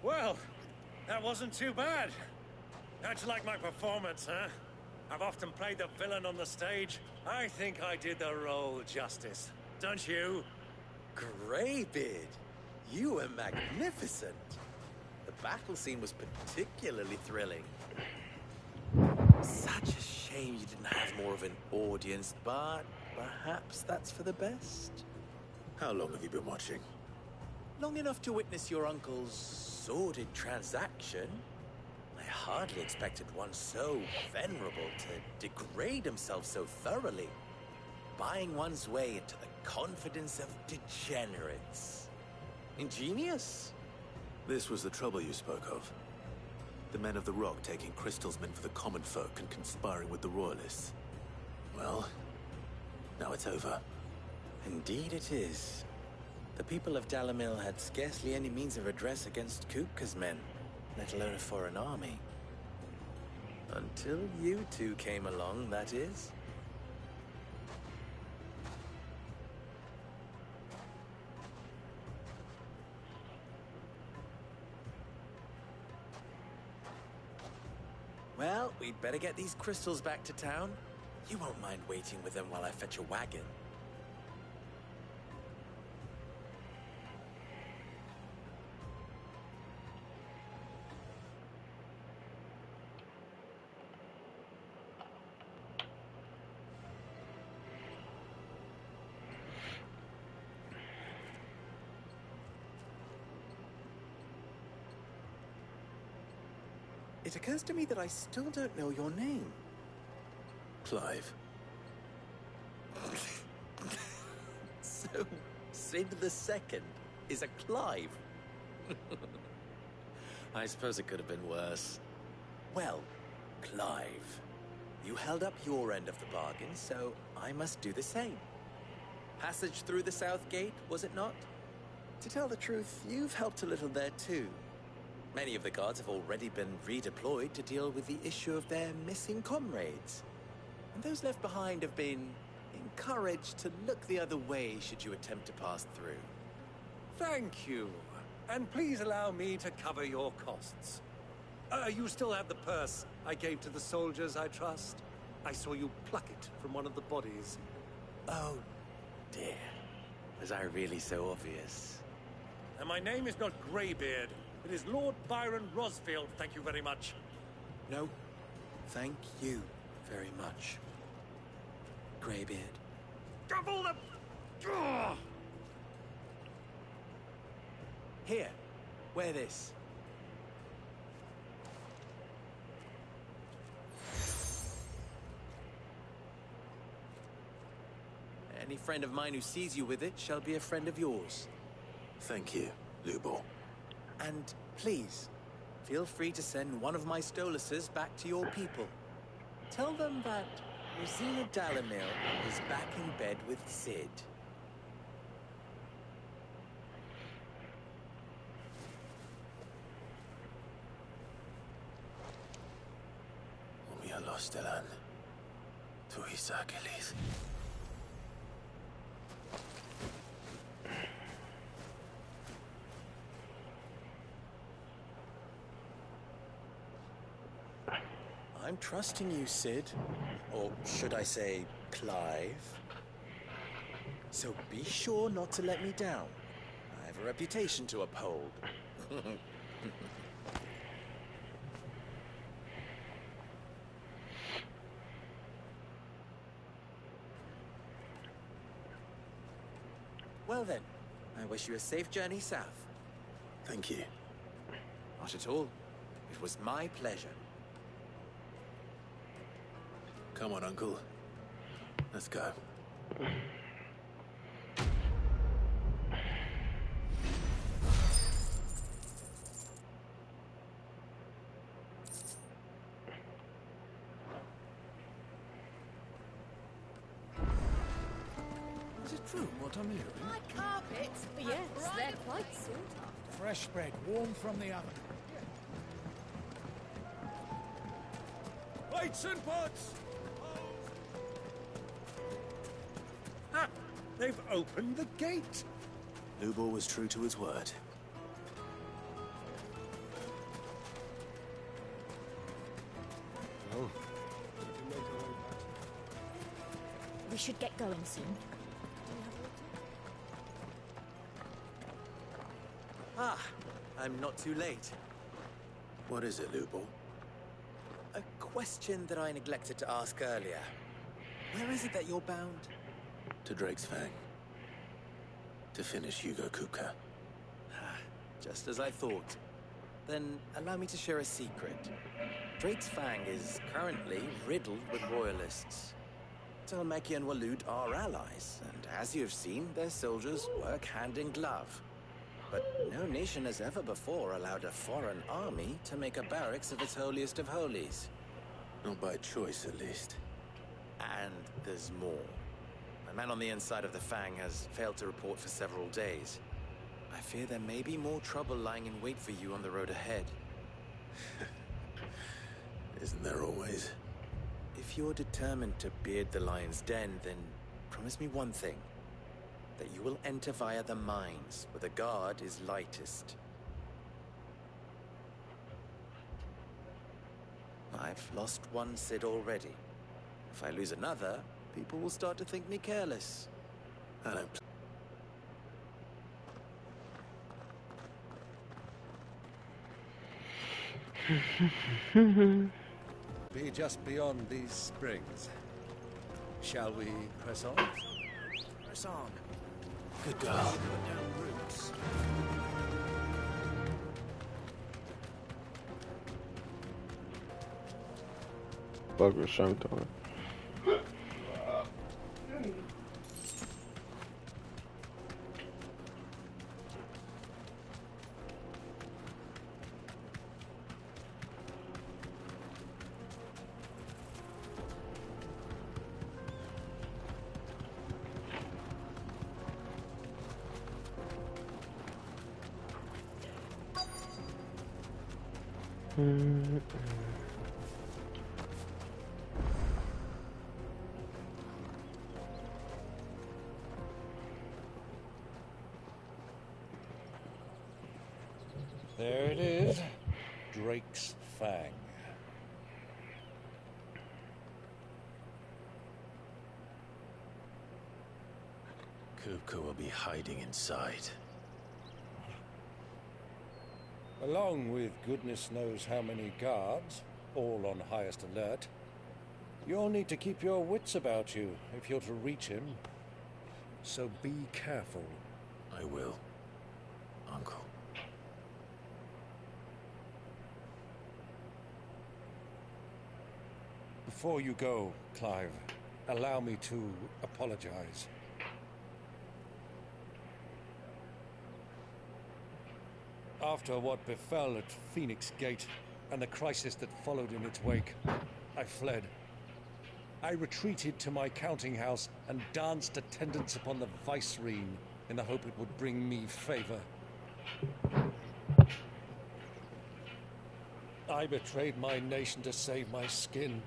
Well, that wasn't too bad. How'd you like my performance, huh? I've often played the villain on the stage. I think I did the role justice. Don't you? Greybeard, you were magnificent. The battle scene was particularly thrilling. Such a shame you didn't have more of an audience, but perhaps that's for the best. How long have you been watching? Long enough to witness your uncle's sordid transaction. I hardly expected one so venerable to degrade himself so thoroughly. Buying one's way into the confidence of degenerates. Ingenious. This was the trouble you spoke of. The men of the Rock taking crystals meant for the common folk and conspiring with the Royalists. Well, now it's over. Indeed it is. The people of Dalimil had scarcely any means of redress against Kupka's men, let alone a foreign army. Until you two came along, that is. Well, we'd better get these crystals back to town. You won't mind waiting with them while I fetch a wagon. It occurs to me that I still don't know your name. Clive. So, Sid the Second is a Clive. I suppose it could have been worse. Well, Clive, you held up your end of the bargain, so I must do the same. Passage through the South Gate, was it not? To tell the truth, you've helped a little there too. Many of the guards have already been redeployed to deal with the issue of their missing comrades. And those left behind have been encouraged to look the other way should you attempt to pass through. Thank you. And please allow me to cover your costs. You still have the purse I gave to the soldiers, I trust? I saw you pluck it from one of the bodies. Oh, dear. Was I really so obvious? And my name is not Greybeard. It is Lord Byron Rosfield, thank you very much. No, thank you very much, Greybeard. Double the... Ugh! Here, wear this. Any friend of mine who sees you with it shall be a friend of yours. Thank you, Lubor. And please, feel free to send one of my Stoluses back to your people. Tell them that Rosina Dalimil is back in bed with Sid. Umia Lostelan. Tuisa Achilles. I'm trusting you, Sid. Or should I say, Clive. So be sure not to let me down. I have a reputation to uphold. Well then, I wish you a safe journey south. Thank you. Not at all. It was my pleasure. Come on, Uncle. Let's go. Is it true what I'm hearing? Like carpets? Yes, they're quite sought after. Fresh bread, warm from the oven. Plates and pots! They've opened the gate! Lubor was true to his word. Well, We should get going soon. Ah, I'm not too late. What is it, Lubor? A question that I neglected to ask earlier. Where is it that you're bound? To Drake's Fang. To finish Hugo Kupka. Just as I thought. Then allow me to share a secret. Drake's Fang is currently riddled with royalists. Talmeki and Waloed are allies, and as you've seen, their soldiers work hand in glove. But no nation has ever before allowed a foreign army to make a barracks of its holiest of holies. Not by choice, at least. And there's more. A man on the inside of the Fang has failed to report for several days. I fear there may be more trouble lying in wait for you on the road ahead. Isn't there always? If you're determined to beard the lion's den, then promise me one thing. That you will enter via the mines, where the guard is lightest. I've lost one Cid already. If I lose another, people will start to think me careless. I don't... Be just beyond these springs. Shall we press on? Press on. Good girl. Put down roots. Bugger shanked on. There it is. Drake's Fang. Kupka will be hiding inside. Along with goodness knows how many guards, all on highest alert. You'll need to keep your wits about you if you're to reach him. So be careful. I will, Uncle. Before you go, Clive, allow me to apologize. After what befell at Phoenix Gate and the crisis that followed in its wake, I fled. I retreated to my counting house and danced attendance upon the Vicereine in the hope it would bring me favor. I betrayed my nation to save my skin,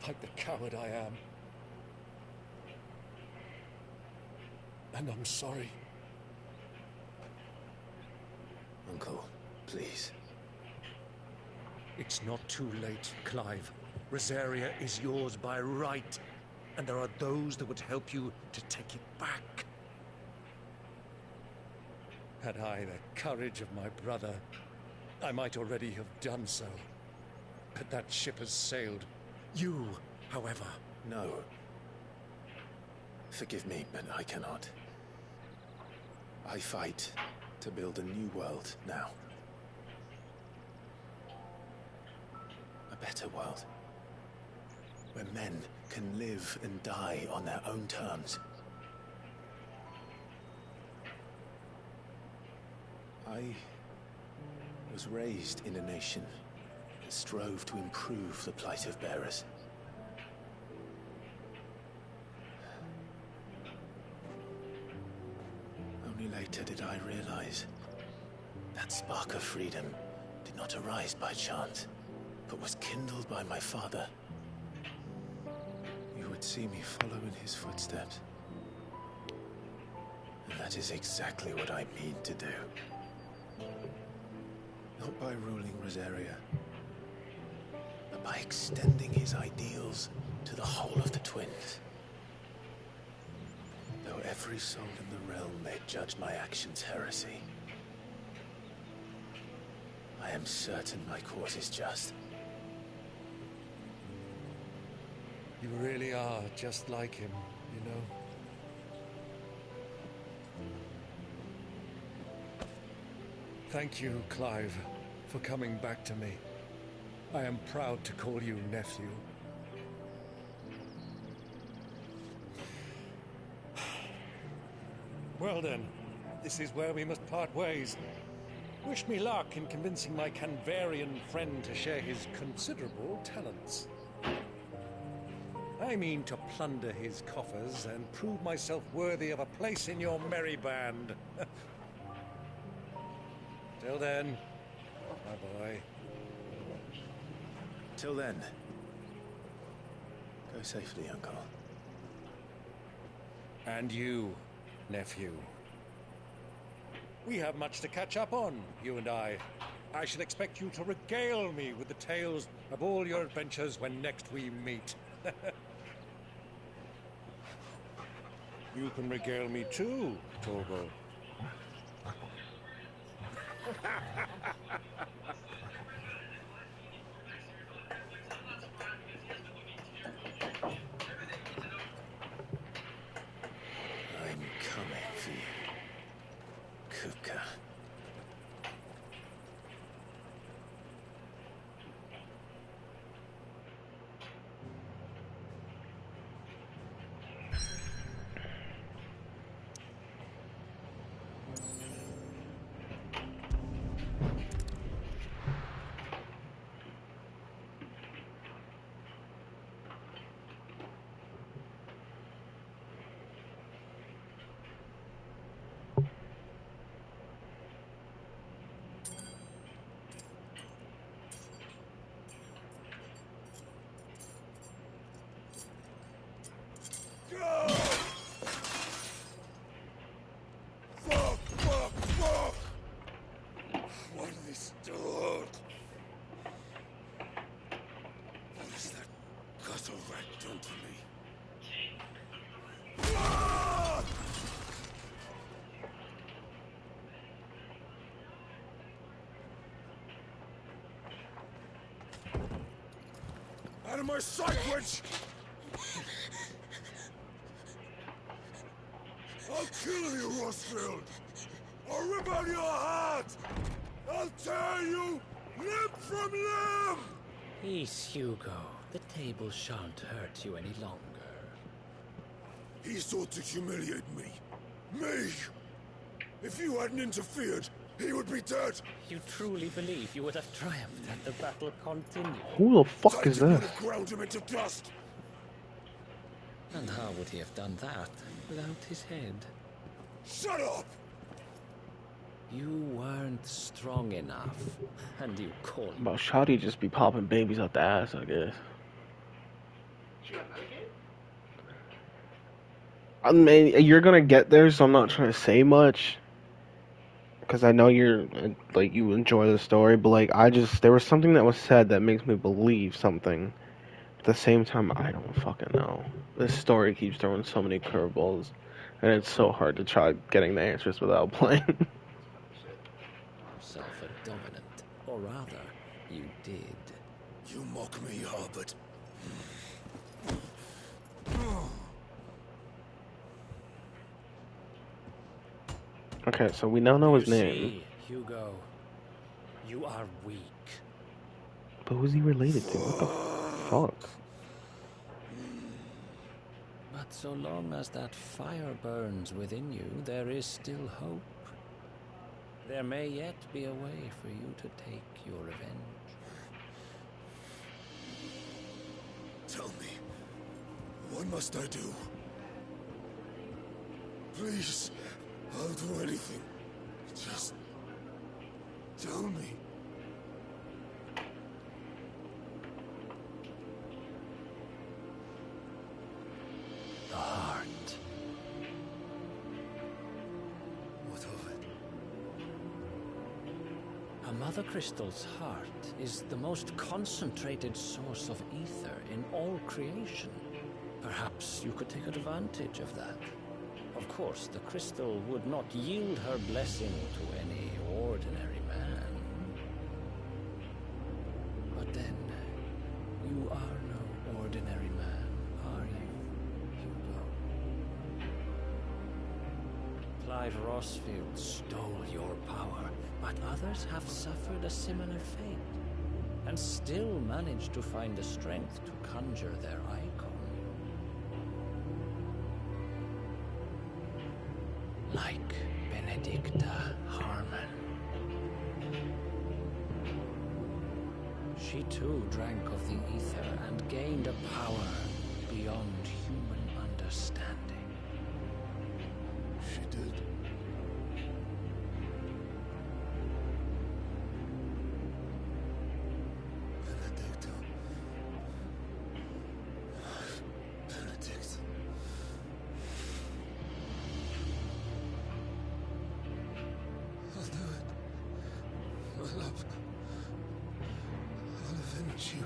like the coward I am. And I'm sorry. Uncle, please. It's not too late, Clive. Rosaria is yours by right, and there are those that would help you to take it back. Had I the courage of my brother, I might already have done so. But that ship has sailed. You, however... No. Forgive me, but I cannot. I fight to build a new world now. A better world. Where men can live and die on their own terms. I was raised in a nation that strove to improve the plight of bearers. Only later did I realize that spark of freedom did not arise by chance, but was kindled by my father. You would see me follow in his footsteps. And that is exactly what I mean to do. Not by ruling Rosaria, but by extending his ideals to the whole of the Twins. Though every soul in the realm may judge my actions heresy, I am certain my cause is just. You really are just like him, you know. Thank you, Clive, for coming back to me. I am proud to call you nephew. Well then, this is where we must part ways. Wish me luck in convincing my Canvarian friend to share his considerable talents. I mean to plunder his coffers and prove myself worthy of a place in your merry band. Till then, bye-bye. Till then, go safely, Uncle. And you, nephew. We have much to catch up on, you and I. I shall expect you to regale me with the tales of all your adventures when next we meet. You can regale me too, Torgal. I'm coming for you, Kupka. What have they stored? What has that gutter rat done to me? Out of my sight, witch! I'll kill you, Rosfield! I'll rip out your heart! I'll tear you limb from limb! Peace, Hugo. The table shan't hurt you any longer. He sought to humiliate me. Me! If you hadn't interfered, he would be dead! You truly believe you would have triumphed had the battle continued? Who the fuck is Titan would this? have ground him into dust! And how would he have done that without his head? Shut up! You weren't strong enough, and you called me. About Shotty just be popping babies out the ass, I guess. I mean, you're gonna get there, so I'm not trying to say much. Because I know you're, like, you enjoy the story, but, like, there was something that was said that makes me believe something. At the same time, I don't fucking know. This story keeps throwing so many curveballs, and it's so hard to try getting the answers without playing. Yourself a dominant, or rather, you did. You mock me, Harbert. Okay, so we now know his You name. see, Hugo, you are weak. But who's he related to? What the fuck? But so long as that fire burns within you, there is still hope. There may yet be a way for you to take your revenge. Tell me, what must I do? Please, I'll do anything. Just tell me. The heart. Mother Crystal's heart is the most concentrated source of ether in all creation. Perhaps you could take advantage of that. Of course, the crystal would not yield her blessing to any ordinary man. But then, you are no ordinary man, are you, Hugo? Clyde Rossfield stole your power, but others have suffered a similar fate, and still managed to find the strength to conjure their icon. Like Benedicta Harmon. She too drank of the ether and gained a power beyond human understanding. She did. Benedicta. Benedict. I'll do it. My love. I'll avenge you.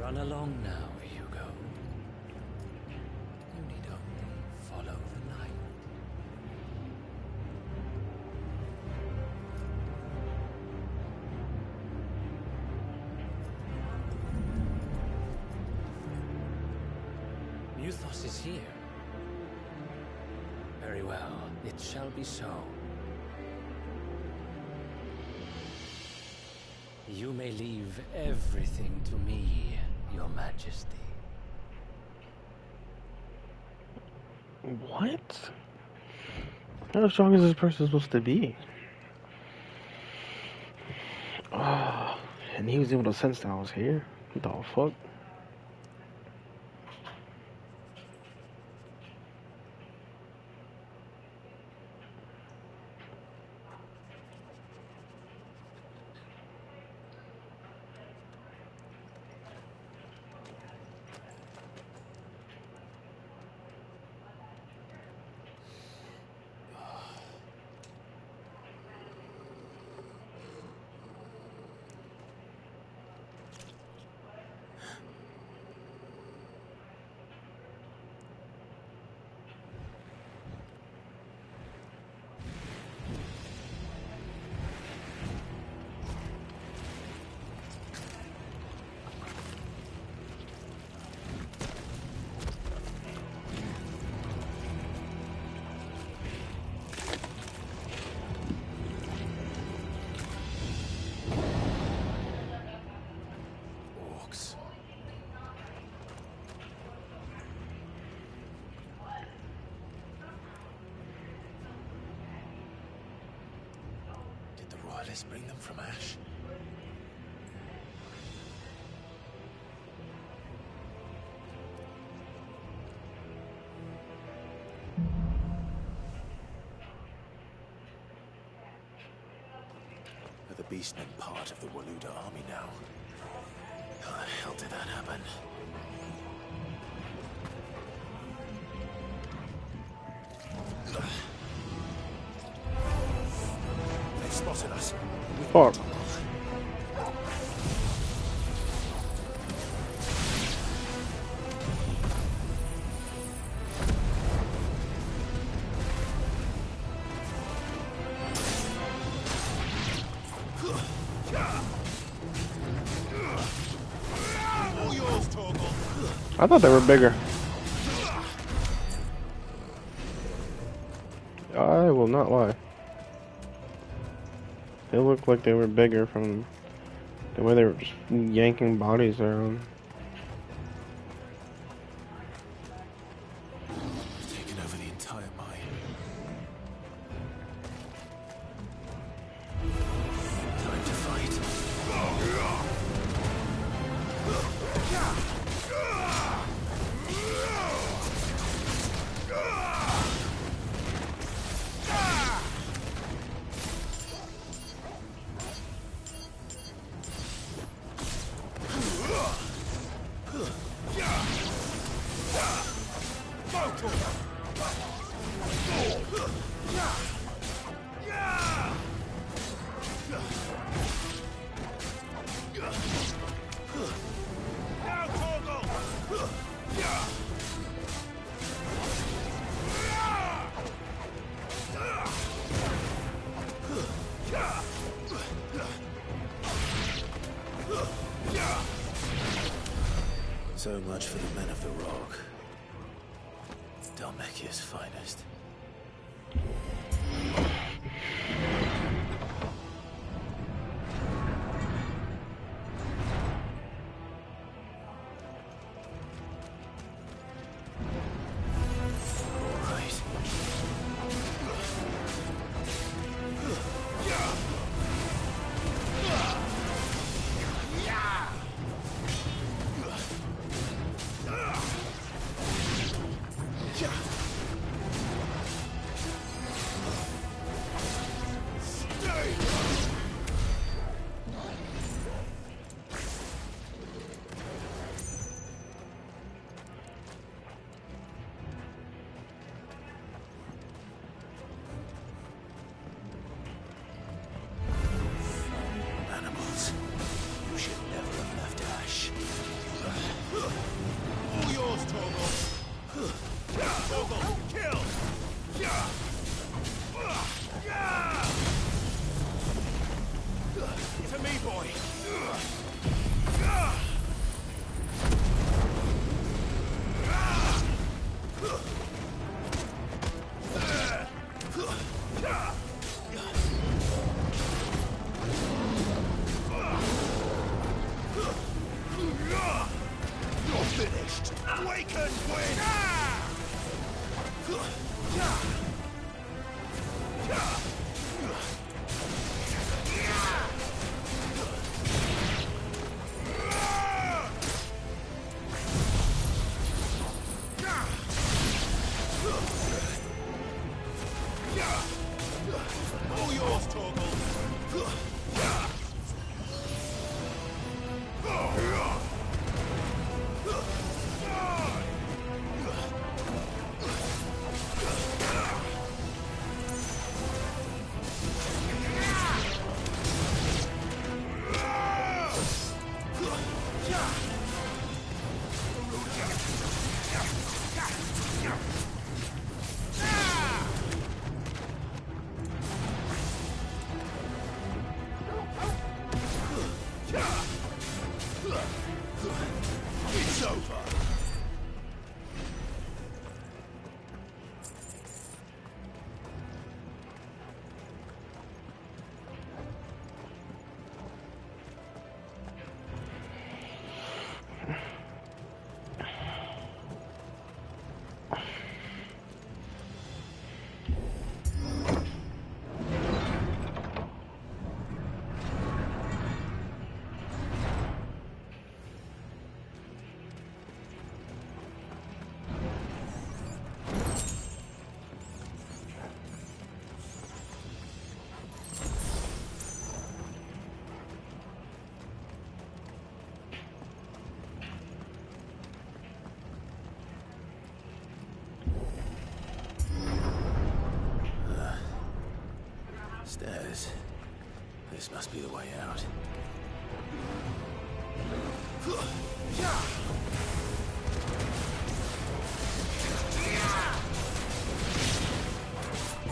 Run along now, Hugo. You need only follow the night. Muthos is here. Very well, it shall be so. You may leave everything to me, Your Majesty. What? How strong is this person supposed to be? Oh, and he was able to sense that I was here. What the fuck? Let's bring them from Ash. Are the beastmen part of the Waluda army now? How the hell did that happen? They've spotted us. Fuck. I thought they were bigger. I will not lie. They looked like they were bigger from the way they were just yanking bodies around. Taken over the entire mine. Time to fight. So much for the men of the Rock. Dhalmekia's finest. Stairs. This must be the way out.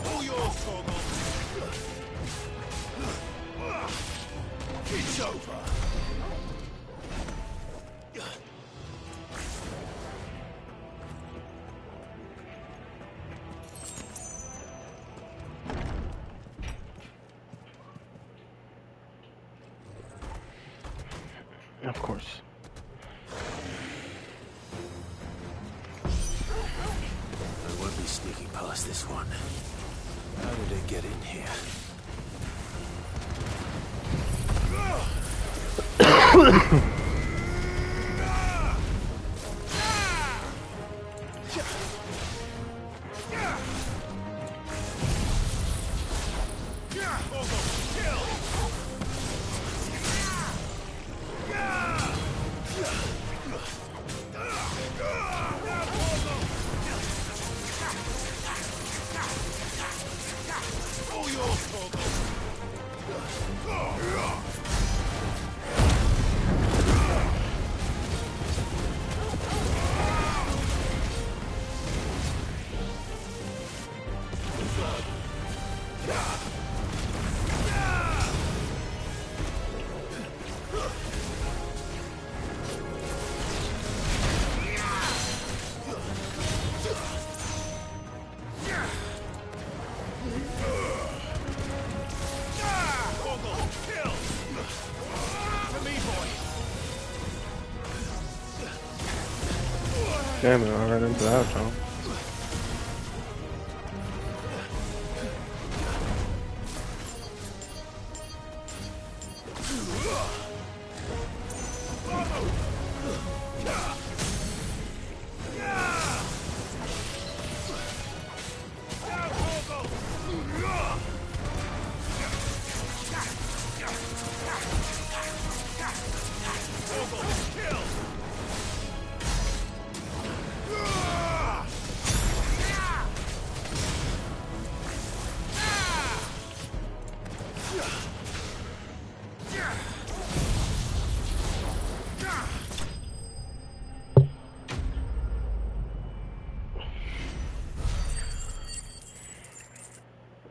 All yours, Torgal. It's over. Of course. I won't be sneaking past this one. How did it get in here? Damn it, I ran into that, John.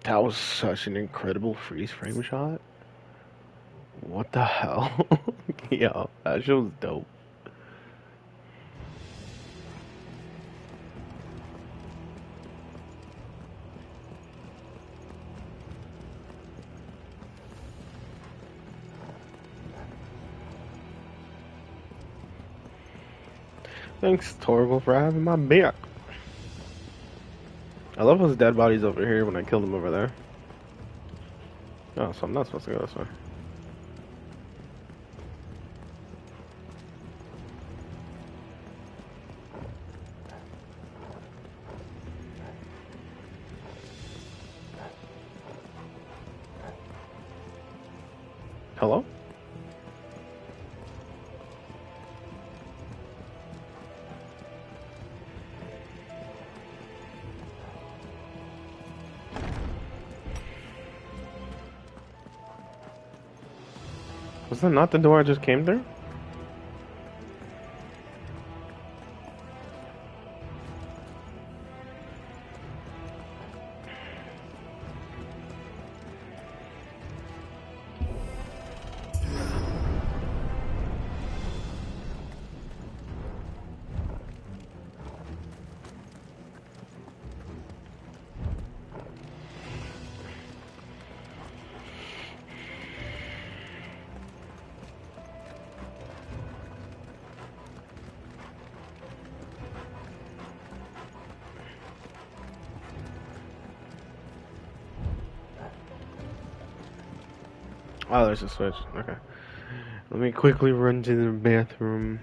That was such an incredible freeze frame shot. What the hell? Yo, that shit was dope. Thanks, Torgal, for having my back. I love those dead bodies over here when I killed them over there. Oh, so I'm not supposed to go this way. Hello? Was that not the door I just came through? Oh, there's a switch. Okay. Let me quickly run to the bathroom.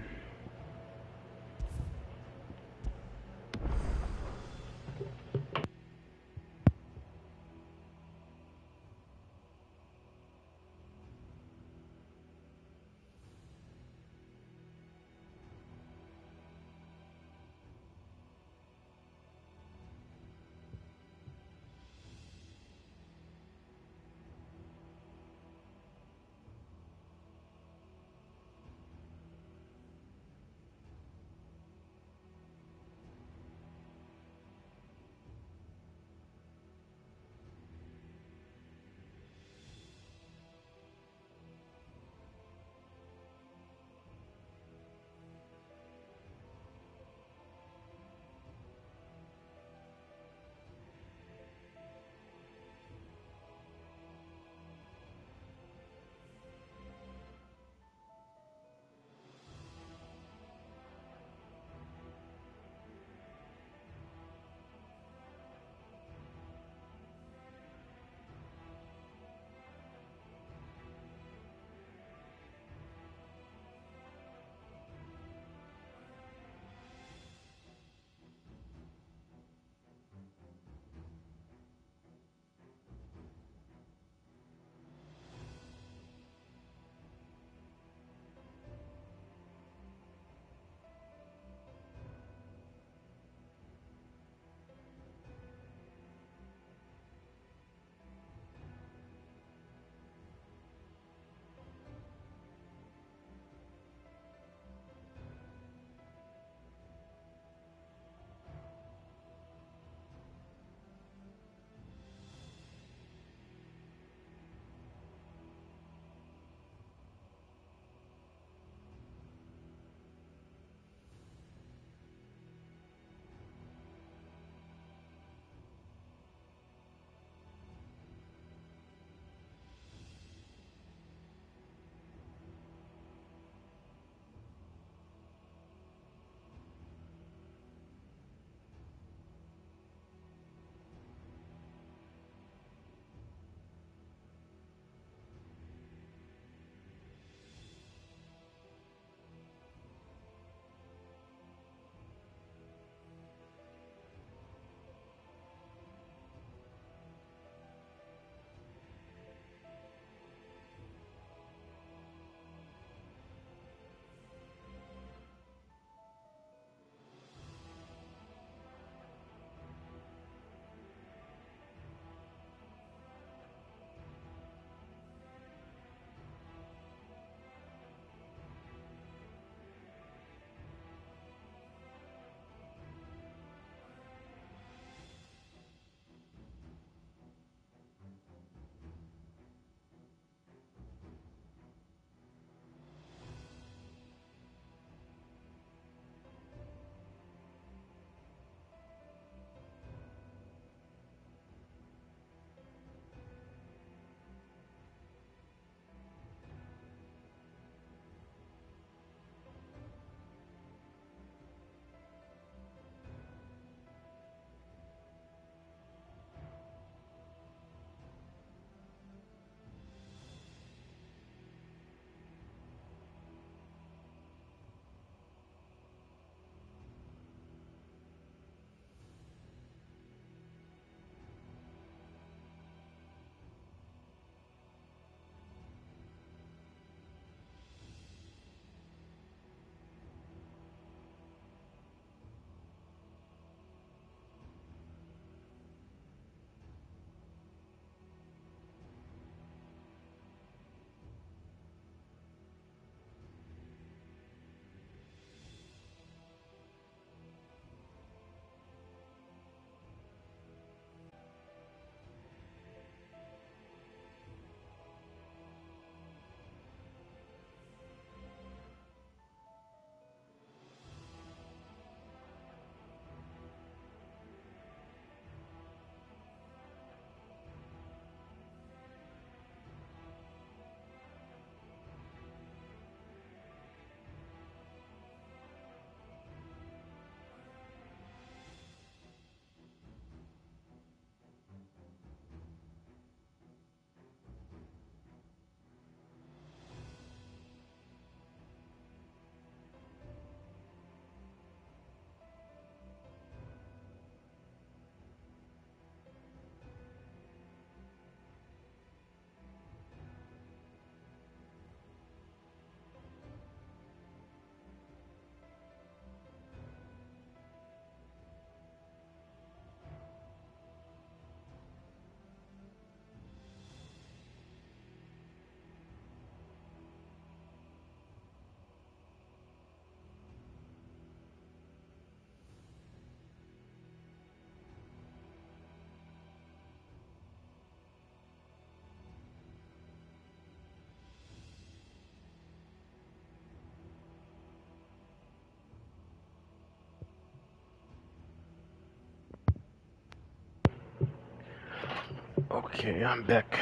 Okay, I'm back.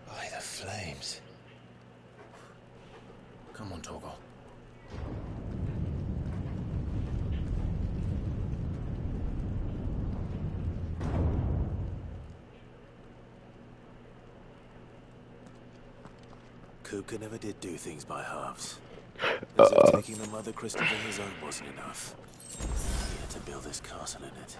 By the flames. Come on, Torgal. Kupka never did do things by halves. As if taking the Mother Crystal for his own wasn't enough. He had to build this castle in it.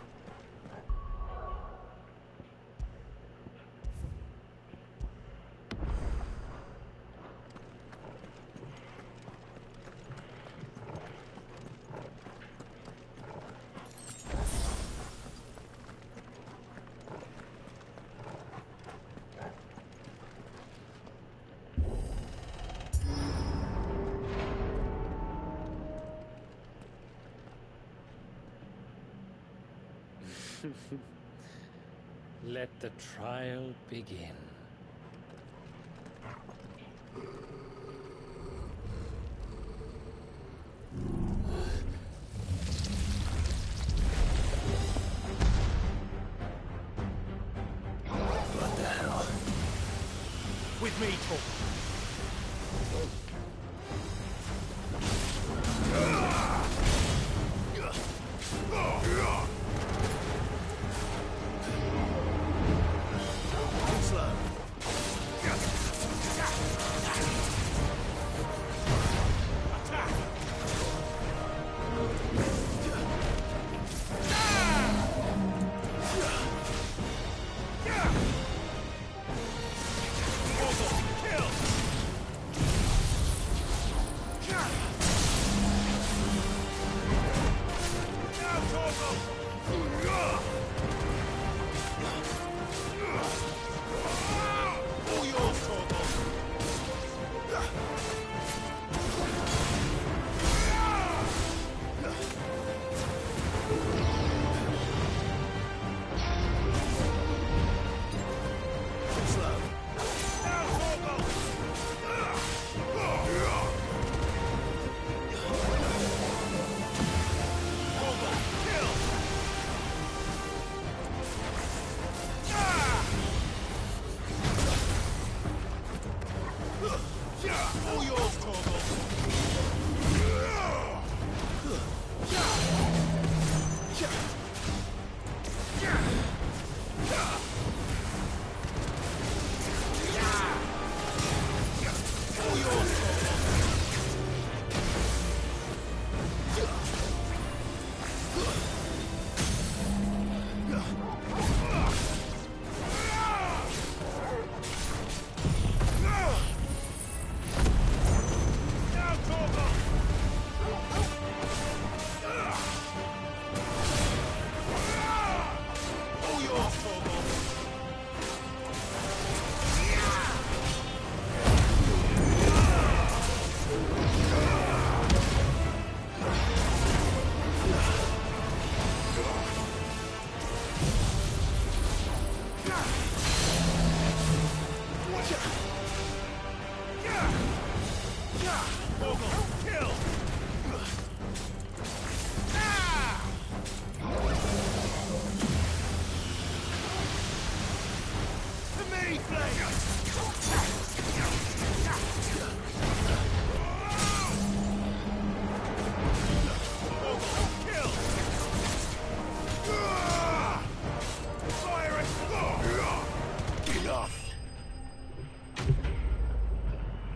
Let the trial begin. What the hell? With me, Torgal.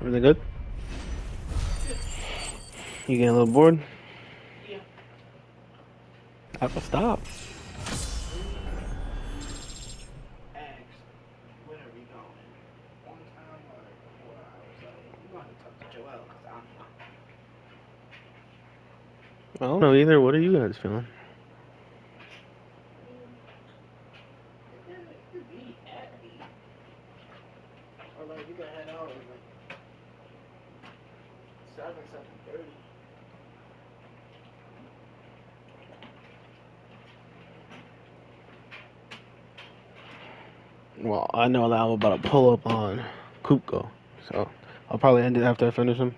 Everything good? You getting a little bored? Yeah. I can stop. When are we going? On time or 4 hours? You want to talk to Joel because I'm not. I don't know either. What are you guys feeling? Or like you can Well, I know that I'm about to pull up on Kupko, so I'll probably end it after I finish him.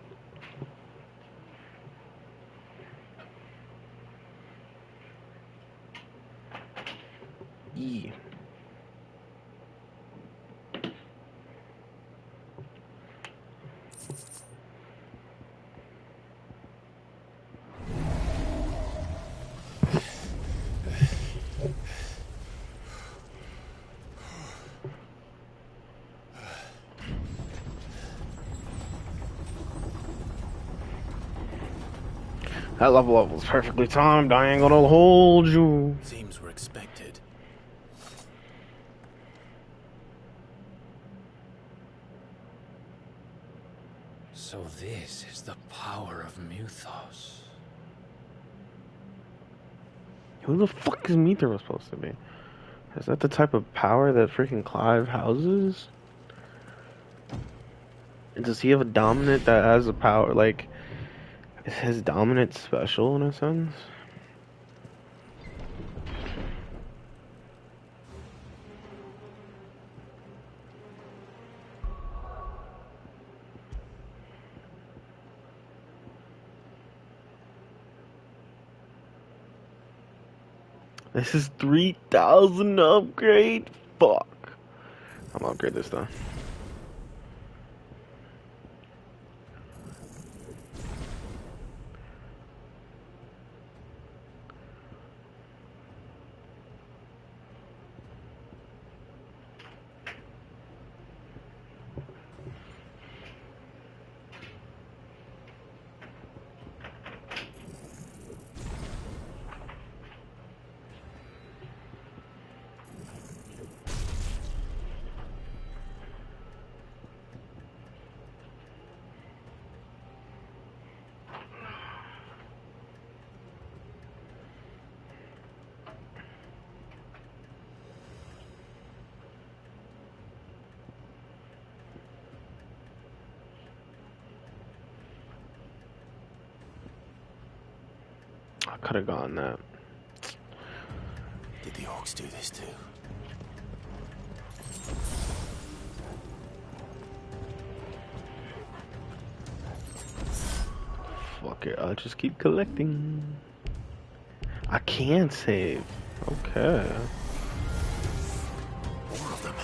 Yeah. That level up was perfectly timed. I ain't gonna hold you. Seems we're expected. So this is the power of Mythos. Who the fuck is Mithras supposed to be? Is that the type of power that freaking Clive houses? Does he have a dominant that has a power, like, is his dominant special in a sense? This is 3,000 upgrade? Fuck. I'm gonna upgrade this though. I could have gotten that. Did the orcs do this too? Fuck it, I'll just keep collecting. I can save. Okay. More of them.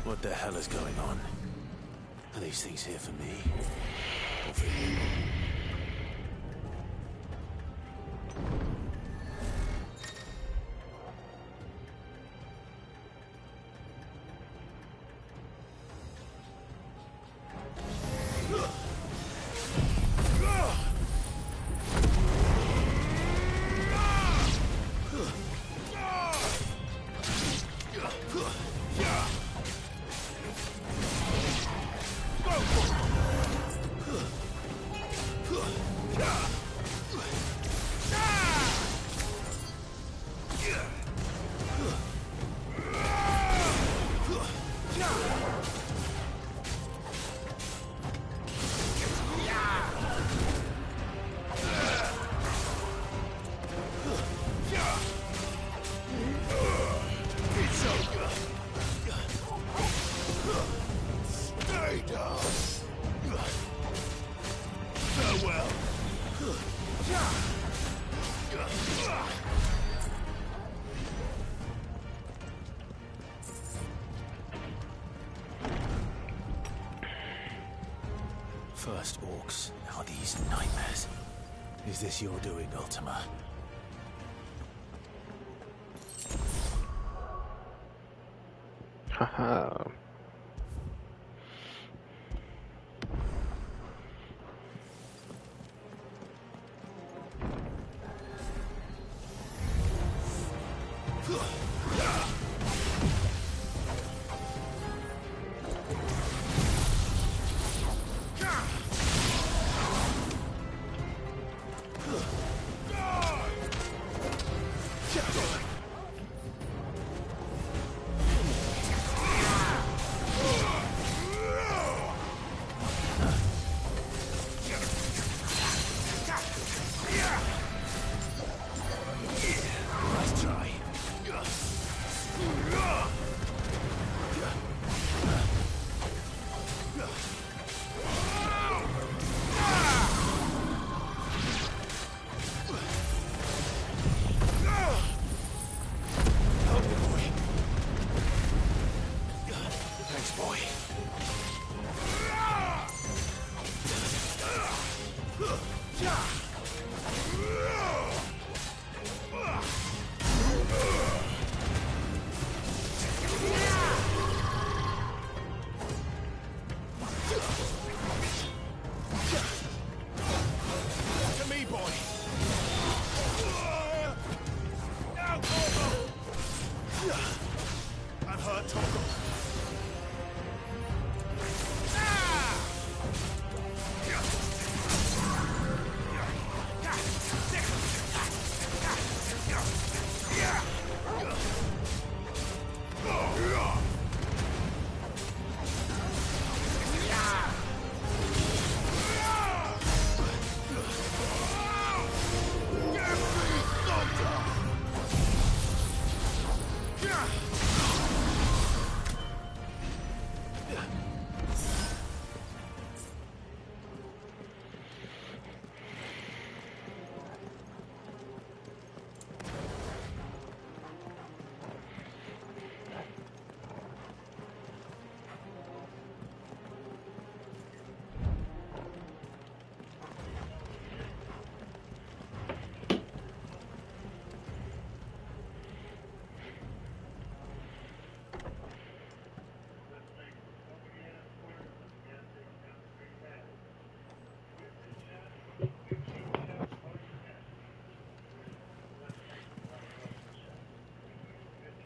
What the hell is going on? Are these things here for me? Or for you? Farewell. First orcs, now these nightmares. Is this your doing, Ultima? Haha.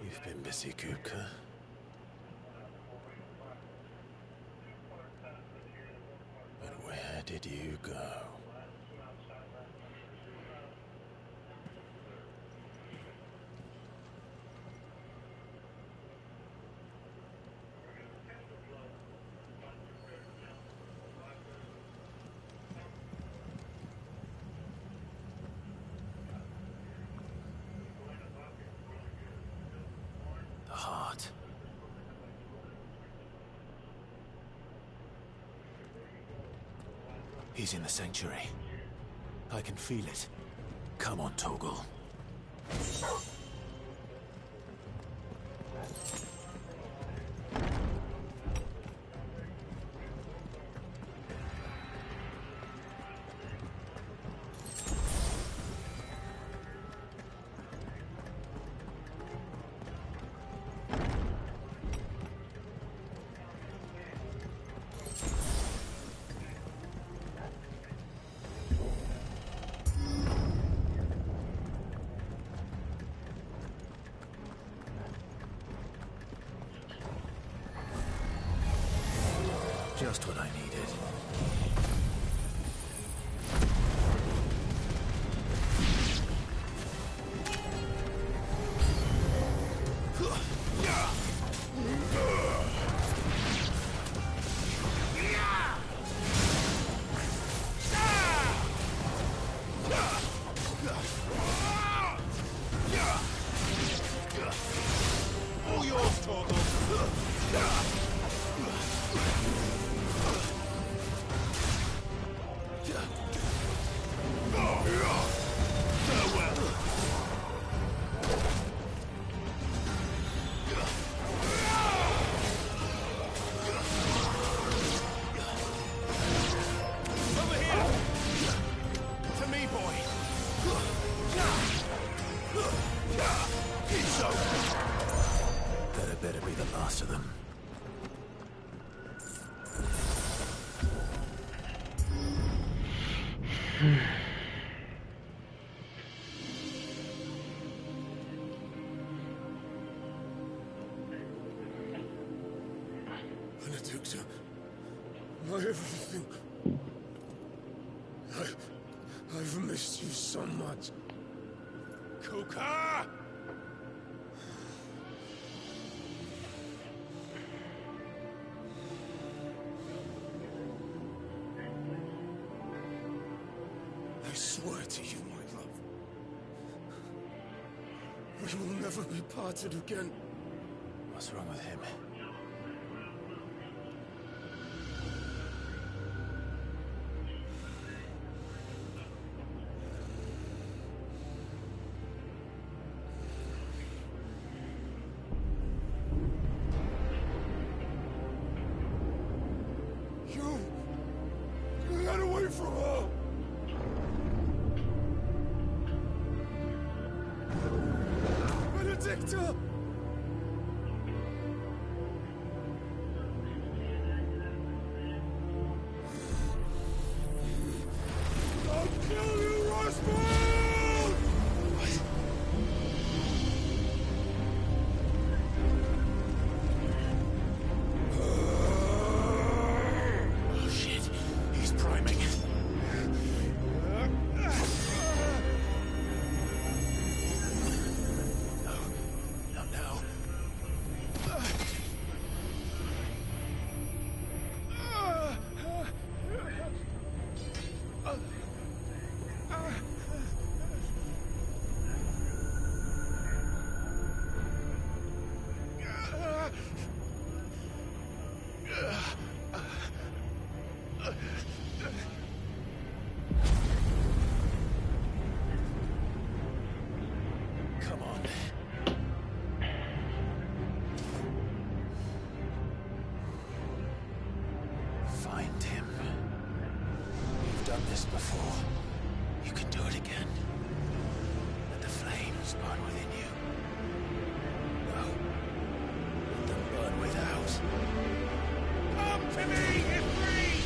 You've been busy, Kupka. But where did you go? The heart. He's in the sanctuary. I can feel it. Come on, Torgal. Just what I needed. All yours, Torgal. Benedicta, my everything. I've missed you so much. Coca! I swear to you, my love, we will never be parted again. What's wrong with him? You got away from her! Benedicta! I'll kill you, Roswell! Oh shit, he's priming. Not now. Come on. Find him. You've done this before. You can do it again. Let the flames burn within you. No. Let them burn without. Come to me, Ifrit!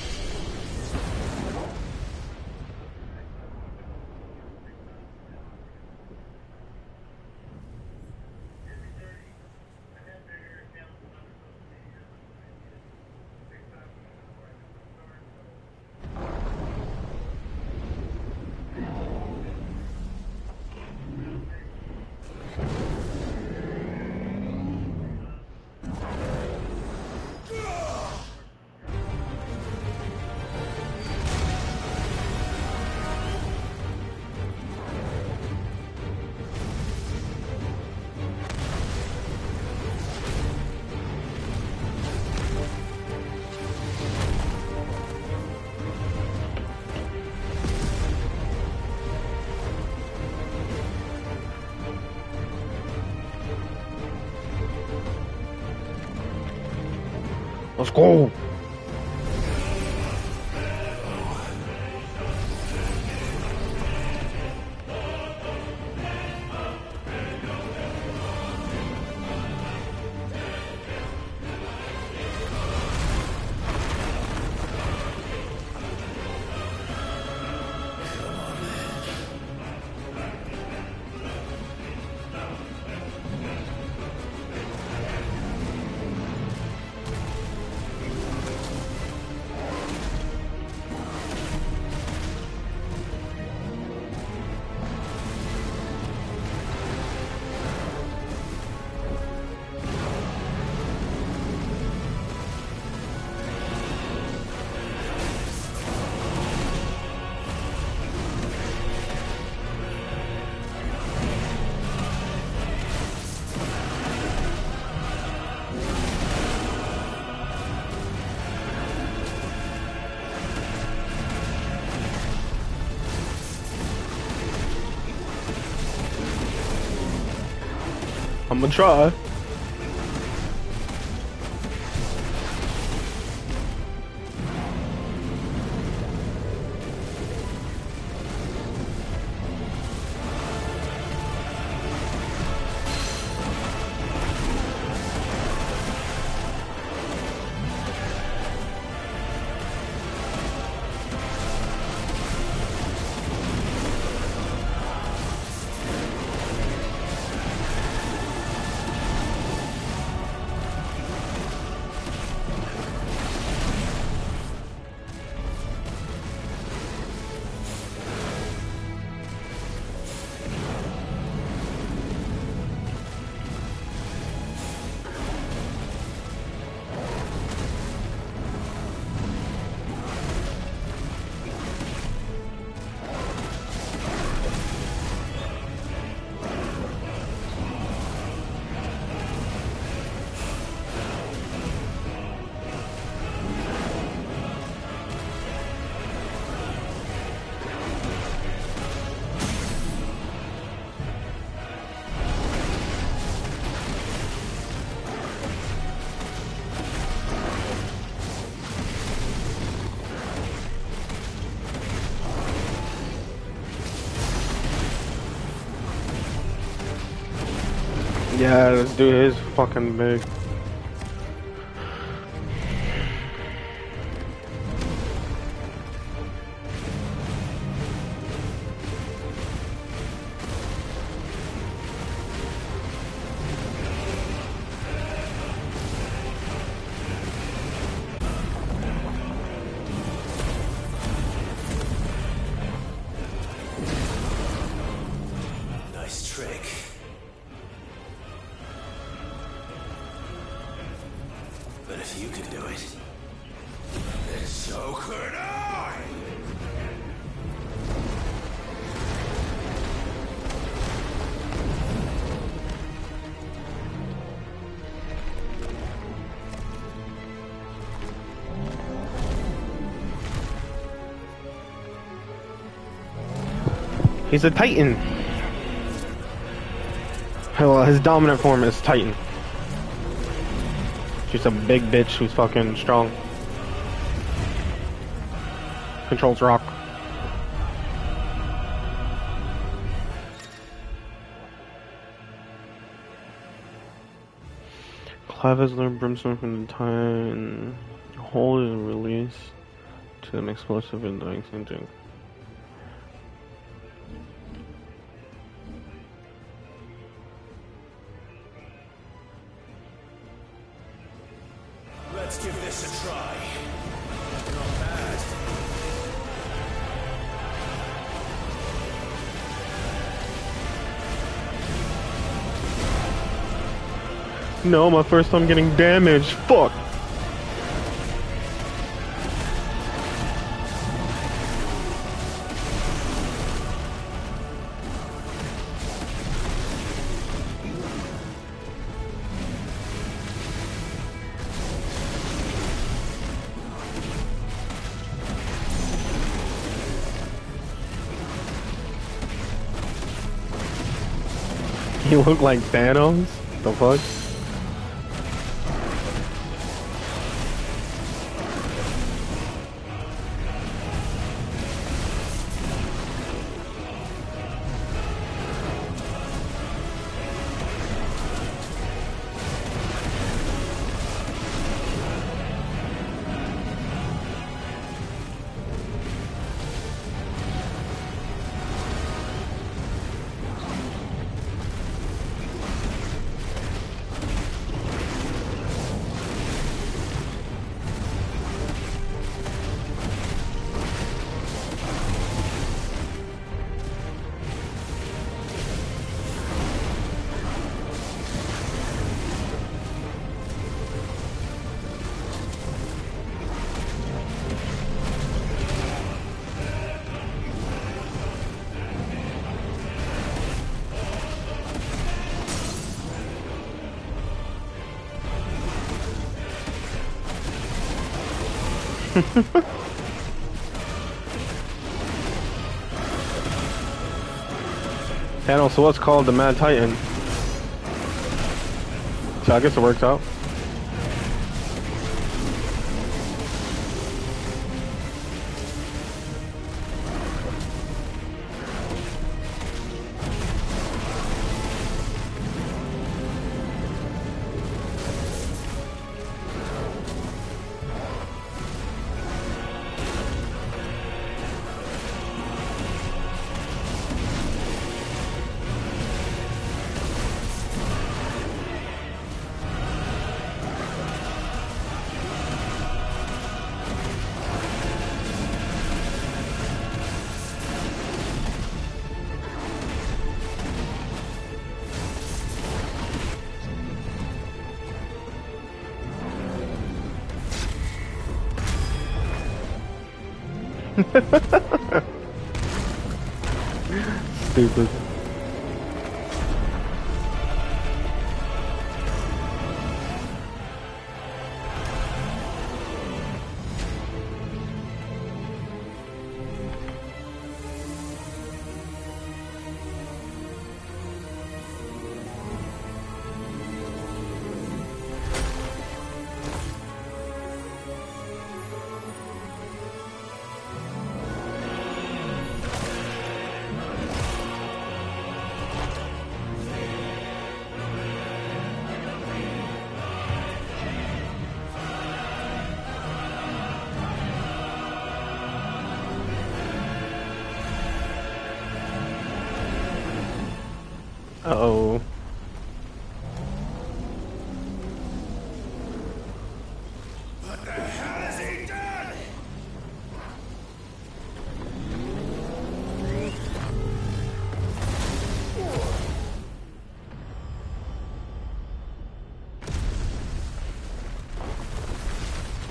Let's go. I'm gonna try. Yeah, this dude is fucking big. Nice trick. But if you can do it, then so could I! He's a Titan. Well, his dominant form is Titan. She's a big bitch who's fucking strong. Controls rock. Clive has learned Brimstone from the Titan. Hold and release to an explosive and dying engine. Let's give this a try. Not bad. No, my first time getting damaged. Fuck. You look like Thanos? The fuck? Thanos, so what's called the Mad Titan? So I guess it works out. Stupid. Uh-oh. What the hell has he done?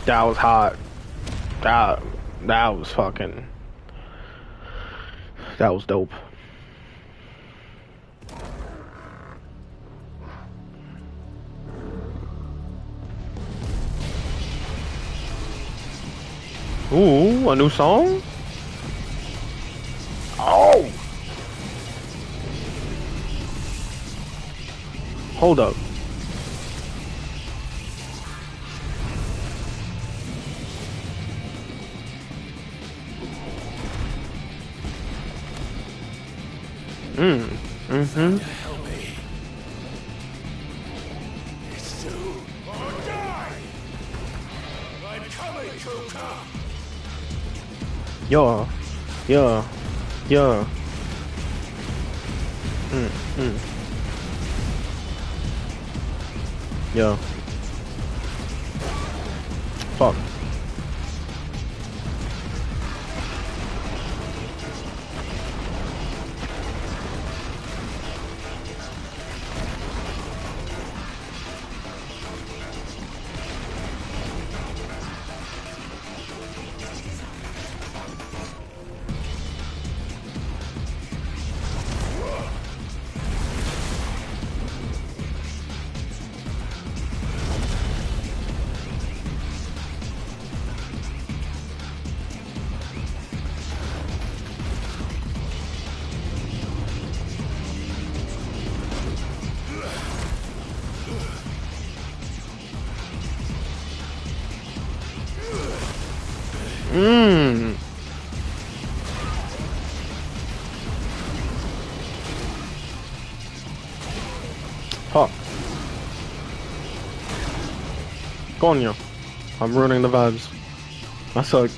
That was hot. That was fucking. That was dope. Ooh, a new song? Oh! Hold up. Mm-hmm. Help me. It's you or die. I'm coming, Joker. Yeah. Yeah. Fuck. Fuck. Coño. I'm ruining the vibes. I suck.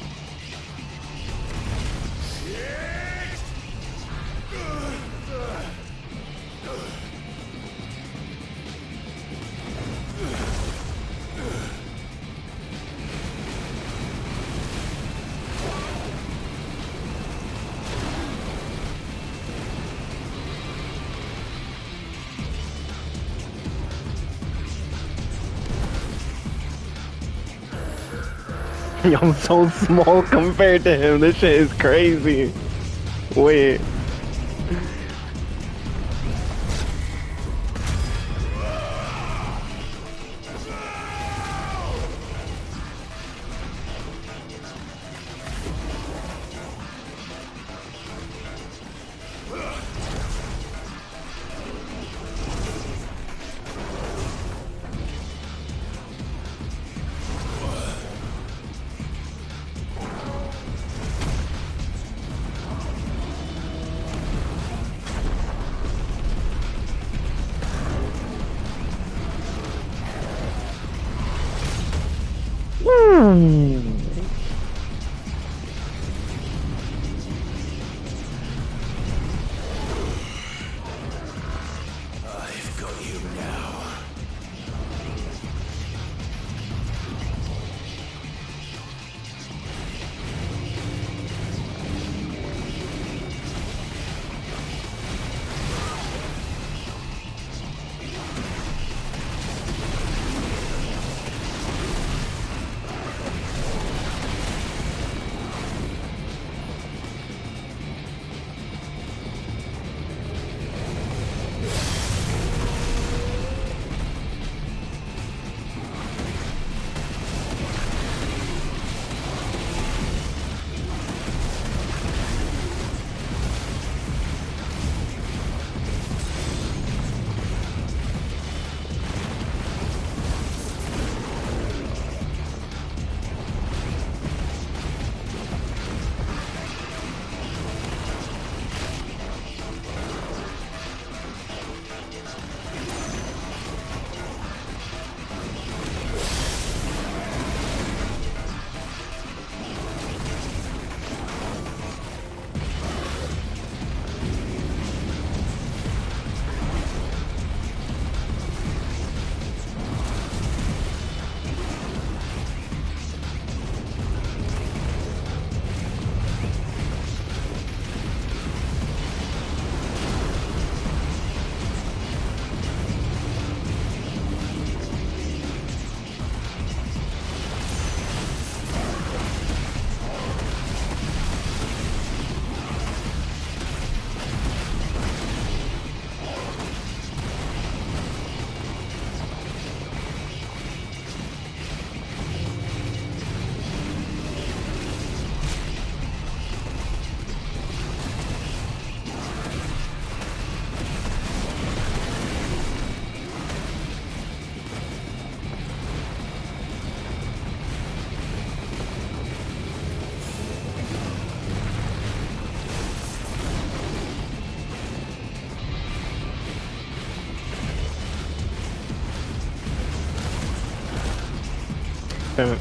I'm so small compared to him. This shit is crazy. Wait. I've got you now. Damn it.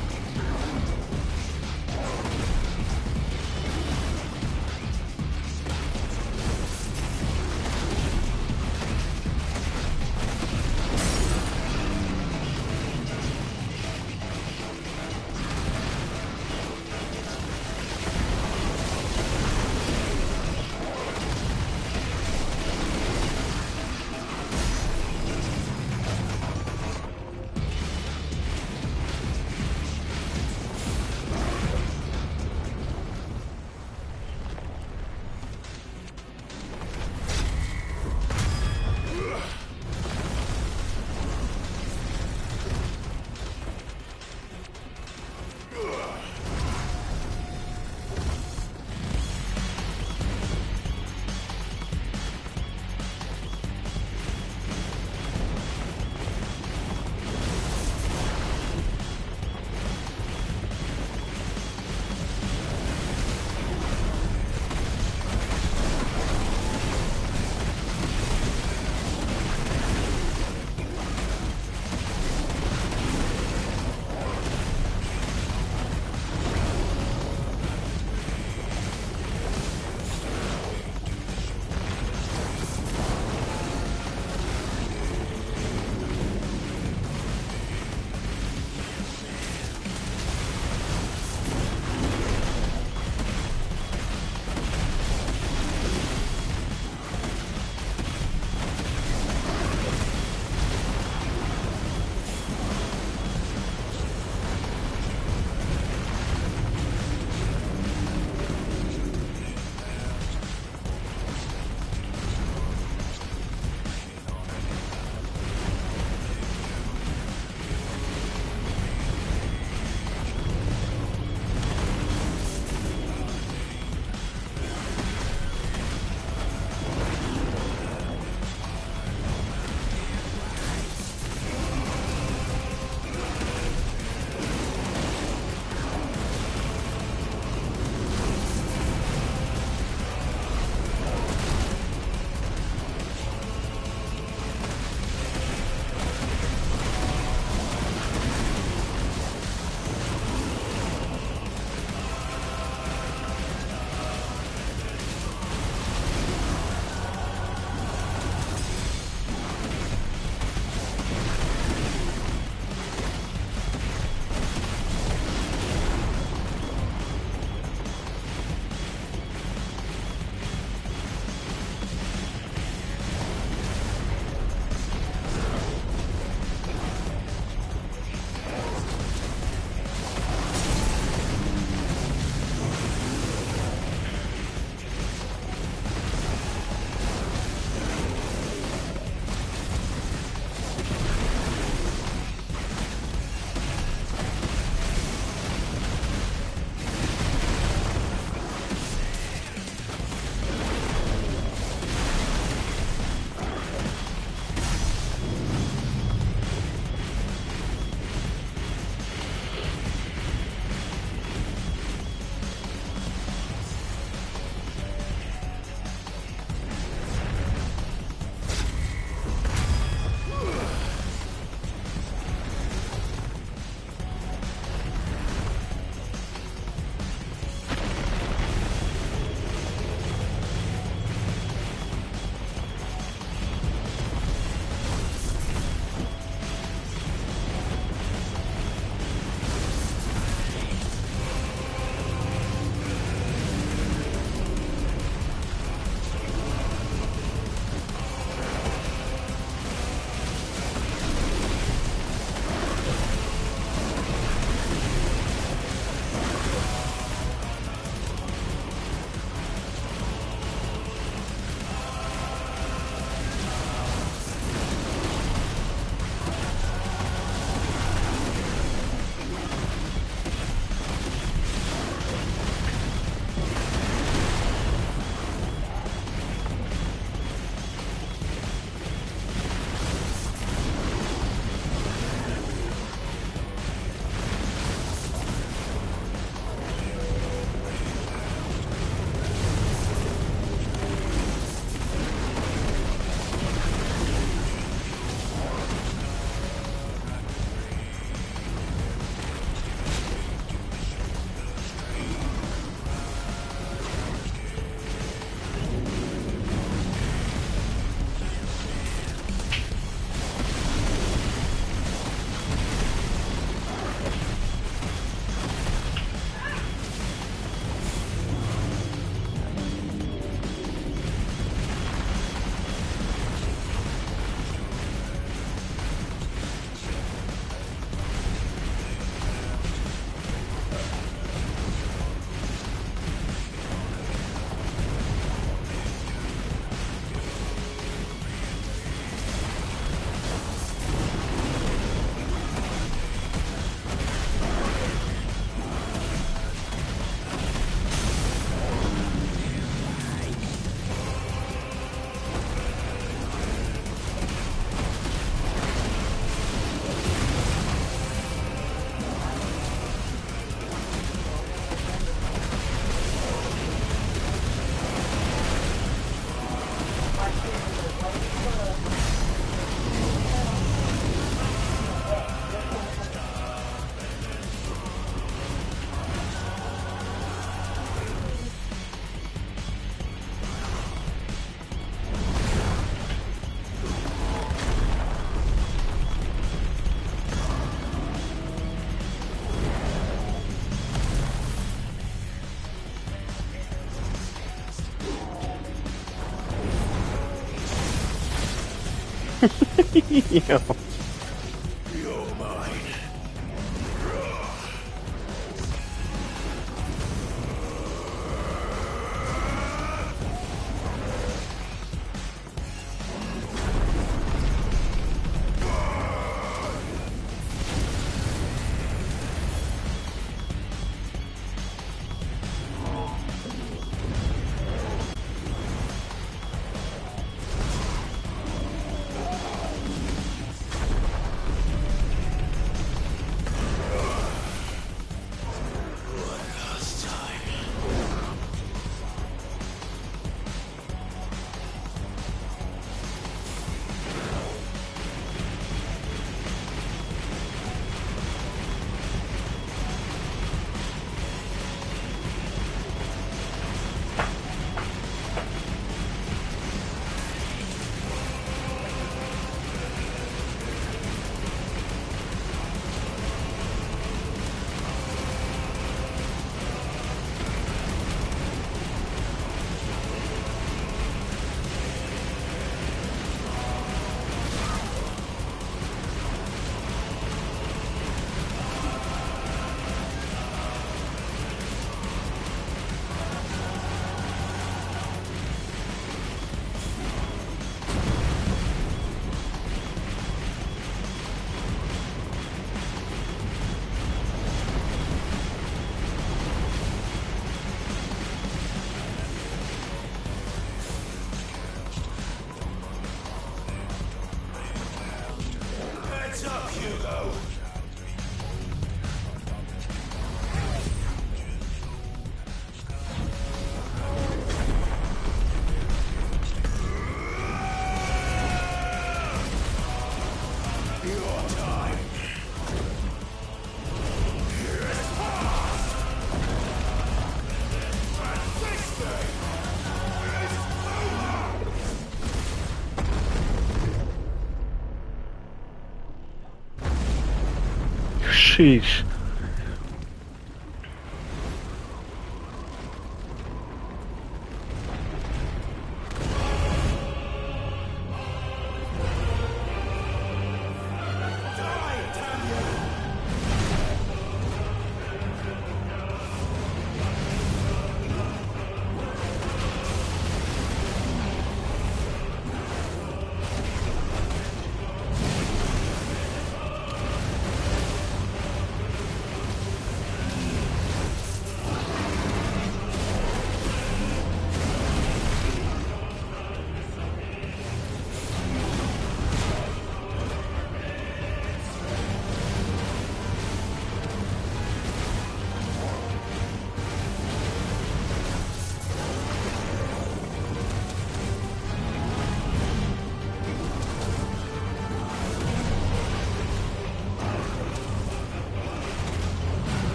Yo. You're mine. Heads up, Hugo! Your time. Sheesh.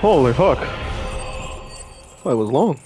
Holy fuck. That was long.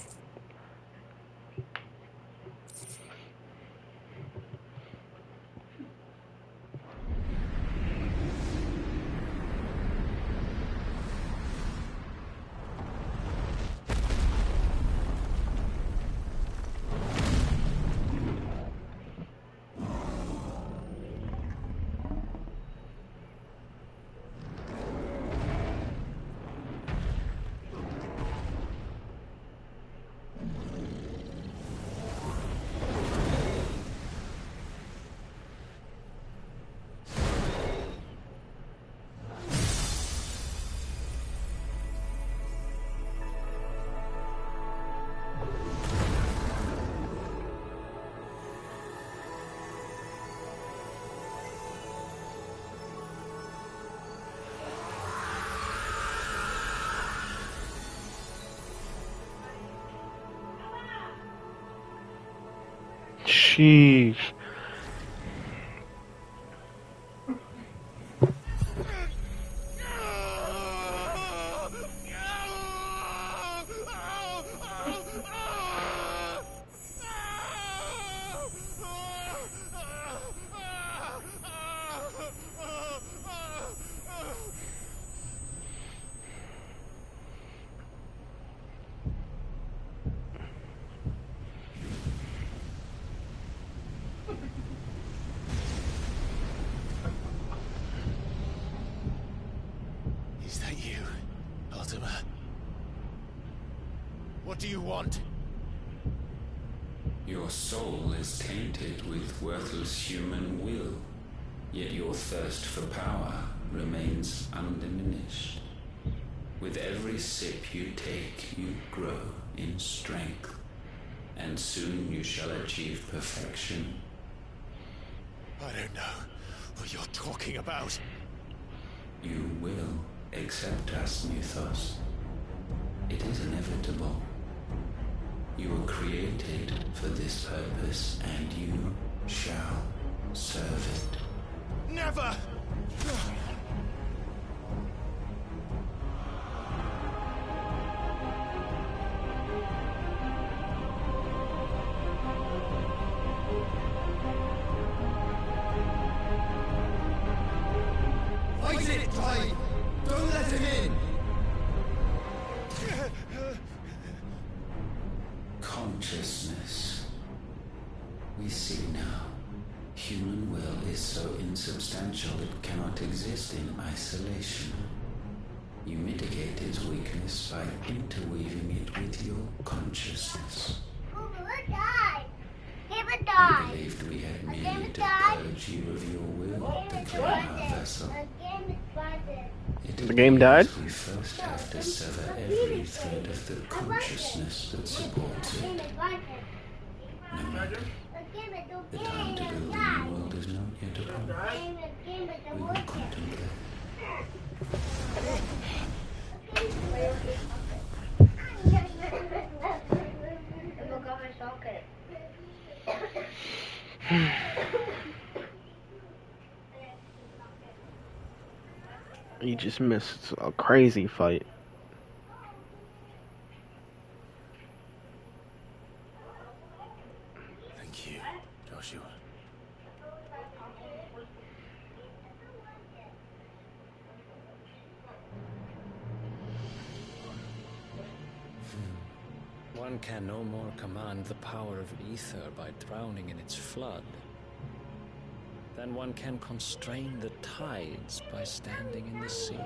Sheesh. Is that you, Ultima? What do you want? Your soul is tainted with worthless human will, yet your thirst for power remains undiminished. With every sip you take, you grow in strength, and soon you shall achieve perfection. I don't know what you're talking about. You will accept us, Mythos. It is inevitable. You were created for this purpose, and you shall serve it. Never! Fight it, Tide! Don't let him in! Consciousness. We see now. Human will is so insubstantial it cannot exist in isolation. You mitigate its weakness by interweaving it with your consciousness. We believed we had merely to purge you of your will to claim our vessel. The game died? We first have to sever every thread of the consciousness that supports it. No matter. The time to build a new world is not yet upon. We will contemplate. You just missed a crazy fight. Thank you, Joshua. One can no more command the power of ether by drowning in its flood than one can constrain the tides by standing in the sea.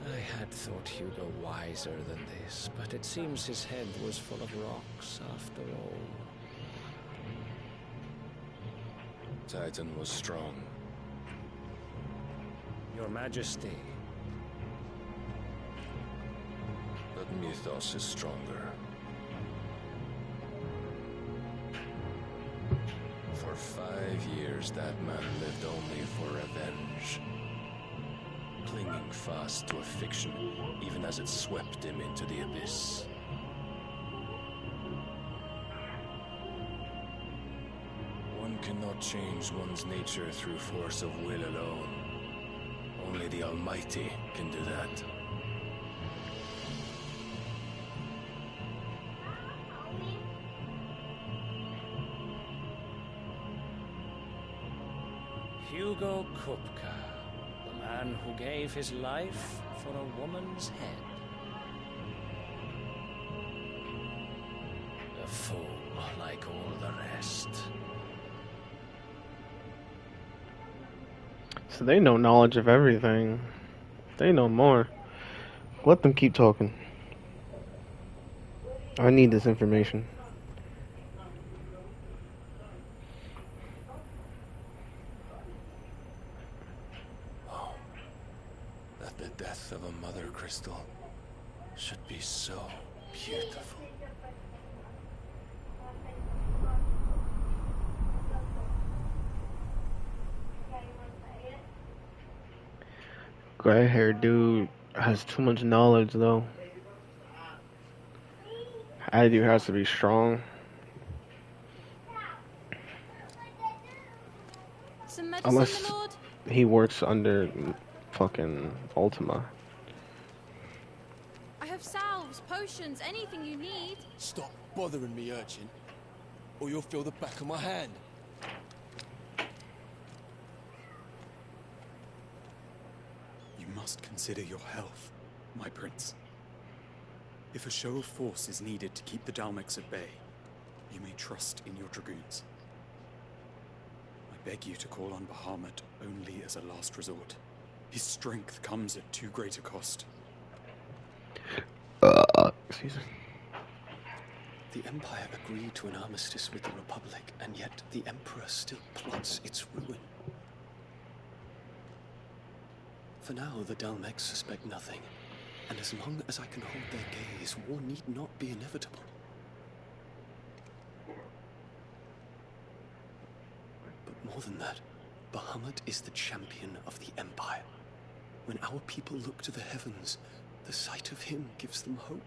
I had thought Hugo wiser than this, but it seems his head was full of rocks after all. Titan was strong. Your Majesty. But Mythos is stronger. For 5 years, that man lived only for revenge. Clinging fast to a fiction, even as it swept him into the abyss. One cannot change one's nature through force of will alone. Only the Almighty can do that. Hugo Kupka, the man who gave his life for a woman's head. A fool like all the rest. So they know knowledge of everything. They know more. Let them keep talking. I need this information. That the death of a mother crystal should be so beautiful. Gray-haired dude has too much knowledge, though. Adu has to be strong. Some medicine, Unless my lord? he works under fucking Ultima. I have salves, potions, anything you need. Stop bothering me, urchin, or you'll feel the back of my hand. You must consider your health, my prince. If a show of force is needed to keep the Dalmex at bay, you may trust in your dragoons. I beg you to call on Bahamut only as a last resort. His strength comes at too great a cost. Excuse me. The Empire agreed to an armistice with the Republic, and yet the Emperor still plots its ruin. For now, the Dalmex suspect nothing, and as long as I can hold their gaze, war need not be inevitable. But more than that, Bahamut is the champion of the Empire. When our people look to the heavens, the sight of him gives them hope.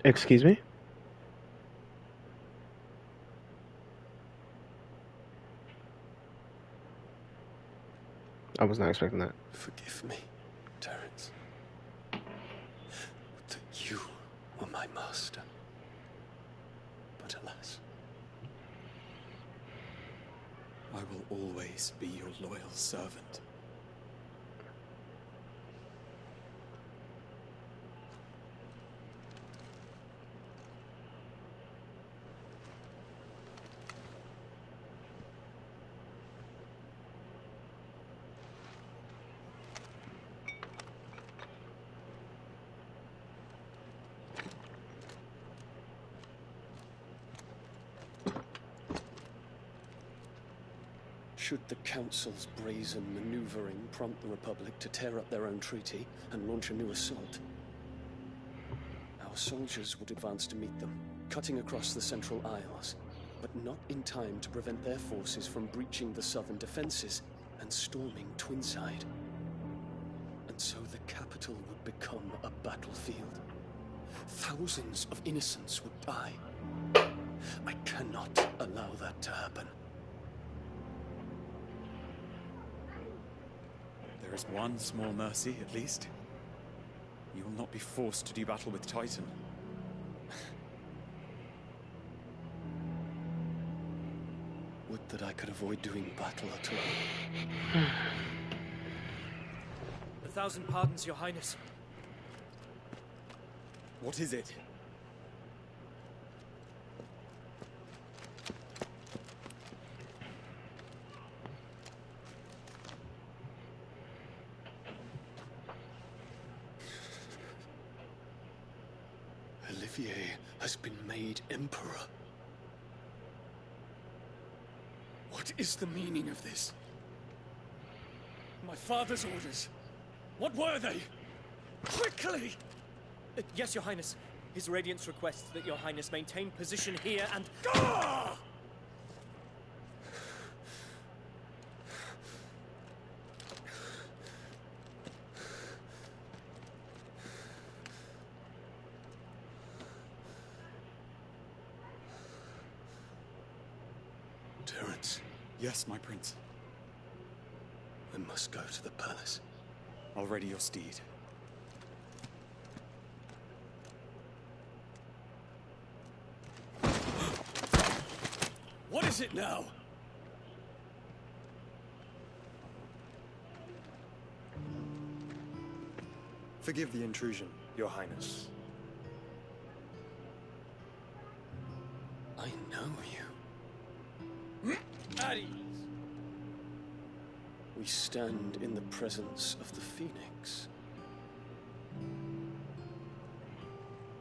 Excuse me? I was not expecting that. Forgive me, Terence. That you were my master. But alas. I will always be your loyal servant. Should the Council's brazen maneuvering prompt the Republic to tear up their own treaty and launch a new assault, our soldiers would advance to meet them, cutting across the Central Isles, but not in time to prevent their forces from breaching the southern defenses and storming Twinside. And so the capital would become a battlefield. Thousands of innocents would die. I cannot allow that to happen. There is one small mercy, at least. You will not be forced to do battle with Titan. Would that I could avoid doing battle at all. 1,000 pardons, Your Highness. What is it? Olivier has been made Emperor. What is the meaning of this? My father's orders. What were they? Quickly! Yes, Your Highness. His Radiance requests that Your Highness maintain position here and... Gah! guards? Yes, my prince. I must go to the palace. I'll ready your steed. What is it now? Forgive the intrusion, Your Highness. I know you. At ease. We stand in the presence of the Phoenix.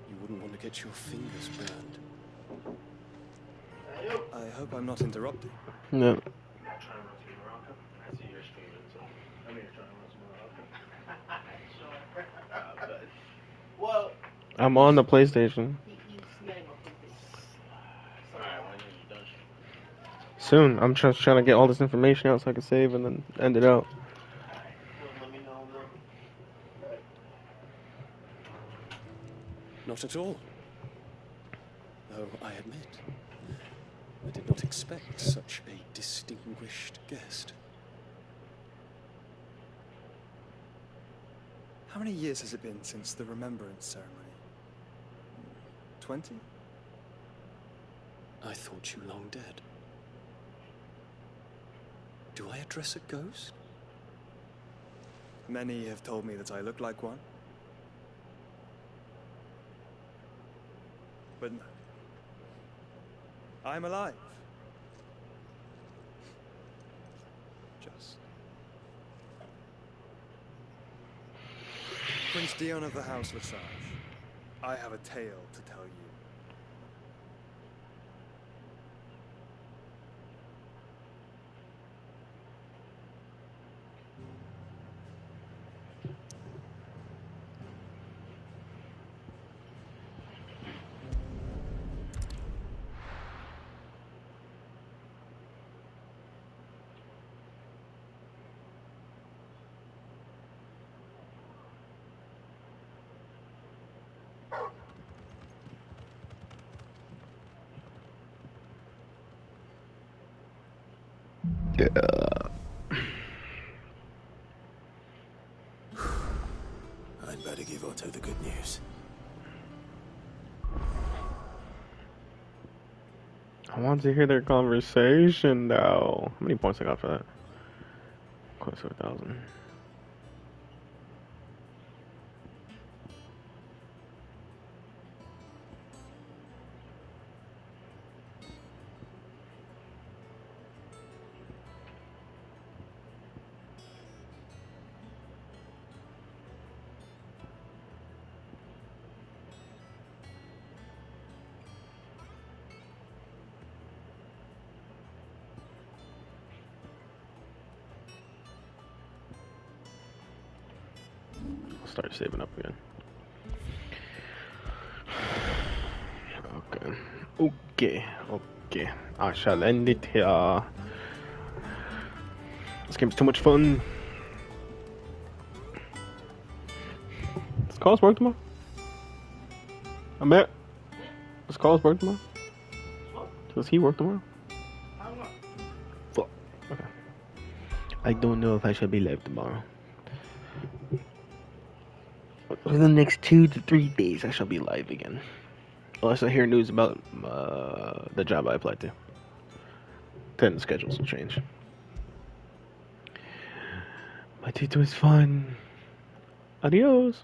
You wouldn't want to get your fingers burned. I hope I'm not interrupting. No. Well, I'm on the PlayStation. Soon. I'm just trying to get all this information out so I can save and then end it out. Not at all. Though I admit, I did not expect such a distinguished guest. How many years has it been since the Remembrance ceremony? 20? I thought you long dead. Do I address a ghost? Many have told me that I look like one. But no. I'm alive. Just. Prince Dion of the House Lesage, I have a tale to tell you. I'd better give Otto the good news. I want to hear their conversation, though. How many points I got for that? Close to 1,000. Start saving up again. Okay. I shall end it here. This game's too much fun. Does Carlos work tomorrow? Does Carlos work tomorrow? Does he work tomorrow? Fuck. Okay. I don't know if I shall be live tomorrow. For the next 2 to 3 days, I shall be live again. Unless I hear news about the job I applied to. Then the schedules will change. My tutor is fun. Adios.